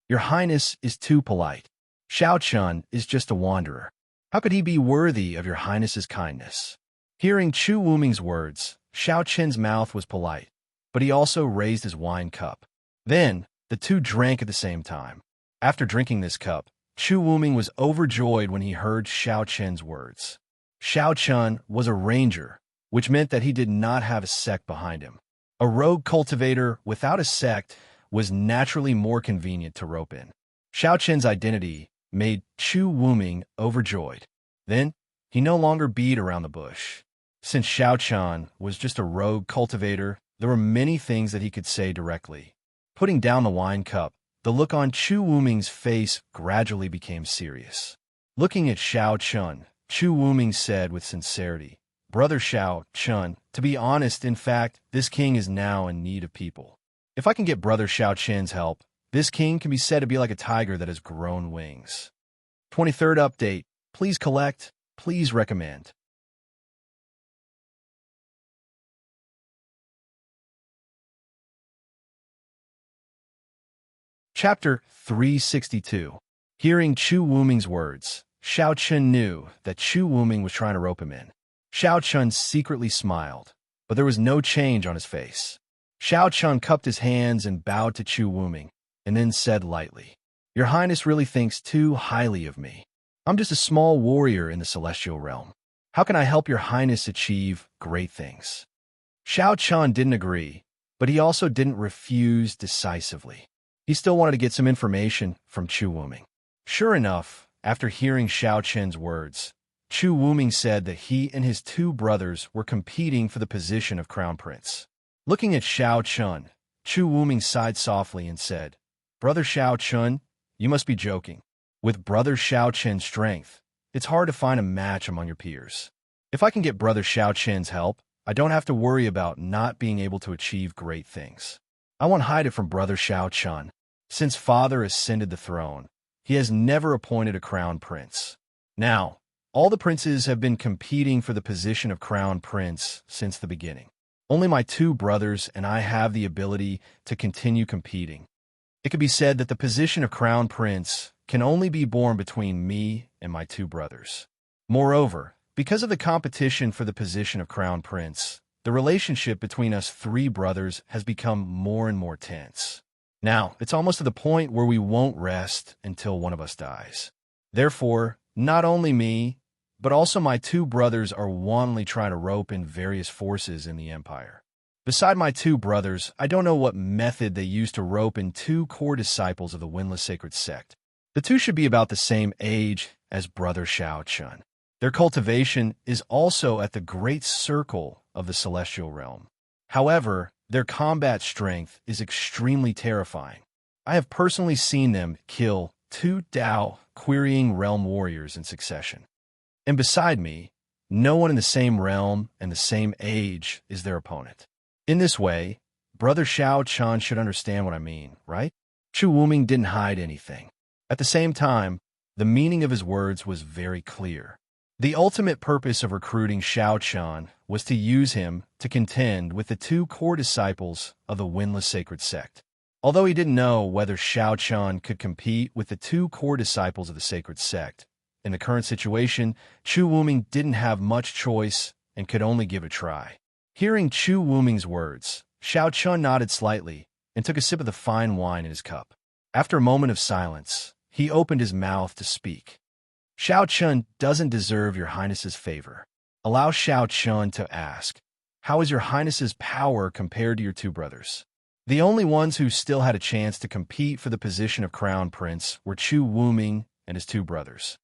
Your Highness is too polite. Xiao Chan is just a wanderer. How could he be worthy of your Highness's kindness?" Hearing Chu Wuming's words, Xiao Chen's mouth was polite, but he also raised his wine cup. Then, the two drank at the same time. After drinking this cup, Chu Wuming was overjoyed when he heard Xiao Chen's words. Xiao Chan was a ranger, which meant that he did not have a sect behind him. A rogue cultivator without a sect was naturally more convenient to rope in. Xiao Chen's identity made Chu Wuming overjoyed. Then, he no longer beat around the bush. Since Xiao Chan was just a rogue cultivator, there were many things that he could say directly. Putting down the wine cup, the look on Chu Wuming's face gradually became serious. Looking at Xiao Chan, Chu Wuming said with sincerity, "Brother Xiao Chan, to be honest, in fact, this king is now in need of people. If I can get Brother Xiao Chen's help, this king can be said to be like a tiger that has grown wings." 23rd update. Please collect. Please recommend. Chapter 362. Hearing Chu Wuming's words, Xiao Chen knew that Chu Wuming was trying to rope him in. Xiao Chen secretly smiled, but there was no change on his face. Xiao Chen cupped his hands and bowed to Chu Wuming, and then said lightly, "Your Highness really thinks too highly of me. I'm just a small warrior in the celestial realm. How can I help your Highness achieve great things?" Xiao Chen didn't agree, but he also didn't refuse decisively. He still wanted to get some information from Chu Wuming. Sure enough, after hearing Xiao Chen's words, Chu Wuming said that he and his 2 brothers were competing for the position of crown prince. Looking at Xiao Chen, Chu Wuming sighed softly and said, "Brother Xiao Chen, you must be joking. With Brother Xiao Chen's strength, it's hard to find a match among your peers. If I can get Brother Xiao Chen's help, I don't have to worry about not being able to achieve great things. I won't hide it from Brother Xiao Chen. Since Father ascended the throne, he has never appointed a crown prince. Now, all the princes have been competing for the position of crown prince since the beginning. Only my two brothers and I have the ability to continue competing. It could be said that the position of crown prince can only be borne between me and my two brothers. Moreover, because of the competition for the position of crown prince, the relationship between us three brothers has become more and more tense. Now, it's almost to the point where we won't rest until one of us dies. Therefore, not only me, but also my two brothers are wantonly trying to rope in various forces in the Empire. Beside my two brothers, I don't know what method they use to rope in two core disciples of the Windless Sacred Sect. The two should be about the same age as Brother Xiao Chun. Their cultivation is also at the great circle of the celestial realm. However, their combat strength is extremely terrifying. I have personally seen them kill two Dao querying realm warriors in succession. And beside me, no one in the same realm and the same age is their opponent. In this way, Brother Xiao Chan should understand what I mean, right? Chu Wuming didn't hide anything. At the same time, the meaning of his words was very clear. The ultimate purpose of recruiting Xiao Chan was to use him to contend with the two core disciples of the Windless Sacred Sect. Although he didn't know whether Xiao Chan could compete with the two core disciples of the Sacred Sect, in the current situation, Chu Wuming didn't have much choice and could only give a try. Hearing Chu Wuming's words, Xiao Chun nodded slightly and took a sip of the fine wine in his cup. After a moment of silence, he opened his mouth to speak. Xiao Chun doesn't deserve your Highness's favor. Allow Xiao Chun to ask, how is your Highness's power compared to your two brothers? The only ones who still had a chance to compete for the position of Crown Prince were Chu Wuming and his two brothers.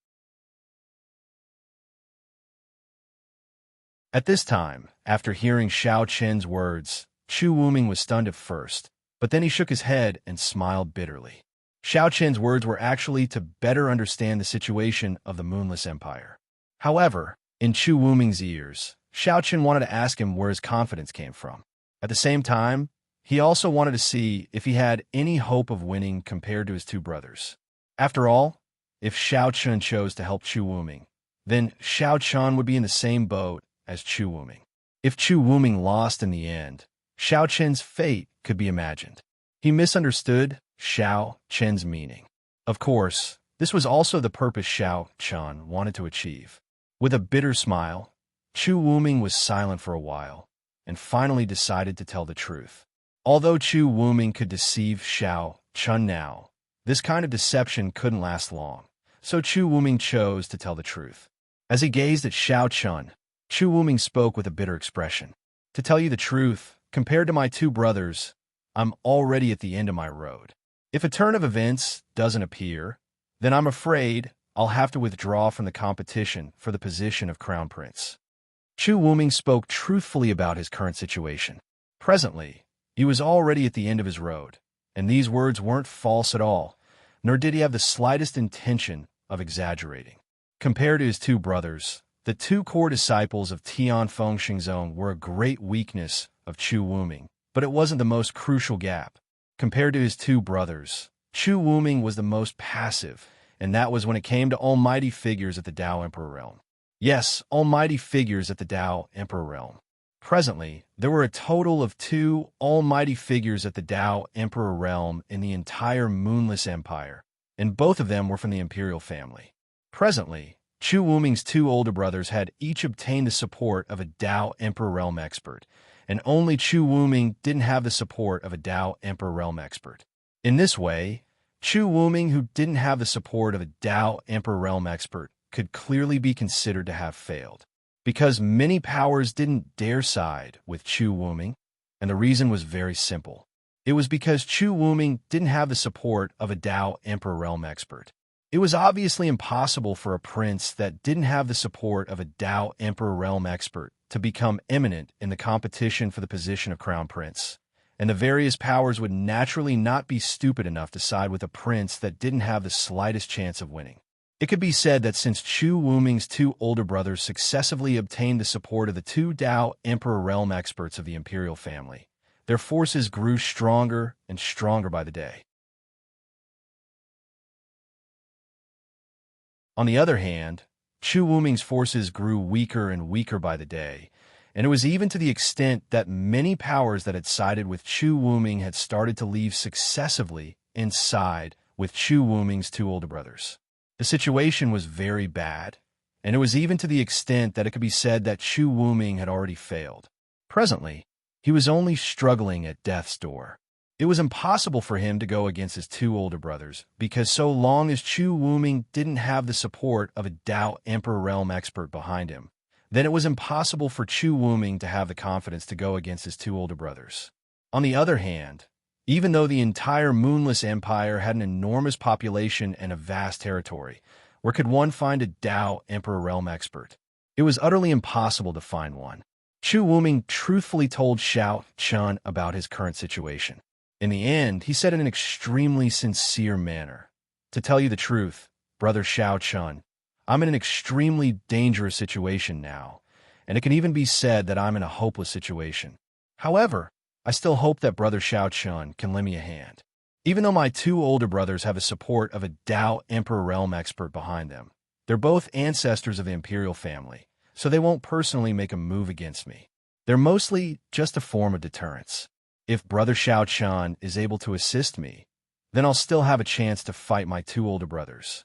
At this time, after hearing Xiao Chen's words, Chu Wuming was stunned at first, but then he shook his head and smiled bitterly. Xiao Chen's words were actually to better understand the situation of the Moonless Empire. However, in Chu Wuming's ears, Xiao Chen wanted to ask him where his confidence came from. At the same time, he also wanted to see if he had any hope of winning compared to his two brothers. After all, if Xiao Chen chose to help Chu Wuming, then Xiao Chen would be in the same boat as Chu Wuming. If Chu Wuming lost in the end, Xiao Chen's fate could be imagined. He misunderstood Xiao Chen's meaning. Of course, this was also the purpose Xiao Chen wanted to achieve. With a bitter smile, Chu Wuming was silent for a while, and finally decided to tell the truth. Although Chu Wuming could deceive Xiao Chen now, this kind of deception couldn't last long, so Chu Wuming chose to tell the truth. As he gazed at Xiao Chen, Chu Wuming spoke with a bitter expression. To tell you the truth, compared to my two brothers, I'm already at the end of my road. If a turn of events doesn't appear, then I'm afraid I'll have to withdraw from the competition for the position of Crown Prince. Chu Wuming spoke truthfully about his current situation. Presently, he was already at the end of his road, and these words weren't false at all, nor did he have the slightest intention of exaggerating. Compared to his two brothers, the two core disciples of Tian Feng Xingzong were a great weakness of Chu Wuming, but it wasn't the most crucial gap. Compared to his two brothers, Chu Wuming was the most passive, and that was when it came to almighty figures at the Tao Emperor realm. Yes, almighty figures at the Tao Emperor realm. Presently, there were a total of 2 almighty figures at the Tao Emperor realm in the entire Moonless Empire, and both of them were from the imperial family. Presently, Chu Wuming's 2 older brothers had each obtained the support of a Tao Emperor realm expert, and only Chu Wuming didn't have the support of a Tao Emperor realm expert. In this way, Chu Wuming, who didn't have the support of a Tao Emperor realm expert, could clearly be considered to have failed, because many powers didn't dare side with Chu Wuming, and the reason was very simple. It was because Chu Wuming didn't have the support of a Tao Emperor realm expert. It was obviously impossible for a prince that didn't have the support of a Tao Emperor realm expert to become eminent in the competition for the position of Crown Prince, and the various powers would naturally not be stupid enough to side with a prince that didn't have the slightest chance of winning. It could be said that since Chu Wuming's two older brothers successively obtained the support of the two Dao Emperor realm experts of the imperial family, their forces grew stronger and stronger by the day. On the other hand, Chu Wuming's forces grew weaker and weaker by the day, and it was even to the extent that many powers that had sided with Chu Wuming had started to leave successively and side with Chu Wuming's two older brothers. The situation was very bad, and it was even to the extent that it could be said that Chu Wuming had already failed. Presently, he was only struggling at death's door. It was impossible for him to go against his two older brothers, because so long as Chu Wuming didn't have the support of a Dao Emperor realm expert behind him, then it was impossible for Chu Wuming to have the confidence to go against his two older brothers. On the other hand, even though the entire Moonless Empire had an enormous population and a vast territory, where could one find a Dao Emperor realm expert? It was utterly impossible to find one. Chu Wuming truthfully told Xiao Chun about his current situation. In the end, he said in an extremely sincere manner, "To tell you the truth, Brother Xiao Chun, I'm in an extremely dangerous situation now, and it can even be said that I'm in a hopeless situation. However, I still hope that Brother Xiao Chun can lend me a hand. Even though my two older brothers have the support of a Dao Emperor realm expert behind them, they're both ancestors of the imperial family, so they won't personally make a move against me. They're mostly just a form of deterrence. If Brother Xiao Chun is able to assist me, then I'll still have a chance to fight my two older brothers."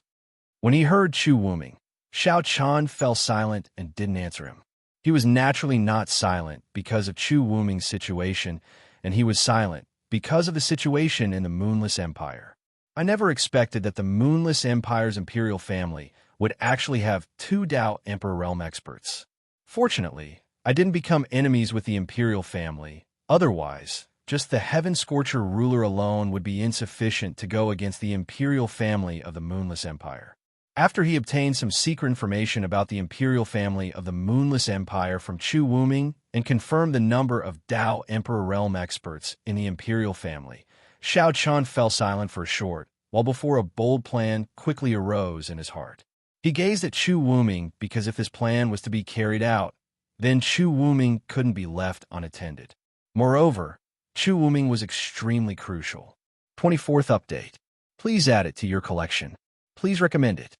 When he heard Chu Wuming, Xiao Chun fell silent and didn't answer him. He was naturally not silent because of Chu Wuming's situation, and he was silent because of the situation in the Moonless Empire. I never expected that the Moonless Empire's imperial family would actually have two Dao Emperor realm experts. Fortunately, I didn't become enemies with the imperial family. Otherwise, just the Heaven Scorcher ruler alone would be insufficient to go against the imperial family of the Moonless Empire. After he obtained some secret information about the imperial family of the Moonless Empire from Chu Wuming and confirmed the number of Dao Emperor realm experts in the imperial family, Xiao Chun fell silent for a short, while before a bold plan quickly arose in his heart. He gazed at Chu Wuming because if this plan was to be carried out, then Chu Wuming couldn't be left unattended. Moreover, Chu Wuming was extremely crucial. 24th update. Please add it to your collection. Please recommend it.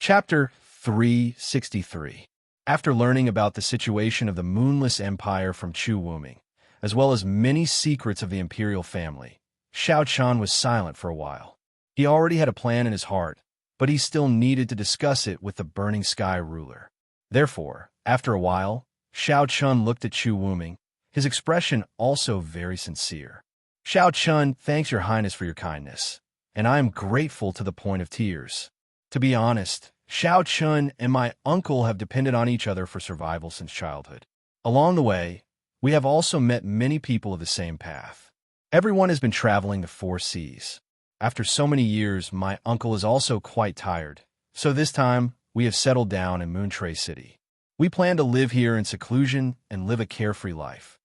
Chapter 363. After learning about the situation of the Moonless Empire from Chu Wuming, as well as many secrets of the imperial family, Xiao Chun was silent for a while. He already had a plan in his heart, but he still needed to discuss it with the Burning Sky ruler. Therefore, after a while, Xiao Chun looked at Chu Wuming, his expression also very sincere. "Xiao Chun thanks your highness for your kindness, and I am grateful to the point of tears. To be honest, Xiao Chun and my uncle have depended on each other for survival since childhood. Along the way, we have also met many people of the same path. Everyone has been traveling the 4 seas. After so many years, my uncle is also quite tired, so this time we have settled down in Moontray City. We plan to live here in seclusion and live a carefree life.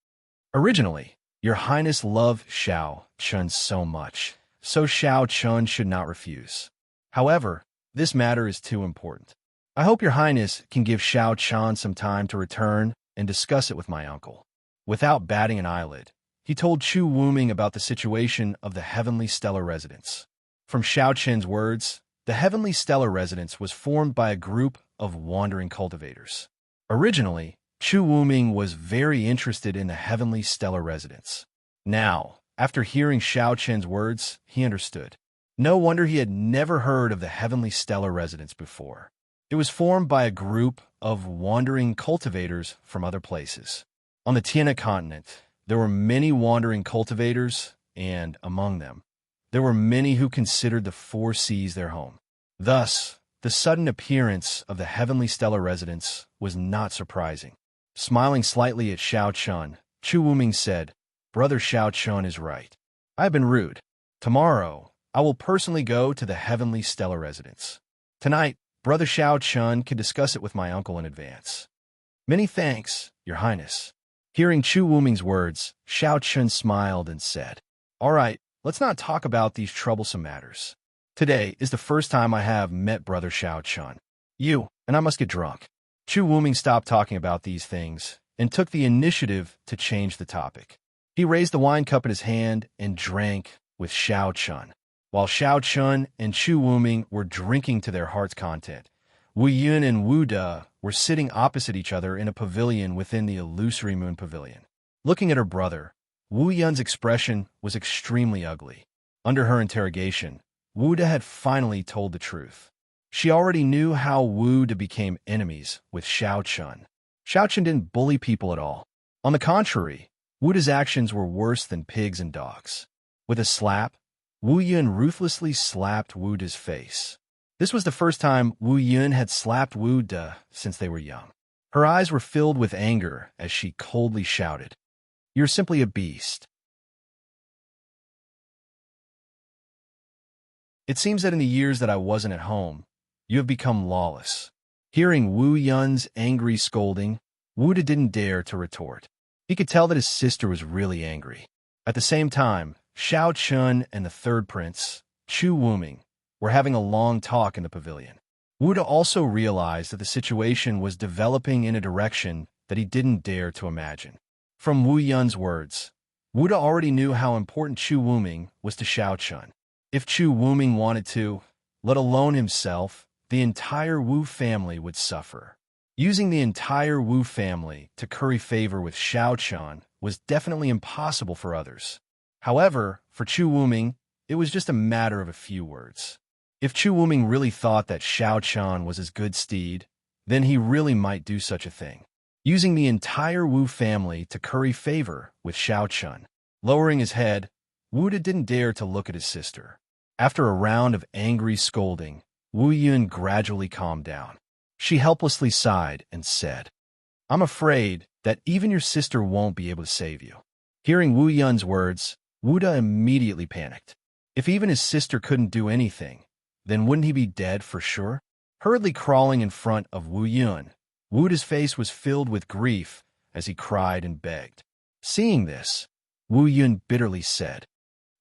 Originally, your highness loved Xiao Chun so much, so Xiao Chun should not refuse. However, this matter is too important. I hope your highness can give Xiao Chun some time to return and discuss it with my uncle." Without batting an eyelid, he told Chu Wuming about the situation of the Heavenly Stellar Residence. From Xiao Chen's words, the Heavenly Stellar Residence was formed by a group of wandering cultivators. Originally, Chu Wuming was very interested in the Heavenly Stellar Residence. Now, after hearing Xiao Chen's words, he understood. No wonder he had never heard of the Heavenly Stellar Residence before. It was formed by a group of wandering cultivators from other places. On the Tiana continent, there were many wandering cultivators, and among them, there were many who considered the 4 seas their home. Thus, the sudden appearance of the Heavenly Stellar Residence was not surprising. Smiling slightly at Xiao Chun, Chu Wuming said, "Brother Xiao Chun is right. I have been rude. Tomorrow, I will personally go to the Heavenly Stellar Residence. Tonight, Brother Xiao Chun can discuss it with my uncle in advance. Many thanks, Your Highness. Hearing Chu Wuming's words, Xiao Chun smiled and said, All right, let's not talk about these troublesome matters. Today is the first time I have met Brother Xiao Chun. You, and I must get drunk. Chu Wuming stopped talking about these things and took the initiative to change the topic. He raised the wine cup in his hand and drank with Xiao Chun. While Xiao Chun and Chu Wuming were drinking to their heart's content, Wu Yun and Wu De were sitting opposite each other in a pavilion within the illusory moon pavilion. Looking at her brother, Wu Yun's expression was extremely ugly. Under her interrogation, Wu De had finally told the truth. She already knew how Wu De became enemies with Xiao Chun. Xiao Chun didn't bully people at all. On the contrary, Wu De's actions were worse than pigs and dogs. With a slap, Wu Yun ruthlessly slapped Wu De's face. This was the first time Wu Yun had slapped Wu De since they were young. Her eyes were filled with anger as she coldly shouted, You're simply a beast. It seems that in the years that I wasn't at home, you have become lawless. Hearing Wu Yun's angry scolding, Wu De didn't dare to retort. He could tell that his sister was really angry. At the same time, Xiao Chun and the third prince, Chu Wuming, were having a long talk in the pavilion. Wu De also realized that the situation was developing in a direction that he didn't dare to imagine. From Wu Yun's words, Wu De already knew how important Chu Wuming was to Xiao Chun. If Chu Wuming wanted to, let alone himself, the entire Wu family would suffer. Using the entire Wu family to curry favor with Xiao Chun was definitely impossible for others. However, for Chu Wuming, it was just a matter of a few words. If Chu Wuming really thought that Xiao Chun was his good steed, then he really might do such a thing. Using the entire Wu family to curry favor with Xiao Chun. Lowering his head, Wu De didn't dare to look at his sister. After a round of angry scolding, Wu Yun gradually calmed down. She helplessly sighed and said, I'm afraid that even your sister won't be able to save you. Hearing Wu Yun's words, Wu De immediately panicked. If even his sister couldn't do anything, then wouldn't he be dead for sure? Hurriedly crawling in front of Wu Yun, Wu De's face was filled with grief as he cried and begged. Seeing this, Wu Yun bitterly said,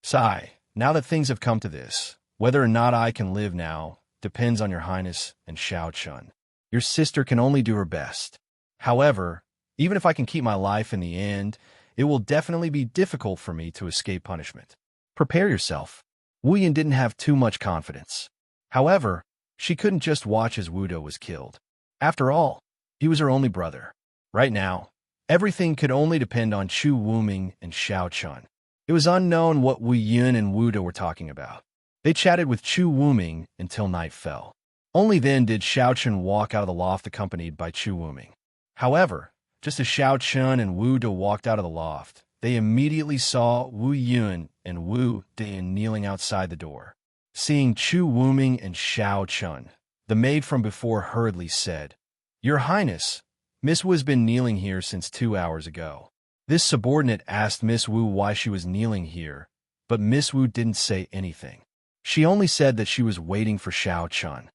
Sigh, now that things have come to this, whether or not I can live now depends on your highness and Xiao Chun. Your sister can only do her best. However, even if I can keep my life in the end, it will definitely be difficult for me to escape punishment. Prepare yourself. Wu Yun didn't have too much confidence. However, she couldn't just watch as Wu De was killed. After all, he was her only brother. Right now, everything could only depend on Chu Wuming and Xiao Chun. It was unknown what Wu Yun and Wu De were talking about. They chatted with Chu Wuming until night fell. Only then did Xiao Chun walk out of the loft accompanied by Chu Wuming. However, just as Xiao Chun and Wu De walked out of the loft, they immediately saw Wu Yun and Wu De kneeling outside the door. Seeing Chu Wuming and Xiao Chun, the maid from before hurriedly said, Your Highness, Miss Wu has been kneeling here since 2 hours ago. This subordinate asked Miss Wu why she was kneeling here, but Miss Wu didn't say anything. She only said that she was waiting for Xiao Chun.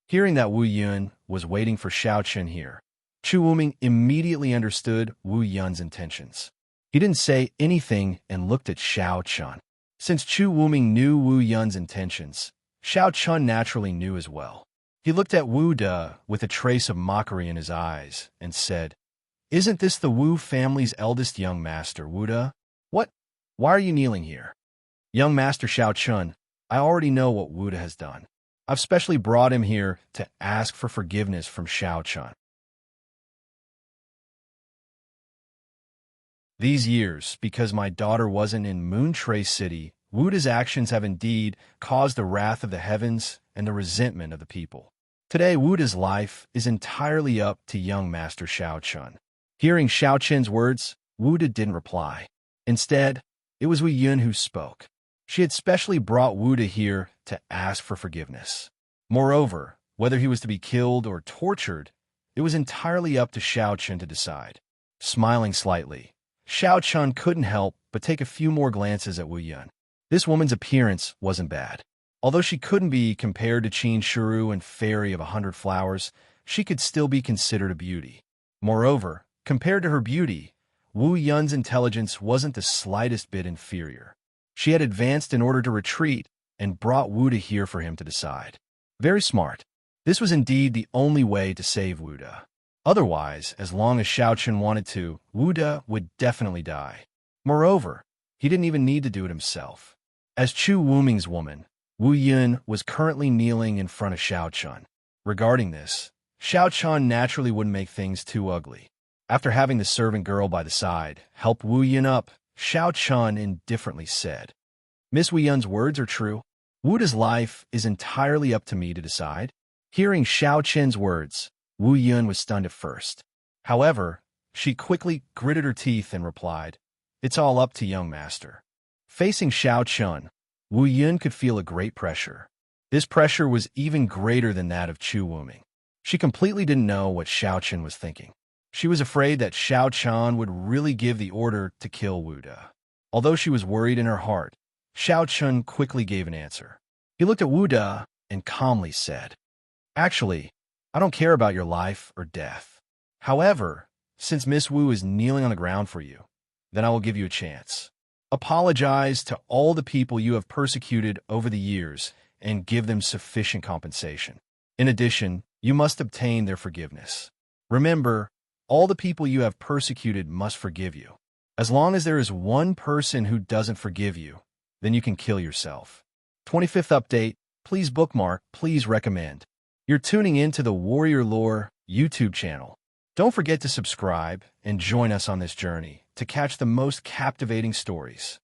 Hearing that Wu Yun was waiting for Xiao Chun here, Chu Wuming immediately understood Wu Yun's intentions. He didn't say anything and looked at Xiao Chun. Since Chu Wuming knew Wu Yun's intentions, Xiao Chun naturally knew as well. He looked at Wu De with a trace of mockery in his eyes and said, Isn't this the Wu family's eldest young master, Wu De? What? Why are you kneeling here? Young Master Xiao Chun, I already know what Wu De has done. I've specially brought him here to ask for forgiveness from Xiao Chun. These years, because my daughter wasn't in Moontrace City, Wu De's actions have indeed caused the wrath of the heavens and the resentment of the people. Today, Wu De's life is entirely up to young Master Xiao Chun. Hearing Xiao Chun's words, Wu De didn't reply. Instead, it was Wu Yun who spoke. She had specially brought Wu De here to ask for forgiveness. Moreover, whether he was to be killed or tortured, it was entirely up to Xiao Chun to decide. Smiling slightly, Xiao Chun couldn't help but take a few more glances at Wu Yun. This woman's appearance wasn't bad. Although she couldn't be compared to Qin Shuru and Fairy of 100 Flowers, she could still be considered a beauty. Moreover, compared to her beauty, Wu Yun's intelligence wasn't the slightest bit inferior. She had advanced in order to retreat and brought Wuda here for him to decide. Very smart. This was indeed the only way to save Wuda. Otherwise, as long as Xiaoqun wanted to, Wuda would definitely die. Moreover, he didn't even need to do it himself. As Chu Wuming's woman, Wu Yun was currently kneeling in front of Xiaoqun. Regarding this, Xiaoqun naturally wouldn't make things too ugly. After having the servant girl by the side help Wu Yun up, Xiaoqun indifferently said, "Miss Wu Yun's words are true. Wuda's life is entirely up to me to decide." Hearing Xiaoqun's words, Wu Yun was stunned at first. However, she quickly gritted her teeth and replied, "It's all up to young master." Facing Xiaoqun, Wu Yun could feel a great pressure. This pressure was even greater than that of Chu Wuming. She completely didn't know what Xiaoqun was thinking. She was afraid that Xiaoqun would really give the order to kill Wuda. Although she was worried in her heart, Xiaoqun quickly gave an answer. He looked at Wuda and calmly said, "Actually, I don't care about your life or death. However, since Miss Wu is kneeling on the ground for you, then I will give you a chance. Apologize to all the people you have persecuted over the years and give them sufficient compensation. In addition, you must obtain their forgiveness. Remember, all the people you have persecuted must forgive you. As long as there is one person who doesn't forgive you, then you can kill yourself." 25th update. Please bookmark, please recommend. You're tuning in to the Warrior Lore YouTube channel. Don't forget to subscribe and join us on this journey to catch the most captivating stories.